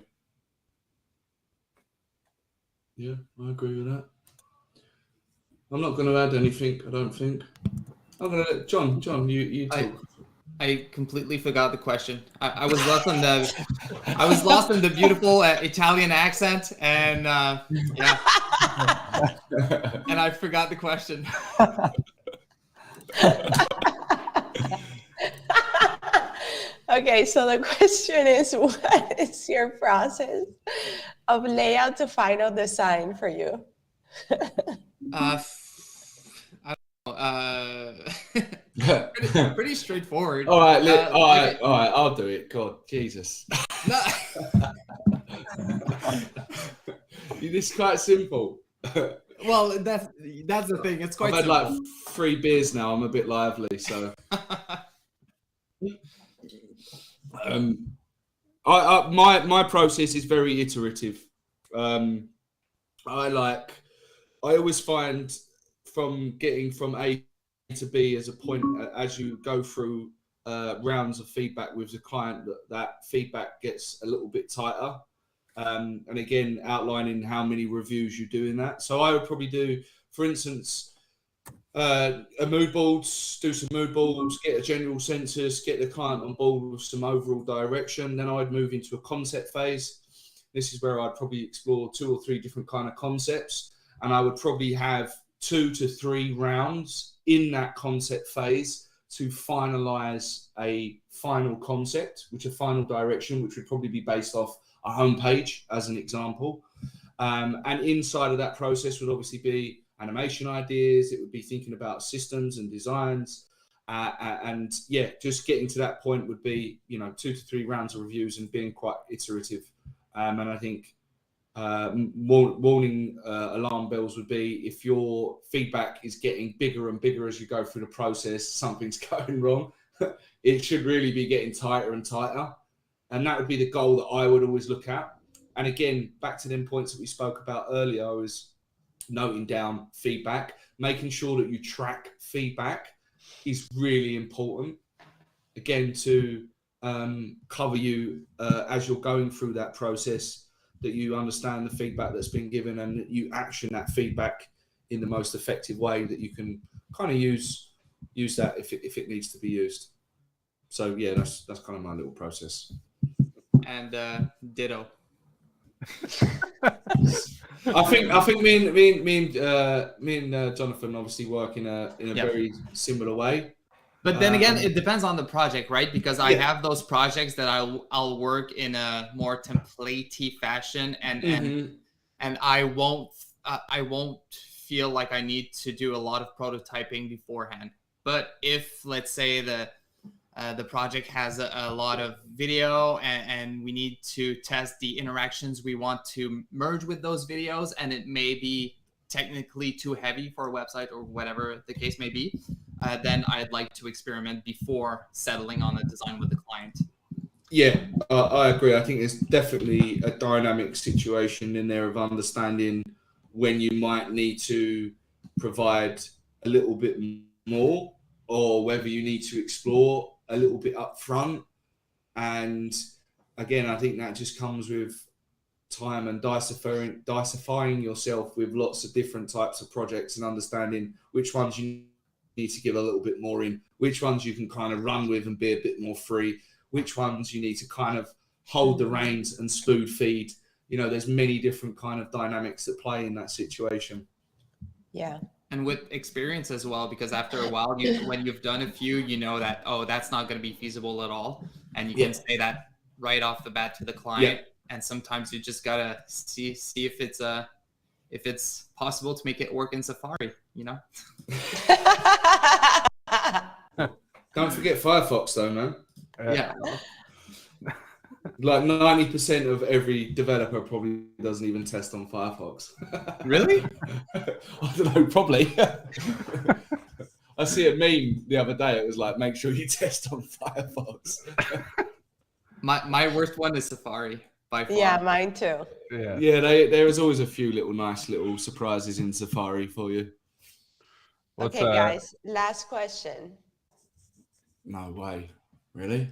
Yeah, I agree with that. I'm not going to add anything, I don't think. I'm going to let John, you talk. I completely forgot the question. I was lost in the beautiful Italian accent, and yeah, and I forgot the question. Okay, so the question is, what is your process of layout to final design for you? Pretty straightforward. All right, all right, I'll do it. God, Jesus. No. It's quite simple. Well, that's the thing. It's quite I've had simple. like 3 beers now. I'm a bit lively, so. My process is very iterative. I always find from getting from A to B as a point, as you go through rounds of feedback with the client, that feedback gets a little bit tighter. And again, outlining how many reviews you do in that. So I would probably do, for instance, a mood boards, do some mood boards, get a general census, get the client on board with some overall direction. Then I'd move into a concept phase. This is where I'd probably explore 2 or 3 different kind of concepts. And I would probably have 2 to 3 rounds in that concept phase to finalize a final concept, which a final direction, which would probably be based off a homepage as an example. And inside of that process would obviously be animation ideas. It would be thinking about systems and designs. And yeah, just getting to that point would be, 2 to 3 rounds of reviews and being quite iterative. And I think warning alarm bells would be if your feedback is getting bigger and bigger as you go through the process, something's going wrong. It should really be getting tighter and tighter. And that would be the goal that I would always look at. And again, back to them points that we spoke about earlier, I was noting down feedback, making sure that you track feedback is really important. Again, to cover you as you're going through that process, that you understand the feedback that's been given and that you action that feedback in the most effective way that you can kind of use that if it needs to be used. So yeah, that's kind of my little process. And ditto. I think me and Jonathan obviously work in a very similar way. But then again, it depends on the project, right? Because I have those projects that I'll work in a more templatey fashion, and I won't feel like I need to do a lot of prototyping beforehand. But if, let's say, the project has a lot of video and we need to test the interactions we want to merge with those videos, and it may be technically too heavy for a website or whatever the case may be, then I'd like to experiment before settling on a design with the client. Yeah, I agree. I think there's definitely a dynamic situation in there of understanding when you might need to provide a little bit more, or whether you need to explore a little bit up front. And again, I think that just comes with time and dicifying yourself with lots of different types of projects and understanding which ones you need to give a little bit more in, which ones you can kind of run with and be a bit more free, which ones you need to kind of hold the reins and spoon feed. You know, there's many different kind of dynamics that play in that situation. Yeah. And with experience as well, because after a while, when you've done a few, you know that, oh, that's not going to be feasible at all. And you can say that right off the bat to the client. And sometimes you just got to see if it's possible to make it work in Safari, you know? Don't forget Firefox though, man. Yeah. Like 90% of every developer probably doesn't even test on Firefox. Really? I don't know, probably. I see a meme the other day. It was like, make sure you test on Firefox. My worst one is Safari by far. Yeah, mine too. Yeah, there is always a few nice little surprises in Safari for you. Okay, guys, last question. No way. Really?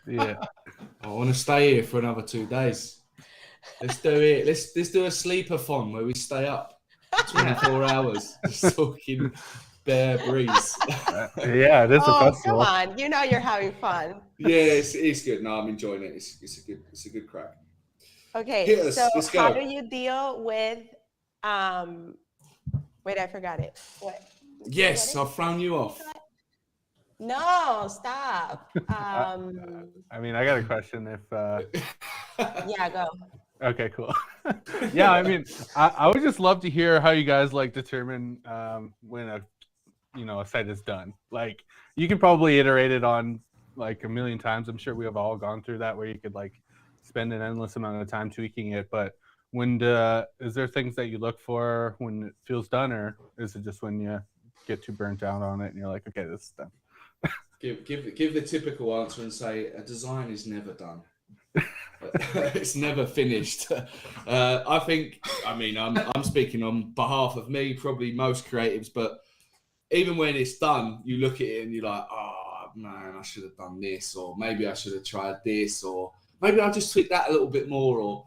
Yeah. I want to stay here for another 2 days. Let's do it. Let's do a sleeper-thon where we stay up 24 hours just talking Bear Breeze. Yeah, it is a festival. Come on, you know you're having fun. Yeah, it's good. No, I'm enjoying it. It's a good crack. Okay, so let's how go. do you deal with wait, I forgot it. What? Yes, I've thrown you off. No, stop. I mean, I got a question if Yeah, go. Okay, cool. Yeah, I mean, I would just love to hear how you guys like determine when a site is done. Like, you can probably iterate it on like a million times. I'm sure we have all gone through that where you could like spend an endless amount of time tweaking it. But when is there things that you look for when it feels done, or is it just when you get too burnt out on it and you're like, okay, this is done? Give the typical answer and say a design is never done. It's never finished. I think, I mean, I'm speaking on behalf of me, probably most creatives, but even when it's done, you look at it and you're like, oh man, I should have done this, or maybe I should have tried this, or maybe I'll just tweak that a little bit more,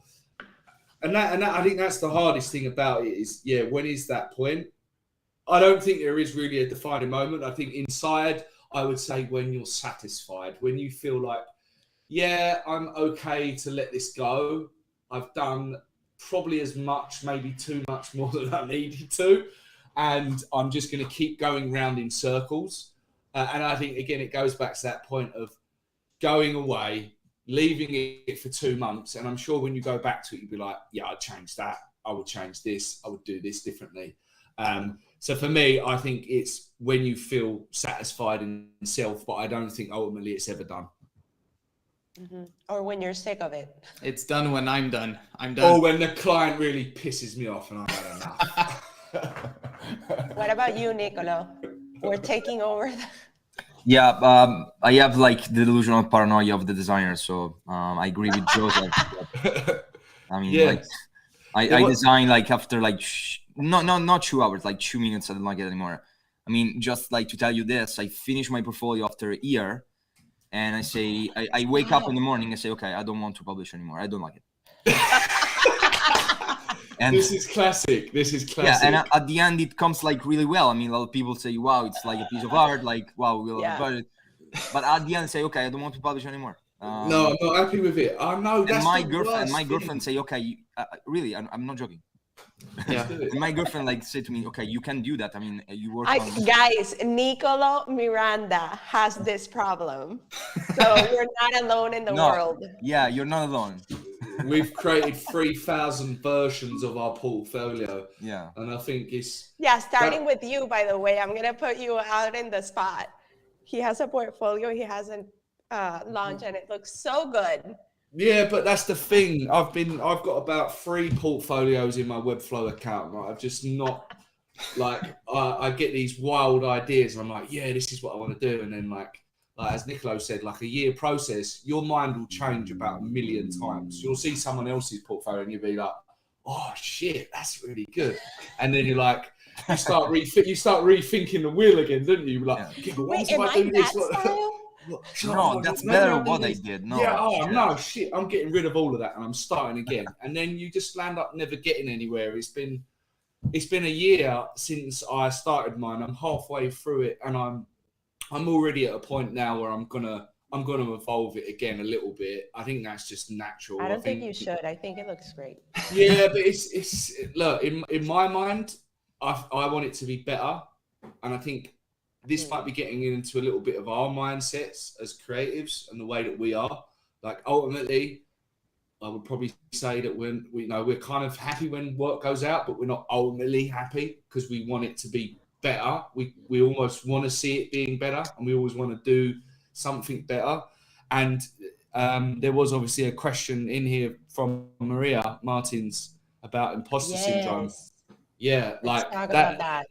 and that I think that's the hardest thing about it is, yeah, when is that point? I don't think there is really a defining moment. I think inside, I would say when you're satisfied, when you feel like, yeah, I'm okay to let this go. I've done probably as much, maybe too much more than I needed to. And I'm just going to keep going round in circles. And I think, again, it goes back to that point of going away, leaving it for 2 months. And I'm sure when you go back to it, you'll be like, yeah, I'd change that. I would change this. I would do this differently. So for me, I think it's when you feel satisfied in self, but I don't think ultimately it's ever done. Mm-hmm. Or when you're sick of it. It's done when I'm done. I'm done. Or when the client really pisses me off and I've had enough. What about you, Niccolò? We're taking over. Yeah, I have like the delusional paranoia of the designer, so I agree with Joseph. I mean, like, I design like after like not 2 hours, like 2 minutes. I don't like it anymore. I mean, just like to tell you this, I finish my portfolio after a year, and I say I wake up in the morning and say, okay, I don't want to publish anymore. I don't like it. And this is classic. Yeah, and at the end, it comes like really well. I mean, a lot of people say, wow, it's like a piece of art. Like, wow, we'll have a budget. But at the end, I say, okay, I don't want to publish anymore. No, I'm not happy with it. I know that's my girlfriend say, okay, really, I'm not joking. Yeah. And my girlfriend like said to me, okay, you can do that. I mean, you work on... Guys, Niccolò Miranda has this problem. So you're not alone in the world. Yeah, you're not alone. We've created 3,000 versions of our portfolio. Yeah. And I think it's... Yeah, starting with you, by the way. I'm going to put you out in the spot. He has a portfolio he hasn't launched, and it looks so good. Yeah, but that's the thing. I've got about 3 portfolios in my Webflow account. Right? I've just not, like, I get these wild ideas, and I'm like, yeah, this is what I want to do. And then, like as Niccolò said, like a year process, your mind will change about 1 million times. You'll see someone else's portfolio, and you'll be like, oh shit, that's really good. And then you're like, you start rethinking the wheel again, don't you? You're like, yeah, but what if I do this? No, that's better what I did. No, yeah, oh shit. no, shit, I'm getting rid of all of that and I'm starting again. And then you just land up never getting anywhere. It's been a year since I started mine. I'm halfway through it, and I'm already at a point now where I'm gonna evolve it again a little bit. I think that's just natural. I don't think you should. I think it looks great. Yeah, but it's look, in my mind, I want it to be better, and I think this might be getting into a little bit of our mindsets as creatives and the way that we are. Like ultimately, I would probably say that we're kind of happy when work goes out, but we're not ultimately happy because we want it to be better. We almost want to see it being better, and we always want to do something better. And there was obviously a question in here from Maria Martins about imposter syndrome. Yeah, Let's talk about that.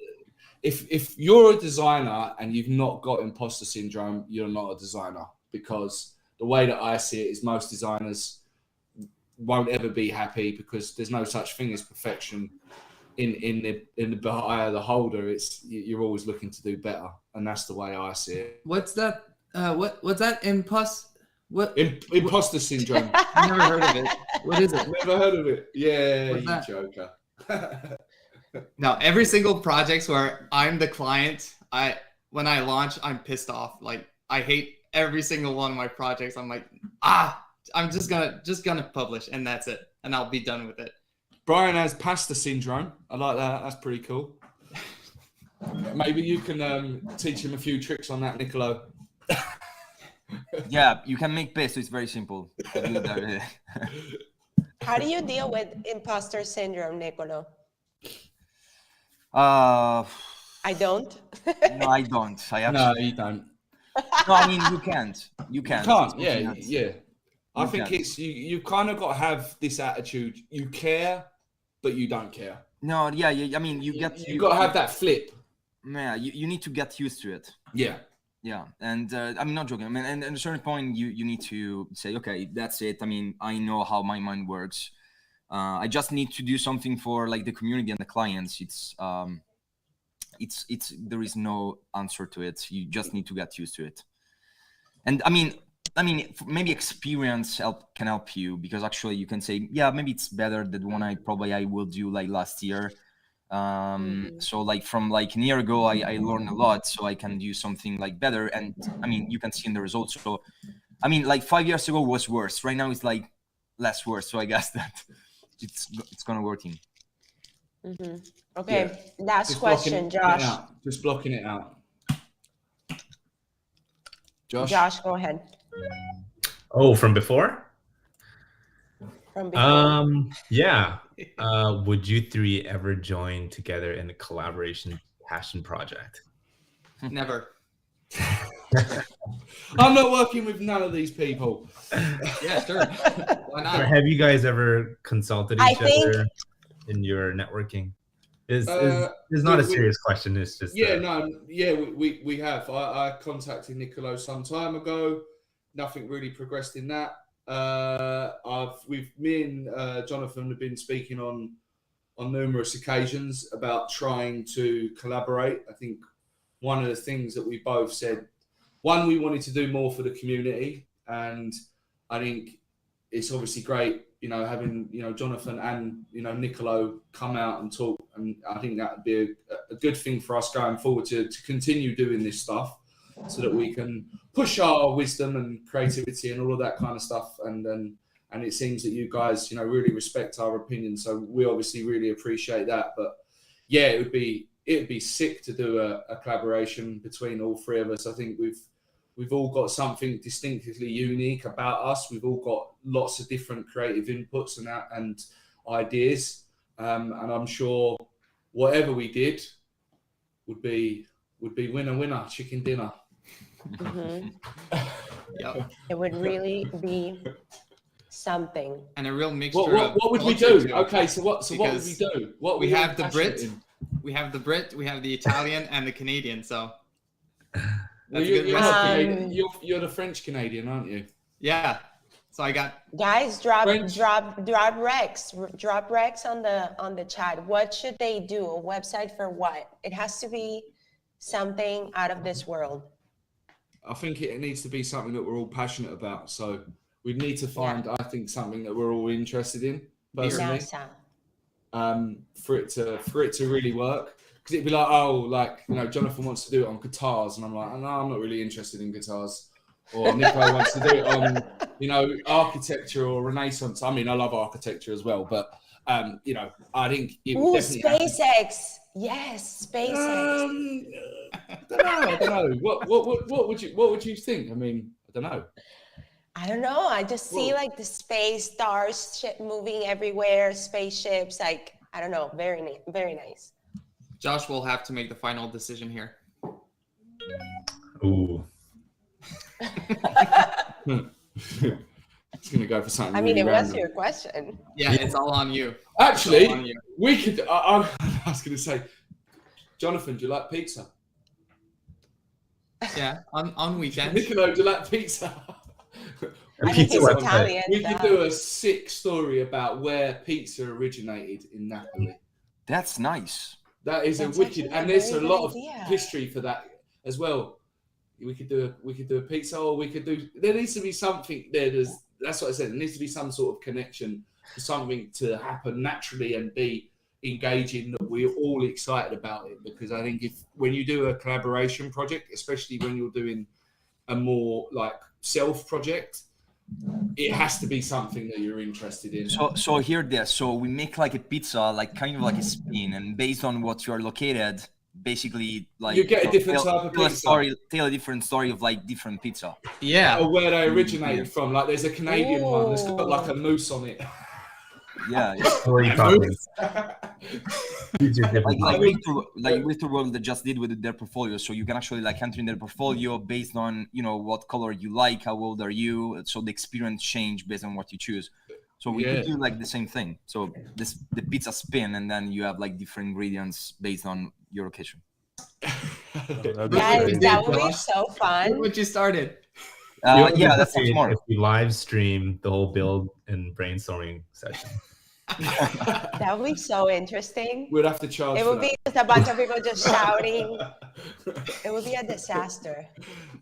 If you're a designer and you've not got imposter syndrome, you're not a designer, because the way that I see it is most designers won't ever be happy because there's no such thing as perfection in the eye of the holder. It's you're always looking to do better, and that's the way I see it. What's that? What's that? Imposter syndrome. I've never heard of it. What is it? Never heard of it. Yeah, What's you that? joker. No, every single projects where I'm the client, when I launch, I'm pissed off. Like I hate every single one of my projects. I'm like, I'm just gonna publish, and that's it, and I'll be done with it. Brian has pasta syndrome. I like that. That's pretty cool. Maybe you can teach him a few tricks on that, Niccolò. Yeah, you can make pesto. It's very simple. How do you deal with imposter syndrome, Niccolò? I don't. No, I don't. No, you don't. No, I mean you can't. You can't. You can't. Yeah. I think it's you kind of got to have this attitude. You care, but you don't care. No, yeah. I mean, you got to have that flip. Yeah, you need to get used to it. Yeah. Yeah, and I'm not joking. I mean, and at a certain point, you need to say, okay, that's it. I mean, I know how my mind works. I just need to do something for like the community and the clients. It's there is no answer to it. You just need to get used to it. And I mean, maybe experience can help you, because actually you can say, yeah, maybe it's better than one I will do like last year. So like from like a year ago, I learned a lot, so I can do something like better. And I mean, you can see in the results. So I mean, like 5 years ago was worse. Right now it's like less worse. So I guess that it's gonna working. Mm-hmm. Okay, yeah. Last question, Josh. Just blocking it out. Josh, go ahead. Oh, from before? From before. Yeah. Would you three ever join together in a collaboration passion project? Never. I'm not working with none of these people. Yeah, sure. Why not? Or have you guys ever consulted each other in your networking? It's not a serious question. It's just we have. I contacted Niccolò some time ago. Nothing really progressed in that. Me and Jonathan have been speaking on numerous occasions about trying to collaborate. I think one of the things that we both said, one, we wanted to do more for the community, and I think it's obviously great, having Jonathan and Niccolò come out and talk, and I think that would be a good thing for us going forward to continue doing this stuff, so that we can push our wisdom and creativity and all of that kind of stuff. And it seems that you guys, really respect our opinion. So we obviously really appreciate that. But yeah, it would be sick to do a collaboration between all three of us. I think we've all got something distinctively unique about us. We've all got lots of different creative inputs and ideas. And I'm sure whatever we did would be winner, chicken dinner. Mm-hmm. Yep. It would really be something. And a real mixture. What would we do? Okay, so what would we do? We have the Brit, we have the Italian, and the Canadian. So that's a good recipe. You're the French Canadian, aren't you? Yeah. So I got guys. Drop Rex on the chat. What should they do? A website for what? It has to be something out of this world. I think it needs to be something that we're all passionate about. So we need to find, I think, something that we're all interested in personally. For it to really work, because it'd be like, oh, like, you know, Jonathan wants to do it on guitars, and I'm like, no, I'm not really interested in guitars. Or Niccolò wants to do it on, you know, architecture or Renaissance. I mean, I love architecture as well, but you know, I think it would definitely SpaceX. Yes, SpaceX. I don't know. What would you think? I mean, I don't know. I don't know. I just see like the space, stars moving everywhere, spaceships. Like, I don't know. Very nice. Josh will have to make the final decision here. Ooh. It's gonna go for something. I mean, really it random. was your question. Yeah, it's all on you. Actually, on you. we could. I was gonna say, Jonathan, do you like pizza? Yeah, on weekends. Niccolò, do you like pizza? I think he's Italian. We could do a sick story about where pizza originated in Napoli. That's nice. That's a wicked, and there's a lot of history for that as well. We could do a pizza, or we could do. There needs to be something there. That's what I said. There needs to be some sort of connection for something to happen naturally and be engaging, that we're all excited about it. Because I think when you do a collaboration project, especially when you're doing a more like self project, it has to be something that you're interested in. So here this. So we make like a pizza, like kind of like a spin, and based on what you are located, basically like you get a different type of pizza. Tell a different story of like different pizza. Yeah. Or where they originated from. Like there's a Canadian one that's got like a moose on it. Yeah. Like Webflow that just did with their portfolio, so you can actually like enter in their portfolio based on, you know, what color you like, how old are you, so the experience change based on what you choose. So we could do like the same thing. So the pizza spin, and then you have like different ingredients based on your location. Guys, that would be so fun. Look what you started. Yeah, that's smart. If we live stream the whole build and brainstorming session. That would be so interesting. We'd have to charge. It would be just a bunch of people just shouting. It would be a disaster.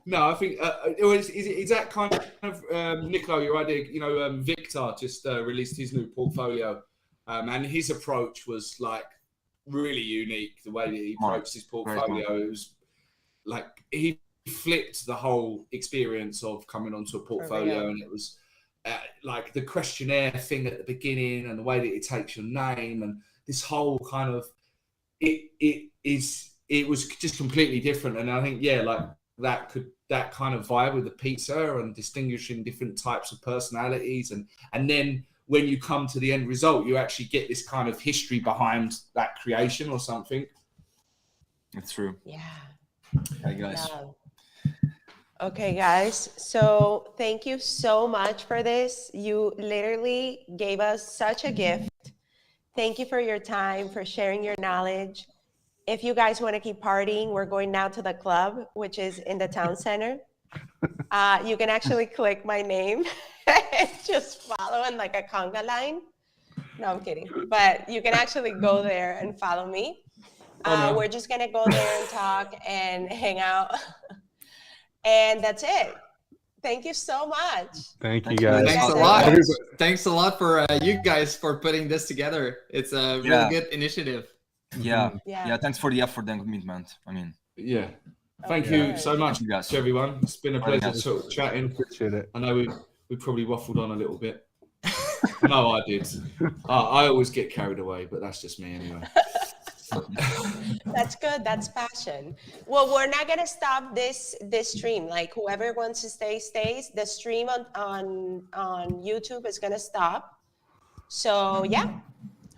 No, I think is that kind of Niccolò, your idea? You know, Victor just released his new portfolio, and his approach was like really unique. The way that he approached his portfolio, it was like he flipped the whole experience of coming onto a portfolio, and it was like the questionnaire thing at the beginning, and the way that it takes your name, and this whole kind of it was just completely different. And I think like that kind of vibe with the pizza and distinguishing different types of personalities, and then when you come to the end result, you actually get this kind of history behind that creation or something. That's true. Yeah. Hey guys. Yeah. Okay, guys. So thank you so much for this. You literally gave us such a gift. Thank you for your time, for sharing your knowledge. If you guys want to keep partying, we're going now to the club, which is in the town center. You can actually click my name and just follow in like a conga line. No, I'm kidding. But you can actually go there and follow me. We're just going to go there and talk and hang out. And that's it. Thank you so much. Thank you, guys. Thanks a lot. Thanks a lot for you guys for putting this together. It's a really good initiative. Yeah. Thanks for the effort and commitment. I mean, thank you so much, to everyone. It's been a pleasure sort of chatting. Appreciate it. I know we probably waffled on a little bit. No, I did. I always get carried away, but that's just me anyway. That's good. That's passion. Well, we're not gonna stop this stream. Like whoever wants to stay stays. The stream on YouTube is gonna stop. So yeah,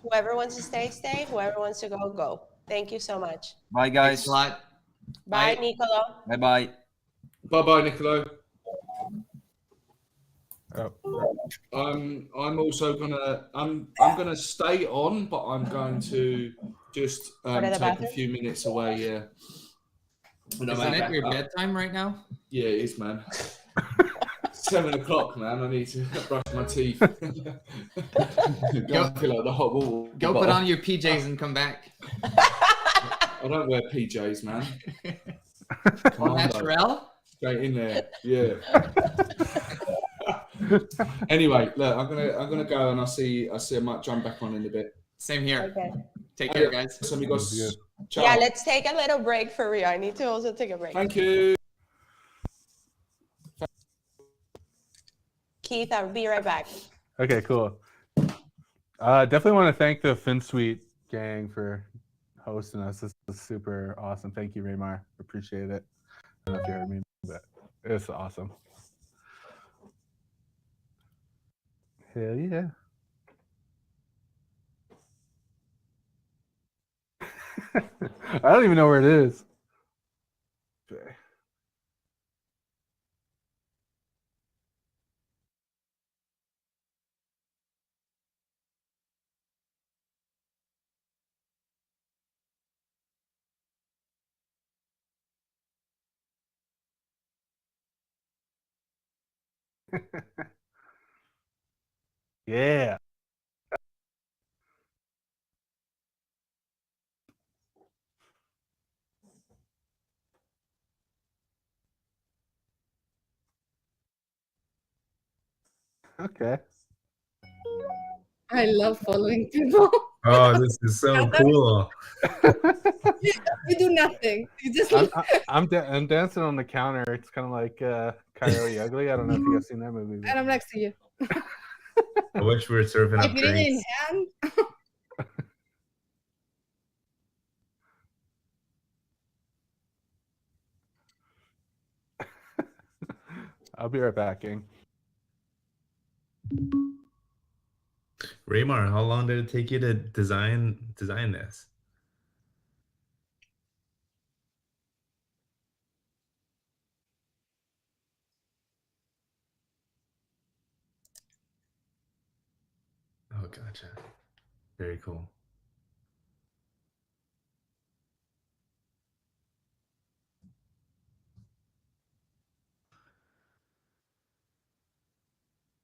whoever wants to stay. Whoever wants to go. Thank you so much. Bye guys. Thanks a lot. Bye, Niccolò. Bye. Bye, Niccolò. Oh. I'm also I'm gonna stay on, but I'm going to just take a few minutes away. Yeah. Isn't it your bedtime right now? Yeah, it is, man. 7 o'clock, man. I need to brush my teeth. Go fill out the hot water. Go put on your PJs and come back. I don't wear PJs, man. Natural? Straight in there. Yeah. Anyway, look, I'm gonna go, and I might jump back on in a bit. Same here. Okay. Take care, guys. Amigos. Ciao. Yeah, let's take a little break for real. I need to also take a break. Thank you. Keith, I'll be right back. Okay, cool. Definitely want to thank the Finsweet gang for hosting us. This is super awesome. Thank you, Raymar. Appreciate it. I don't know if you heard me, but it's awesome. Hell yeah. I don't even know where it is. Okay. Yeah. Okay. I love following people. Oh, this is so cool. You do nothing. You just I'm dancing on the counter. It's kind of like Coyote Ugly. I don't know if you guys seen that movie. and I'm next to you. I wish we were serving I up put it in drinks. hand. I'll be right back, gang. Raymar, how long did it take you to design this? Oh, gotcha. Very cool.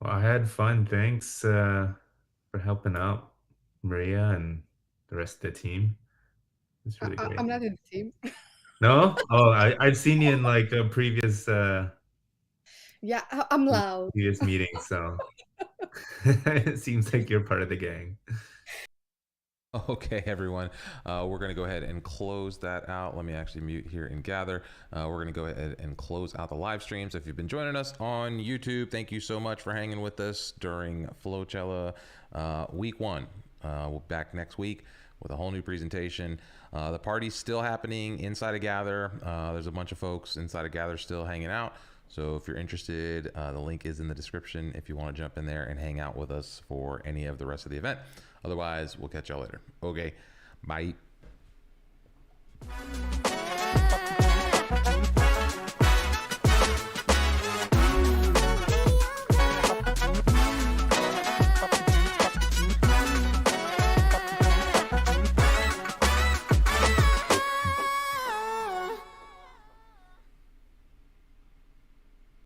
Well, I had fun. Thanks for helping out, Maria and the rest of the team. It's really great. I'm not in the team. No? Oh, I've seen you in like a previous Yeah, I'm loud. previous meetings, so it seems like you're part of the gang. Okay, everyone, we're going to go ahead and close that out. Let me actually mute here and gather. We're going to go ahead and close out the live streams. If you've been joining us on YouTube, thank you so much for hanging with us during Flochella week 1. We'll be back next week with a whole new presentation. The party's still happening inside of Gather. There's a bunch of folks inside of Gather still hanging out. So if you're interested, the link is in the description if you want to jump in there and hang out with us for any of the rest of the event. Otherwise, we'll catch y'all later. Okay, bye.